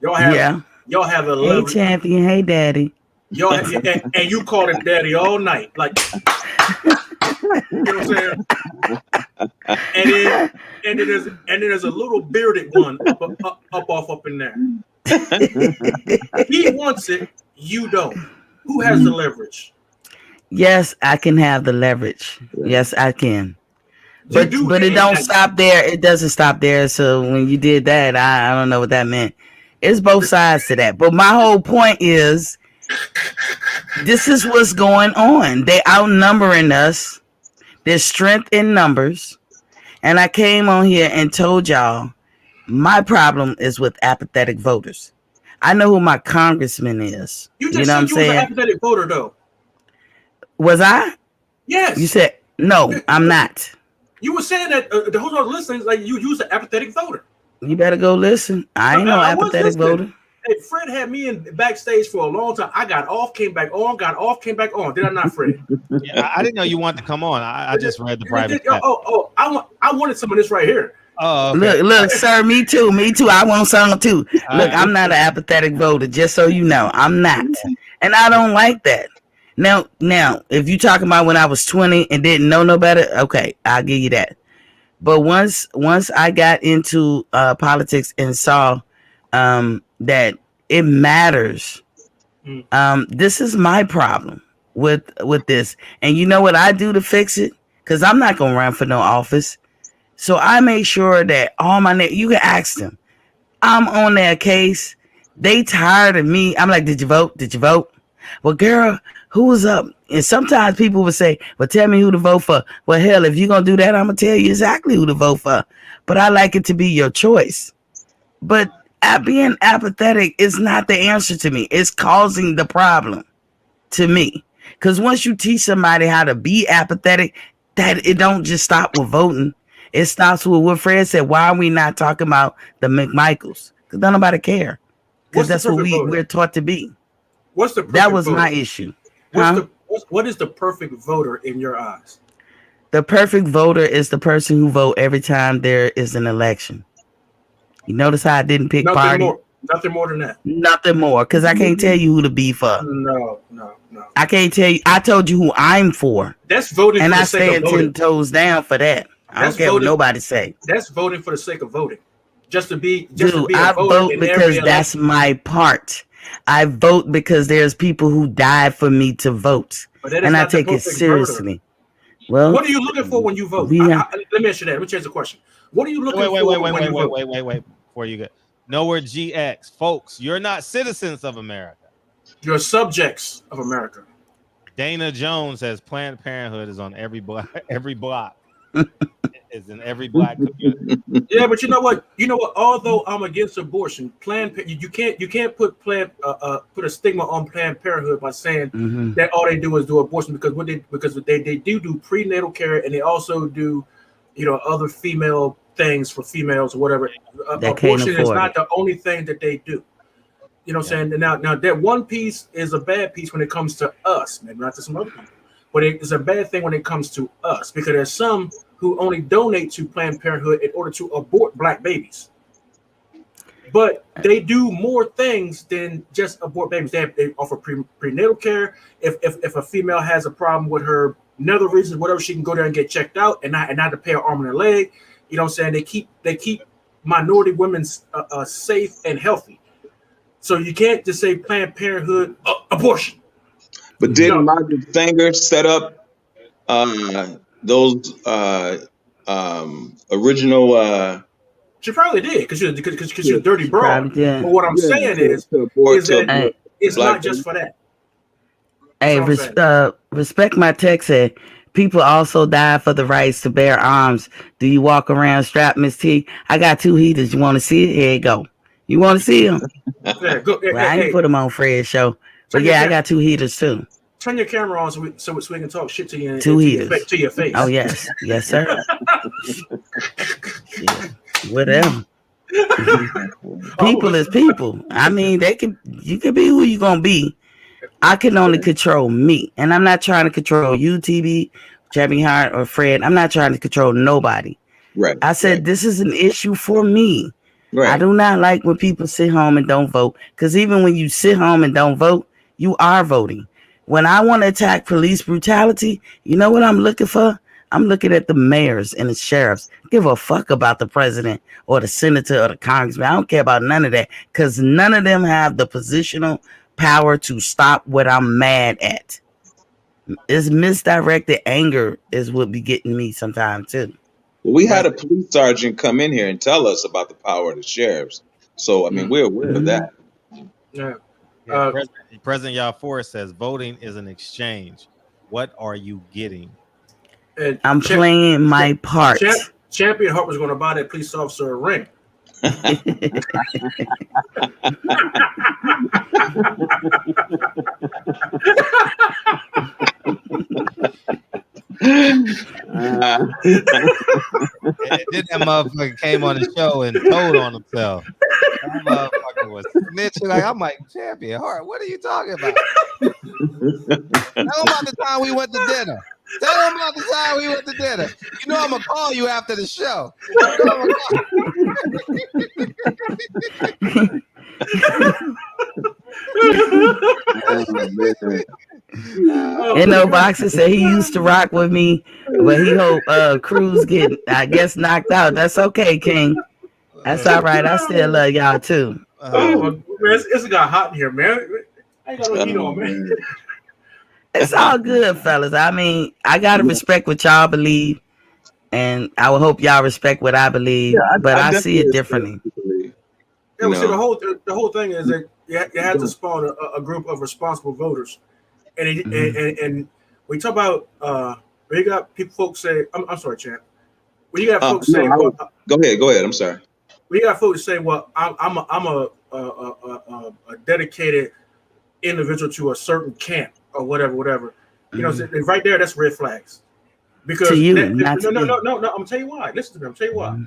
Y'all have a Hey, Champion. Hey, Daddy. Y'all and you call it Daddy all night, like you know what I'm saying? And then there's a little bearded one up in there. He wants it, you don't. Who has the leverage? Yes, I can have the leverage. Yes, I can. But it don't stop there. It doesn't stop there. So when you did that, I don't know what that meant. It's both sides to that. But my whole point is, this is what's going on. They outnumbering us. There's strength in numbers. And I came on here and told y'all, my problem is with apathetic voters. I know who my congressman is. You just said you was an apathetic voter, though. Was I? Yes. You said, no, I'm not. You were saying that the whole other listeners, like you use an apathetic voter. You better go listen. I ain't no apathetic voter. Hey, Fred had me in backstage for a long time. I got off, came back on, got off, came back on. Did I not, Fred? Yeah, I didn't know you wanted to come on. I just read the private. I wanted some of this right here. Oh, okay. Look, sir, me too. I want some too. Look, I'm not an apathetic voter, just so you know. I'm not. And I don't like that. Now, if you talking about when I was 20 and didn't know no better, okay, I'll give you that. But once I got into politics and saw that it matters, this is my problem with this. And you know what I do to fix it? Because I'm not going to run for no office. So I make sure that all my you can ask them. I'm on their case. They tired of me. I'm like, did you vote? Did you vote? Well, girl, who was up? And sometimes people would say, well, tell me who to vote for. Well, hell, if you're going to do that, I'm going to tell you exactly who to vote for. But I like it to be your choice. But being apathetic is not the answer to me. It's causing the problem to me. Because once you teach somebody how to be apathetic, that it don't just stop with voting. It stops with what Fred said. Why are we not talking about the McMichaels? Because nobody care. Because that's what we're taught to be. What's the perfect that was voter? My issue. What is the perfect voter in your eyes? The perfect voter is the person who vote every time there is an election. You notice how I didn't pick party? Nothing more than that. Nothing more, because I can't tell you who to be for. No. I can't tell you. I told you who I'm for. That's voting and for I the sake stand of voting. 10 toes down for that. I don't care what nobody say. That's voting for the sake of voting. Just to be I vote because that's my part. I vote because there's people who died for me to vote. And I take it seriously. Voter. Well, what are you looking for when you vote? Let me ask you that. Let me change the question. What are you looking for when you vote? Wait. Before you get nowhere GX. Folks, you're not citizens of America. You're subjects of America. Dana Jones says Planned Parenthood is on every block. is in every black community. Yeah, but you know what? Although I'm against abortion, you can't put put a stigma on Planned Parenthood by saying that all they do is do abortion, because they do prenatal care, and they also do, other female things for females or whatever. Abortion is not the only thing that they do. You know what I'm saying? Now that one piece is a bad piece when it comes to us, maybe not to some other people, but it's a bad thing when it comes to us, because there's some who only donate to Planned Parenthood in order to abort black babies. But they do more things than just abort babies. They offer prenatal care. If a female has a problem with her another reason, whatever, she can go there and get checked out and not to pay her arm and a leg. You know what I'm saying? They keep minority women safe and healthy. So you can't just say Planned Parenthood abortion. But didn't Margaret Sanger set up those original? She probably did, because she's a dirty broad. But what I'm saying is that it's not just for that. Hey, respect my text. Said people also die for the rights to bear arms. Do you walk around strapped, Miss T? I got 2 heaters. You want to see it? Here you go. You want to see them? Yeah, go, well, I ain't put them on Fred's show, but yeah, I got 2 heaters too. Turn your camera on so we can talk shit to you. 2 heaters to your face. Oh yes, yes sir. Yeah. Whatever. People is people. I mean, you can be who you gonna be. I can only control me, and I'm not trying to control you, TB, Jimmy Hart, or Fred. I'm not trying to control nobody. Right. I said this is an issue for me. Right. I do not like when people sit home and don't vote, because even when you sit home and don't vote, you are voting. When I want to attack police brutality, you know what I'm looking for? I'm looking at the mayors and the sheriffs. Give a fuck about the president or the senator or the congressman. I don't care about none of that, because none of them have the positional power to stop what I'm mad at. It's misdirected anger is what be getting me sometimes too. Well, we had a police sergeant come in here and tell us about the power of the sheriffs. So, I mean, we're aware of that. Yeah. President Yafor says voting is an exchange. What are you getting? I'm playing my part. Champion Hart was going to buy that police officer a ring. Then that motherfucker came on the show and told on himself. That motherfucker was snitching. I'm like, Champion Hart, what are you talking about? Tell him about the time we went to dinner. Tell him about the time we went to dinner. You know I'm gonna call you after the show. Boxer said he used to rock with me, but he hope Cruz get, I guess, knocked out. That's okay, King. That's all right. I still love y'all too. Man, it's got hot in here, man. I ain't got no heat on, man. It's all good, fellas. I mean, I gotta respect what y'all believe, and I would hope y'all respect what I believe. But I see it differently. Yeah, well, see, the whole thing is that you have to spawn a group of responsible voters, and we talk about when you got folks say, I'm sorry, champ. When you got folks say, go ahead. I'm sorry. When you got folks say, well, I'm a dedicated individual to a certain camp or whatever. You know, right there, that's red flags. Because to you, no. I'm gonna tell you why. Listen to me. I'm tell you why.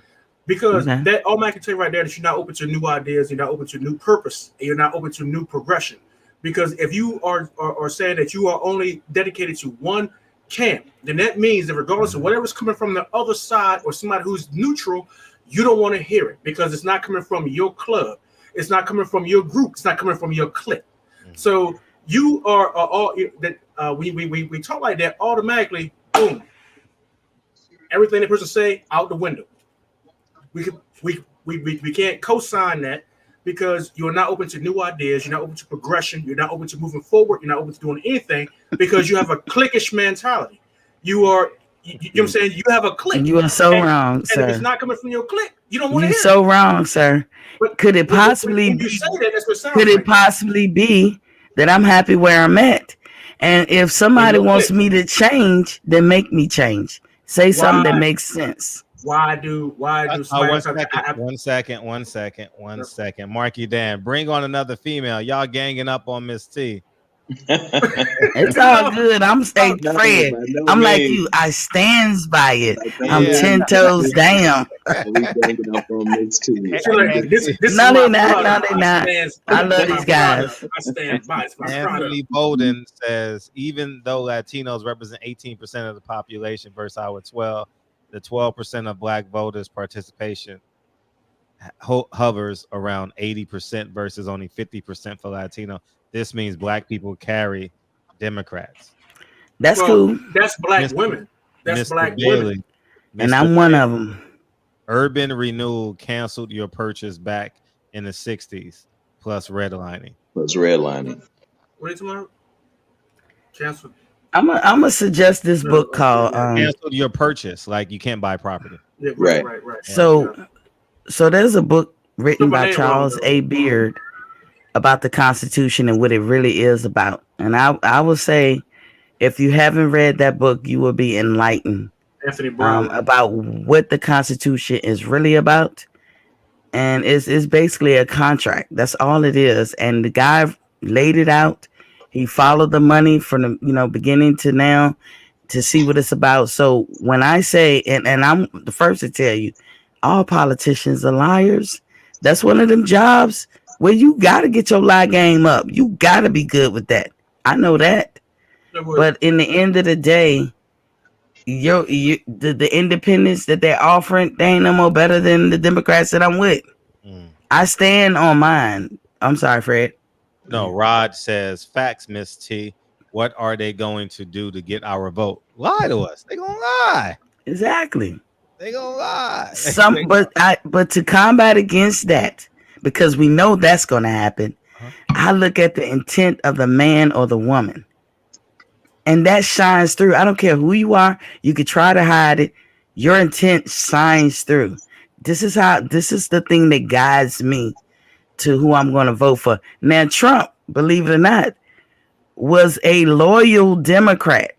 Because that automatically tell you right there that you're not open to new ideas, you're not open to new purpose, and you're not open to new progression. Because if you are saying that you are only dedicated to one camp, then that means that regardless of whatever's coming from the other side or somebody who's neutral, you don't want to hear it because it's not coming from your club, it's not coming from your group, it's not coming from your clique. So you are all that we talk like that automatically. Boom, everything the person say out the window. We can't co-sign that because you're not open to new ideas, you're not open to progression, you're not open to moving forward, you're not open to doing anything because you have a cliquish mentality. You are, you know what I'm saying? You have a clique. You are so wrong, sir. And if it's not coming from your clique, you don't want to hear it. You're so wrong, sir. But could it possibly when you say that, that's what sounds could it possibly be that I'm happy where I'm at? And if somebody wants me to change, then make me change. Say something that makes sense. why do One somebody? One second. Marky Dan, bring on another female. Y'all ganging up on Miss T. It's all good. I'm say No, Fred. by no I'm like means. you. I stands by it. By no I'm Yeah. 10 means. toes down. We banging up on Miss T. She like, this is No, they my not. product. No, they not. I love these guys. I stand by. It's my product. Anthony Bolden says, even though Latinos represent 18% of the population versus our 12, the 12% of black voters participation hovers around 80% versus only 50% for Latino. This means black people carry Democrats. That's cool. That's black Mr. women. That's Mr. black Bailey, women. And Mr. I'm one Bailey, of them. Urban Renewal canceled your purchase back in the 60s plus redlining. Plus redlining. What are you talking about? Cancel. I'm gonna suggest this book called canceled your purchase, like you can't buy property. Yeah, right. So there's a book written by Somebody Charles A. Beard about the Constitution and what it really is about. And I will say, if you haven't read that book, you will be enlightened Anthony Brown. about what the Constitution is really about. And it's basically a contract. That's all it is. And the guy laid it out. He followed the money from the beginning to now to see what it's about. So when I say, and I'm the first to tell you, all politicians are liars. That's one of them jobs where you got to get your lie game up. You got to be good with that. I know that. But in the end of the day, the independents that they're offering, they ain't no more better than the Democrats that I'm with. I stand on mine. I'm sorry, Fred. No, Rod says, facts, Miss T. What are they going to do to get our vote? Lie to us. They gonna lie. Exactly. They gonna lie. But to combat against that, because we know that's gonna happen, I look at the intent of the man or the woman. And that shines through. I don't care who you are. You could try to hide it. Your intent shines through. This is the thing that guides me to who I'm going to vote for. Now, Trump, believe it or not, was a loyal Democrat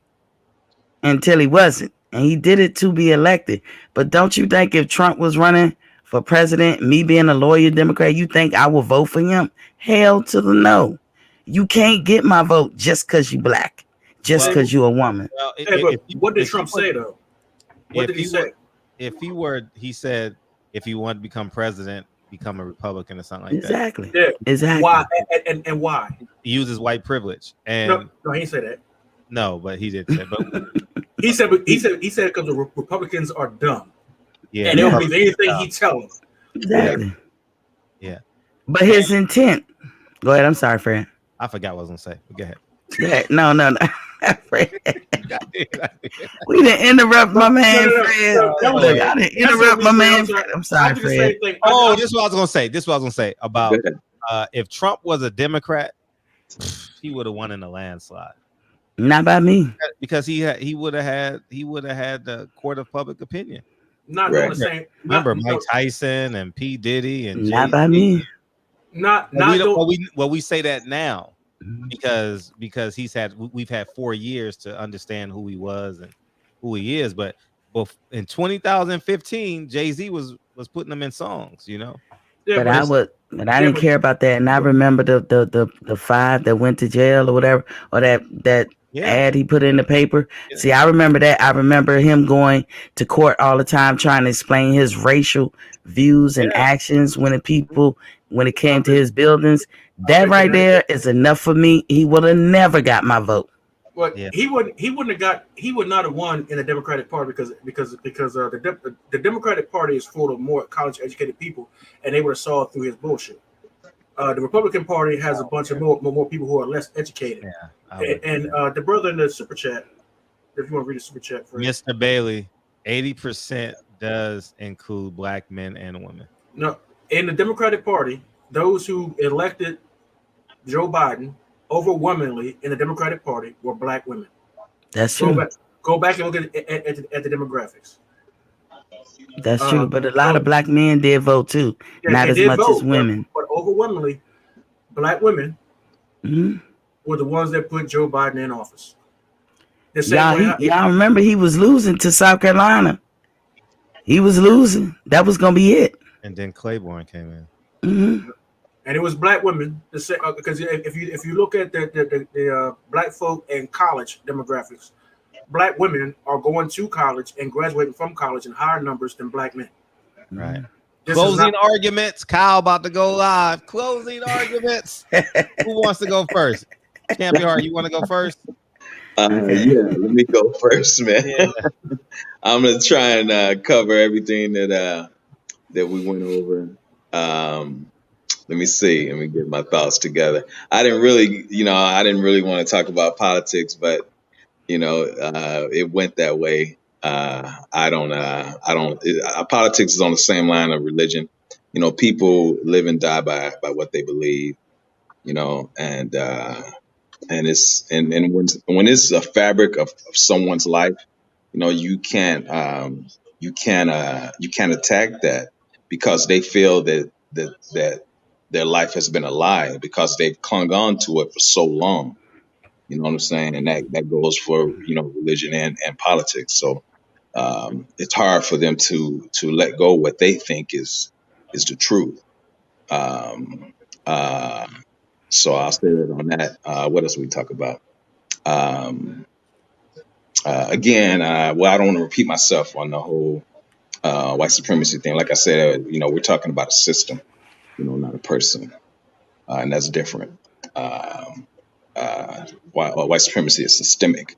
until he wasn't. And he did it to be elected. But don't you think if Trump was running for president, me being a loyal Democrat, you think I will vote for him? Hell to the no. You can't get my vote just because you black. Just because you're a woman. Well, what did Trump say though? What did he say? He said, if you want to become president, become a Republican or something like exactly. that. Yeah. Exactly. Why? And why? He uses white privilege. And no, he didn't say that. No, but he did say. But he said because the Republicans are dumb. Yeah, and they'll believe anything he tell them. Exactly. Yeah. But his intent. Go ahead. I'm sorry, Fred. I forgot what I was gonna say. But go ahead. Yeah, no. Fred. We didn't interrupt my man, Fred. Look, I didn't interrupt my man. Fred. I'm sorry, Fred. This is what I was gonna say. About if Trump was a Democrat, he would have won in a landslide. Not by me, because he would have had the court of public opinion. Not doing the same. Remember Mike Tyson and P. Diddy and not by me. We say that now because we've had 4 years to understand who he was and who he is. But in 2015, Jay-Z was putting them in songs, Yeah, but I didn't care about that. And I remember the 5 that went to jail or whatever, or that ad he put in the paper. Yeah. See, I remember that. I remember him going to court all the time trying to explain his racial views and actions when it came to his buildings. That right there is enough for me. He would have never got my vote. Well, he would not have won in the Democratic Party because the Democratic Party is full of more college educated people, and they would have saw through his bullshit. The Republican Party has a bunch of more people who are less educated. And the brother in the super chat, if you want to read the super chat for Mr. Bailey, 80% does include black men and women. No, in the Democratic Party, those who elected Joe Biden overwhelmingly in the Democratic Party were black women. That's true. Go back and look at the demographics. That's true, but a lot of black men did vote too, not as much as women. But overwhelmingly, black women were the ones that put Joe Biden in office. Y'all remember he was losing to South Carolina. He was losing. That was gonna be it. And then Claiborne came in. Mm-hmm. And it was black women. Because if you look at the black folk and college demographics, black women are going to college and graduating from college in higher numbers than black men. Right. This Closing arguments. Kyle about to go live. Closing arguments. Who wants to go first? Champion Heart, you want to go first? Yeah, let me go first, man. Yeah. I'm gonna try and cover everything that we went over. Let me see. Let me get my thoughts together. I didn't really want to talk about politics, but it went that way. Politics is on the same line of religion. People live and die by what they believe. And it's and when it's a fabric of someone's life, you can't attack that because they feel that their life has been a lie because they've clung on to it for so long. You know what I'm saying? And that goes for religion and politics. So it's hard for them to let go what they think is the truth. So I'll say that on that. What else we talk about? Again, I don't want to repeat myself on the whole white supremacy thing. Like I said, we're talking about a system, not a person, and that's different. White supremacy is systemic.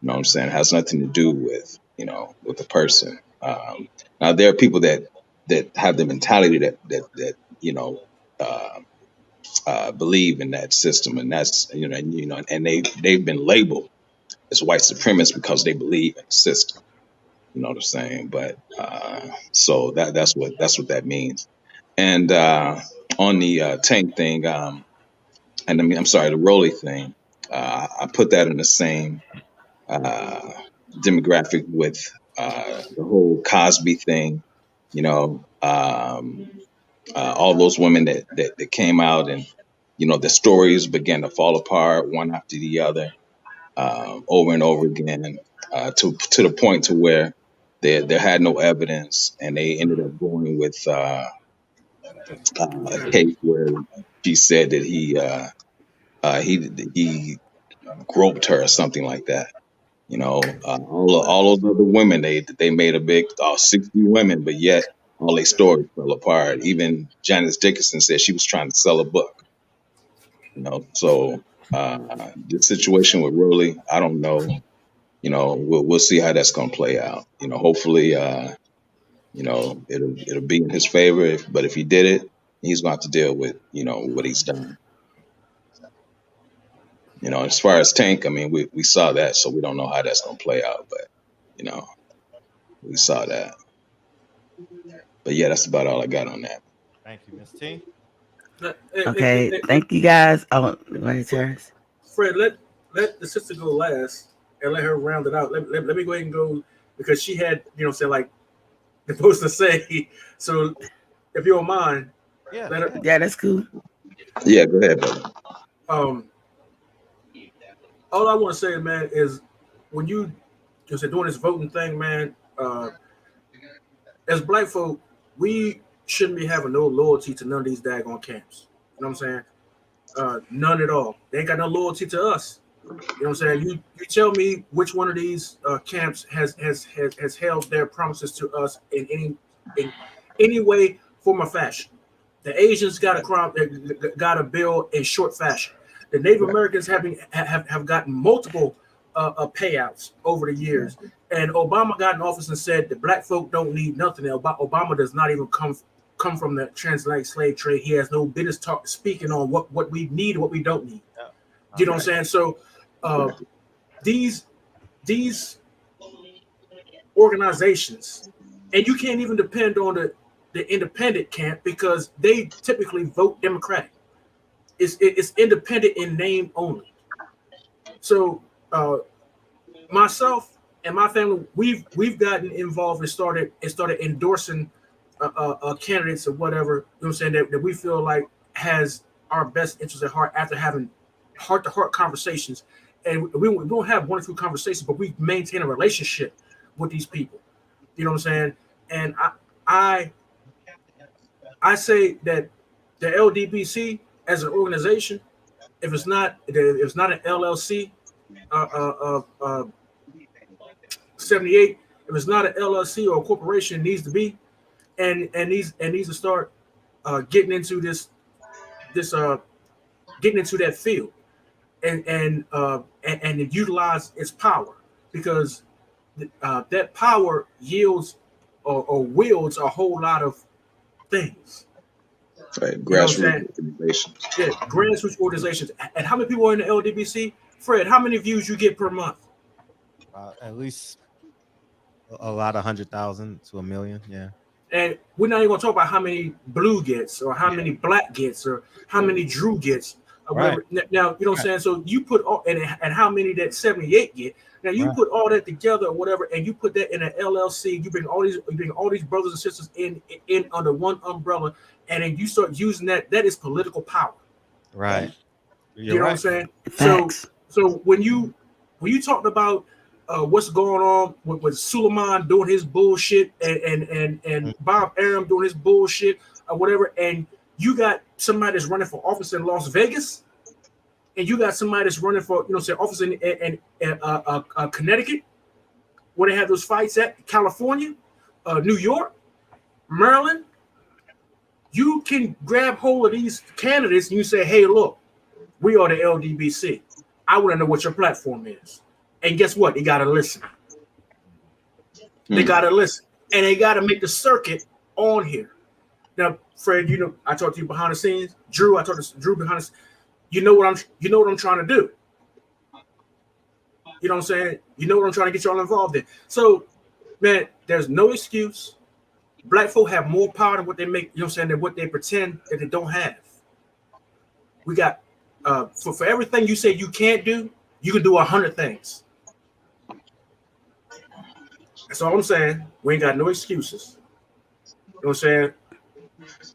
You know what I'm saying? It has nothing to do with the person. Now there are people that have the mentality that believe in that system, and that's and they've been labeled as white supremacists because they believe in the system. You know what I'm saying? But so that's what that means. And on the tank thing, and I'm sorry, the Rollie thing, I put that in the same demographic with the whole Cosby thing. All those women that came out and the stories began to fall apart one after the other, over and over again, to the point to where there had no evidence, and they ended up going with a case where she said that he groped her or something like that. All those other women, they made a big 60 women, but yet all their stories fell apart. Even Janice Dickinson said she was trying to sell a book. So the situation with Rollie, I don't know. We'll see how that's going to play out. Hopefully, it'll be in his favor. But if he did it, he's going to have to deal with what he's done. As far as Tank, I mean, we saw that, so we don't know how that's going to play out. But we saw that. But yeah, that's about all I got on that. Thank you, Miss T. Okay, thank you guys. Oh, right, Charles. Fred, let the sister go last and let her round it out. Let me go ahead and go because she had like the post to say. So if you don't mind, yeah, that's cool. Yeah, go ahead, brother. All I want to say, man, is when you just doing this voting thing, man, as black folk, we shouldn't be having no loyalty to none of these daggone camps. You know what I'm saying? None at all. They ain't got no loyalty to us. You know what I'm saying? You tell me which one of these camps has held their promises to us in any way, form, or fashion. The Asians got a bill in short fashion. The Native Americans have gotten multiple payouts over the years. And Obama got in office and said the black folk don't need nothing. Obama does not even come from the transatlantic slave trade. He has no business speaking on what we need and what we don't need. You know what I'm saying? So these organizations, and you can't even depend on the independent camp because they typically vote Democratic. It's independent in name only. So myself and my family, we've gotten involved and started endorsing candidates or whatever, you know what I'm saying, that we feel like has our best interest at heart after having heart-to-heart conversations. And we don't have one or two conversations, but we maintain a relationship with these people. You know what I'm saying? And I say that the LDBC as an organization, if it's not an LLC, 78, if it's not an LLC or a corporation, it needs to be, and needs to start getting into getting into that field and utilize its power, because that power yields or wields a whole lot of things. Right, grassroots organizations. Yeah, grassroots organizations. And how many people are in the LDBC? Fred, how many views you get per month? At least a lot, 100,000 to 1 million. Yeah. And we're not even going to talk about how many Blue gets, or how many Black gets, or how many Drew gets. Right. Now, you know what I'm saying? So you put all, and how many that 78 get. Now you put all that together or whatever, and you put that in an LLC. You bring all these brothers and sisters in under one umbrella, and then you start using that. That is political power. Right. You know what I'm saying? So when you talked about what's going on with Suleiman doing his bullshit and Bob Arum doing his bullshit or whatever, and you got somebody that's running for office in Las Vegas, and you got somebody that's running for office in Connecticut, where they have those fights at, California, New York, Maryland. You can grab hold of these candidates and you say, hey, look, we are the LDBC. I want to know what your platform is. And guess what? They got to listen. They got to listen. And they got to make the circuit on here. Now, Fred, I talked to you behind the scenes. Drew, I talked to Drew behind the scenes. You know what I'm trying to do. You know what I'm saying? You know what I'm trying to get y'all involved in. So, man, there's no excuse. Black folk have more power than what they make, than what they pretend that they don't have. We got for everything you say you can't do, you can do 100 things. That's all I'm saying. We ain't got no excuses. You know what I'm saying?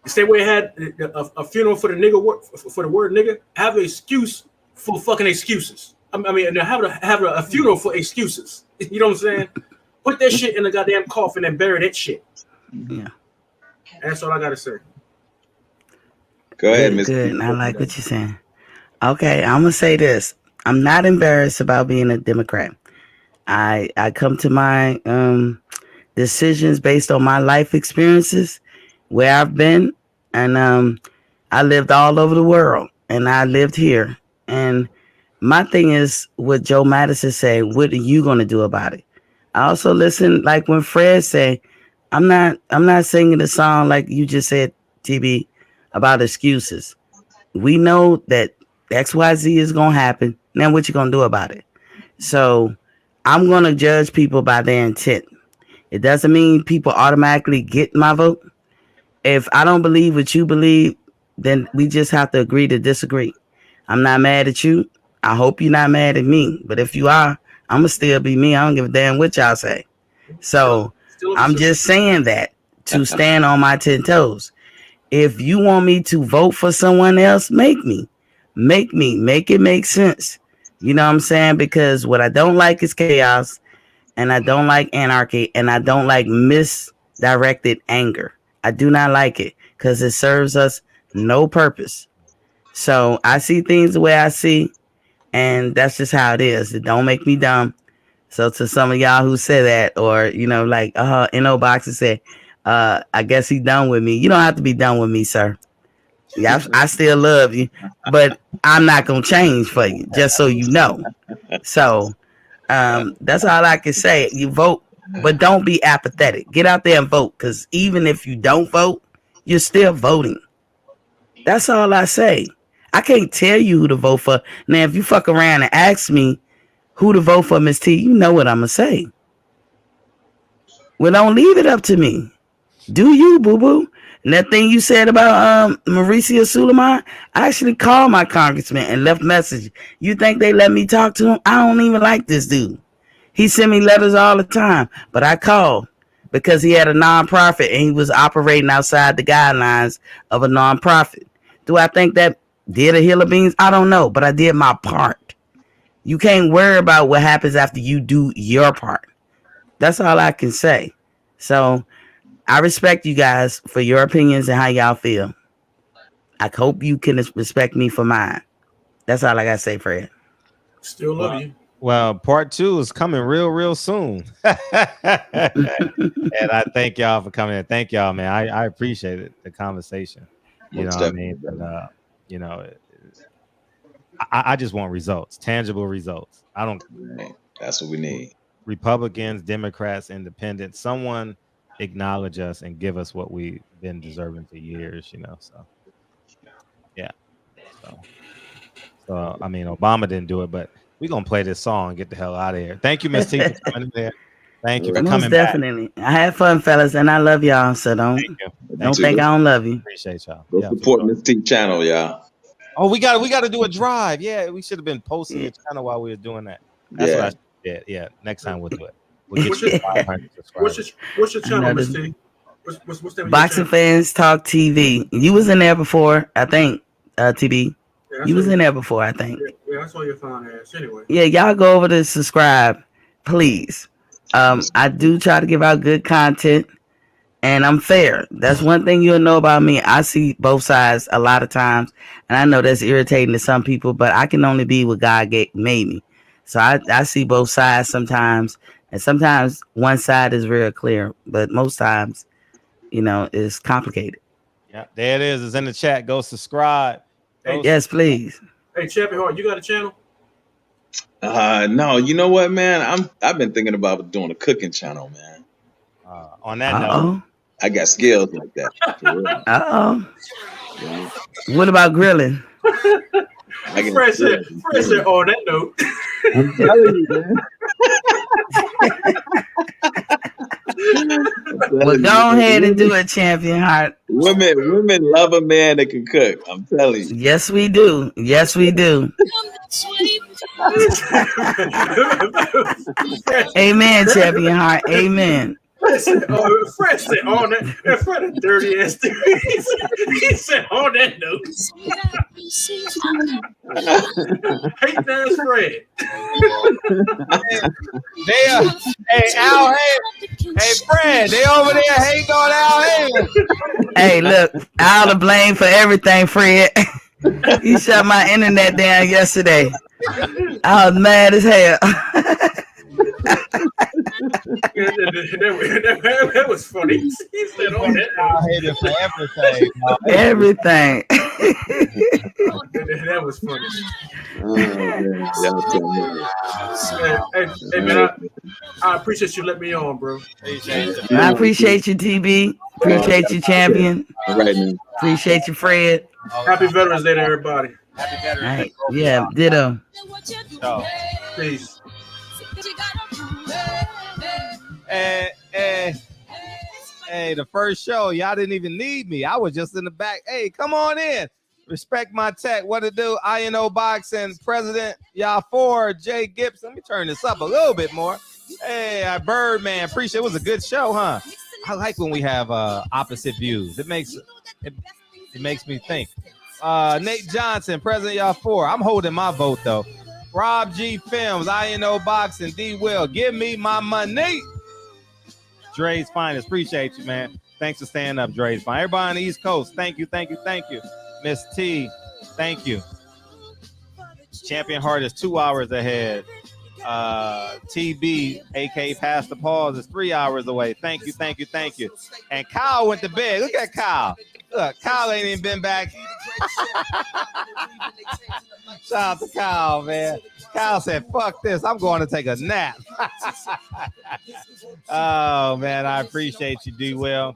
The same way I had a funeral for the nigga, for the word nigga, have an excuse for fucking excuses. I mean, have a funeral for excuses. You know what I'm saying? Put that shit in the goddamn coffin and bury that shit. Yeah. That's all I gotta say. Go ahead, Miss. Good. I like what you're saying. Okay, I'm gonna say this. I'm not embarrassed about being a Democrat. I come to my decisions based on my life experiences, where I've been, and I lived all over the world, and I lived here. And my thing is what Joe Madison said, what are you gonna do about it? I also listen, like when Fred said, I'm not singing the song like you just said, TB, about excuses. We know that XYZ is gonna happen. Now what you gonna do about it? So I'm gonna judge people by their intent. It doesn't mean people automatically get my vote. If I don't believe what you believe, then we just have to agree to disagree. I'm not mad at you. I hope you're not mad at me. But if you are, I'm gonna still be me. I don't give a damn what y'all say. So I'm just saying that to stand on my 10 toes. If you want me to vote for someone else, make it make sense. You know what I'm saying? Because what I don't like is chaos, and I don't like anarchy, and I don't like misdirected anger. I do not like it because it serves us no purpose. So I see things the way I see, and that's just how it is. It don't make me dumb. So to some of y'all who say that, or like NO Boxer said, I guess he done with me. You don't have to be done with me, sir. Yeah, I still love you, but I'm not gonna change for you, just so you know. So that's all I can say. You vote, but don't be apathetic. Get out there and vote, because even if you don't vote, you're still voting. That's all I say. I can't tell you who to vote for. Now, if you fuck around and ask me who to vote for, Miss T, you know what I'm gonna say. Well, don't leave it up to me. Do you, boo-boo? And that thing you said about Mauricio Suleiman, I actually called my congressman and left message. You think they let me talk to him? I don't even like this dude. He sent me letters all the time, but I called because he had a nonprofit and he was operating outside the guidelines of a nonprofit. Do I think that did a hill of beans? I don't know, but I did my part. You can't worry about what happens after you do your part. That's all I can say. So I respect you guys for your opinions and how y'all feel. I hope you can respect me for mine. That's all I gotta say, Fred. Still love you. Well, part 2 is coming real soon. And I thank y'all for coming in. Thank y'all, man. I appreciate it, the conversation. You know Most what I mean? definitely, And, you know, I just want results, tangible results. I don't. right. That's what we need. Republicans, Democrats, Independents, someone acknowledge us and give us what we've been deserving for years. You know, so yeah. So I mean, Obama didn't do it, but we're gonna play this song and get the hell out of here. Thank you, Miss T, for coming in there. Thank you for Most coming back. definitely. I had fun, fellas, and I love y'all. So don't think I don't love you. Appreciate y'all. Go support Miss T channel, y'all. Oh, we got to do a drive. Yeah, we should have been posting the channel while we were doing that. That's what I did. Yeah, next time we'll do it. We'll get you 500 subscribers. What's your channel, Miss T? What's the name of your Boxing channel? Fans Talk TV. You was in there before, I think. TB. Yeah, You was in there before, I think. Yeah, I saw your fine ass. Anyway. Yeah, y'all go over to subscribe, please. I do try to give out good content, and I'm fair. That's one thing you'll know about me. I see both sides a lot of times, and I know that's irritating to some people, but I can only be what God made me. So I see both sides sometimes, and sometimes one side is real clear, but most times, you know, it's complicated. Yeah, there it is. It's in the chat. Go subscribe. Yes, please. Hey, Champion Heart, you got a channel? No, you know what, man? I've been thinking about doing a cooking channel, man. On that note, I got skills like that. Yeah. What about grilling? Fred said, on that note. I'm telling you, man. Well, go ahead and do it, Champion Heart. Women love a man that can cook. I'm telling you. Yes, we do. Yes, we do. Amen, Champion Heart. Amen. Fred said, on that. Fred a dirty ass dude. He said, on that note. Hate ass Fred. Hey, Al, hey, Fred, they over there hating on Al Haymon. Hey, look, I'll the blame for everything, Fred. He shut my internet down yesterday. I was mad as hell. That was funny. He said on that note. I hate it for everything. That was funny. Hey, man, I appreciate you letting me on, bro. I appreciate you, TB. Appreciate you, Champion. All right, man. Appreciate you, Fred. Happy Veterans Day to everybody. Happy Veterans Day. Right. Yeah, ditto. Peace. Hey, the first show, y'all didn't even need me. I was just in the back. Hey, come on in. Respect my tech. What to do? INO Boxing President, y'all for Jay Gibson. Let me turn this up a little bit more. Hey, Birdman. Appreciate it. It was a good show, huh? I like when we have opposite views. It makes me think. Nate Johnson, President, y'all for. I'm holding my vote though. Rob G Films, INO Boxing, D Will, give me my money. Dre's Finest, appreciate you, man. Thanks for staying up, Dre's Finest. Everybody on the East Coast, thank you. Miss T, thank you. Champion Heart is 2 hours ahead. TB, aka Pastor Pauls, is 3 hours away. Thank you. And Kyle went to bed. Look at Kyle. Look, Kyle ain't even been back. Shout out to Kyle, man. Kyle said, fuck this. I'm going to take a nap. Oh, man, I appreciate you, D. Will.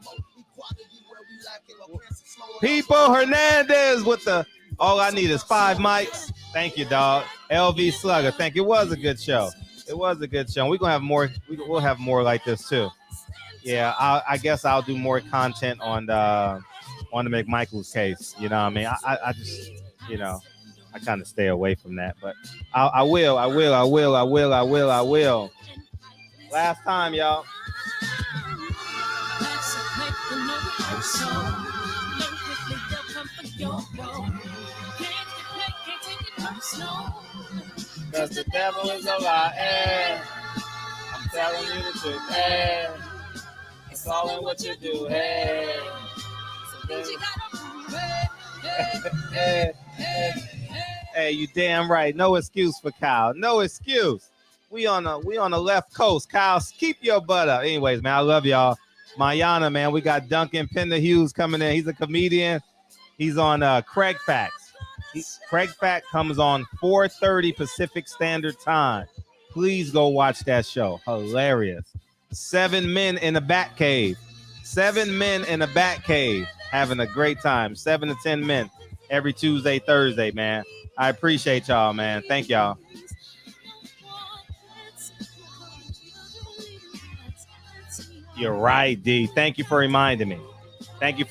People Hernandez with the all I need is 5 mics. Thank you, dog. LV Slugger, thank you. It was a good show. We're gonna have more. We'll have more like this too. Yeah, I guess I'll do more content on the McMichael's case. You know what I mean? I just, you know, I kind of stay away from that, but I will. Last time, y'all. Cause the devil is a liar. I'm telling you the truth. all in what you do. Hey. Hey, you damn right. No excuse for Kyle. No excuse. We on the left coast. Kyle, keep your butt up. Anyways, man, I love y'all. Mayana, man, we got Duncan Pender Hughes coming in. He's a comedian. He's on Craig Facts. Craig Fact comes on 4:30 Pacific Standard Time. Please go watch that show. Hilarious. 7 men in a bat cave. 7 men in a bat cave having a great time. 7 to 10 men every Tuesday, Thursday, man. I appreciate y'all, man. Thank y'all. You're right, D. Thank you for reminding me. Thank you for